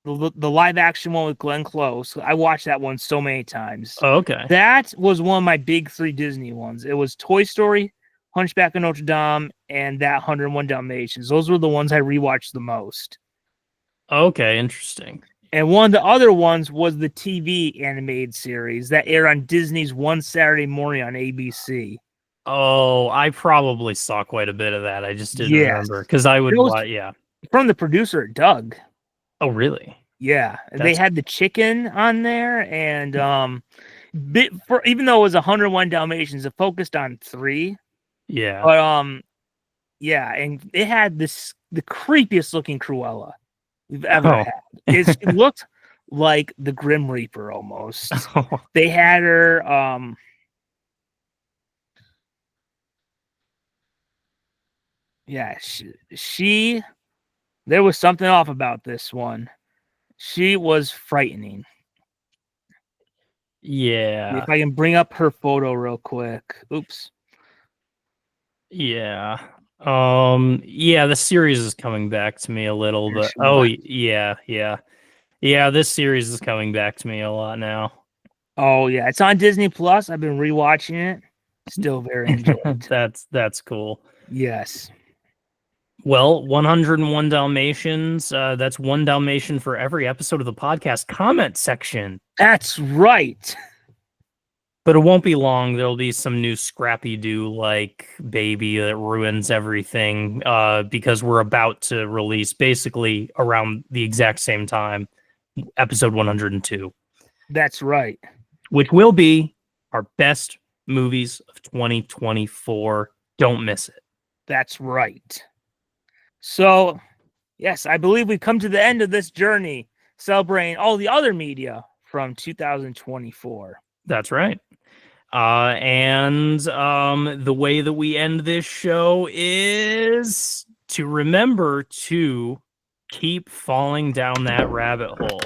[SPEAKER 2] live action one with Glenn Close. I watched that one so many times.
[SPEAKER 1] Oh, okay.
[SPEAKER 2] That was one of my big 3 Disney ones. It was Toy Story, Hunchback of Notre Dame, and that 101 Dalmatians. Those were the ones I rewatched the most.
[SPEAKER 1] Okay, interesting.
[SPEAKER 2] And one of the other ones was the TV animated series that aired on Disney's One Saturday Morning on ABC.
[SPEAKER 1] Oh, I probably saw quite a bit of that. I just didn't remember because I would watch. Yeah.
[SPEAKER 2] From the producer Doug.
[SPEAKER 1] Oh, really?
[SPEAKER 2] Yeah, they had the chicken on there, and even though it was 101 Dalmatians, it focused on 3.
[SPEAKER 1] Yeah.
[SPEAKER 2] But yeah, and it had the creepiest looking Cruella we've ever had. It looked like the Grim Reaper almost. They had her yeah, she there was something off about this one. She was frightening.
[SPEAKER 1] Yeah.
[SPEAKER 2] If I can bring up her photo real quick. Oops.
[SPEAKER 1] Yeah. Yeah, the series is coming back to me a little, but yeah, this series is coming back to me a lot now.
[SPEAKER 2] Oh yeah, it's on Disney Plus. I've been rewatching it. Still very enjoyed.
[SPEAKER 1] That's cool.
[SPEAKER 2] Yes.
[SPEAKER 1] Well, 101 Dalmatians. That's one Dalmatian for every episode of the podcast comment section.
[SPEAKER 2] That's right.
[SPEAKER 1] But it won't be long. There'll be some new Scrappy Doo like baby that ruins everything because we're about to release basically around the exact same time, episode 102.
[SPEAKER 2] That's right.
[SPEAKER 1] Which will be our best movies of 2024. Don't miss it.
[SPEAKER 2] That's right. So, yes, I believe we've come to the end of this journey, celebrating all the other media from 2024.
[SPEAKER 1] That's right. And the way that we end this show is to remember to keep falling down that rabbit hole.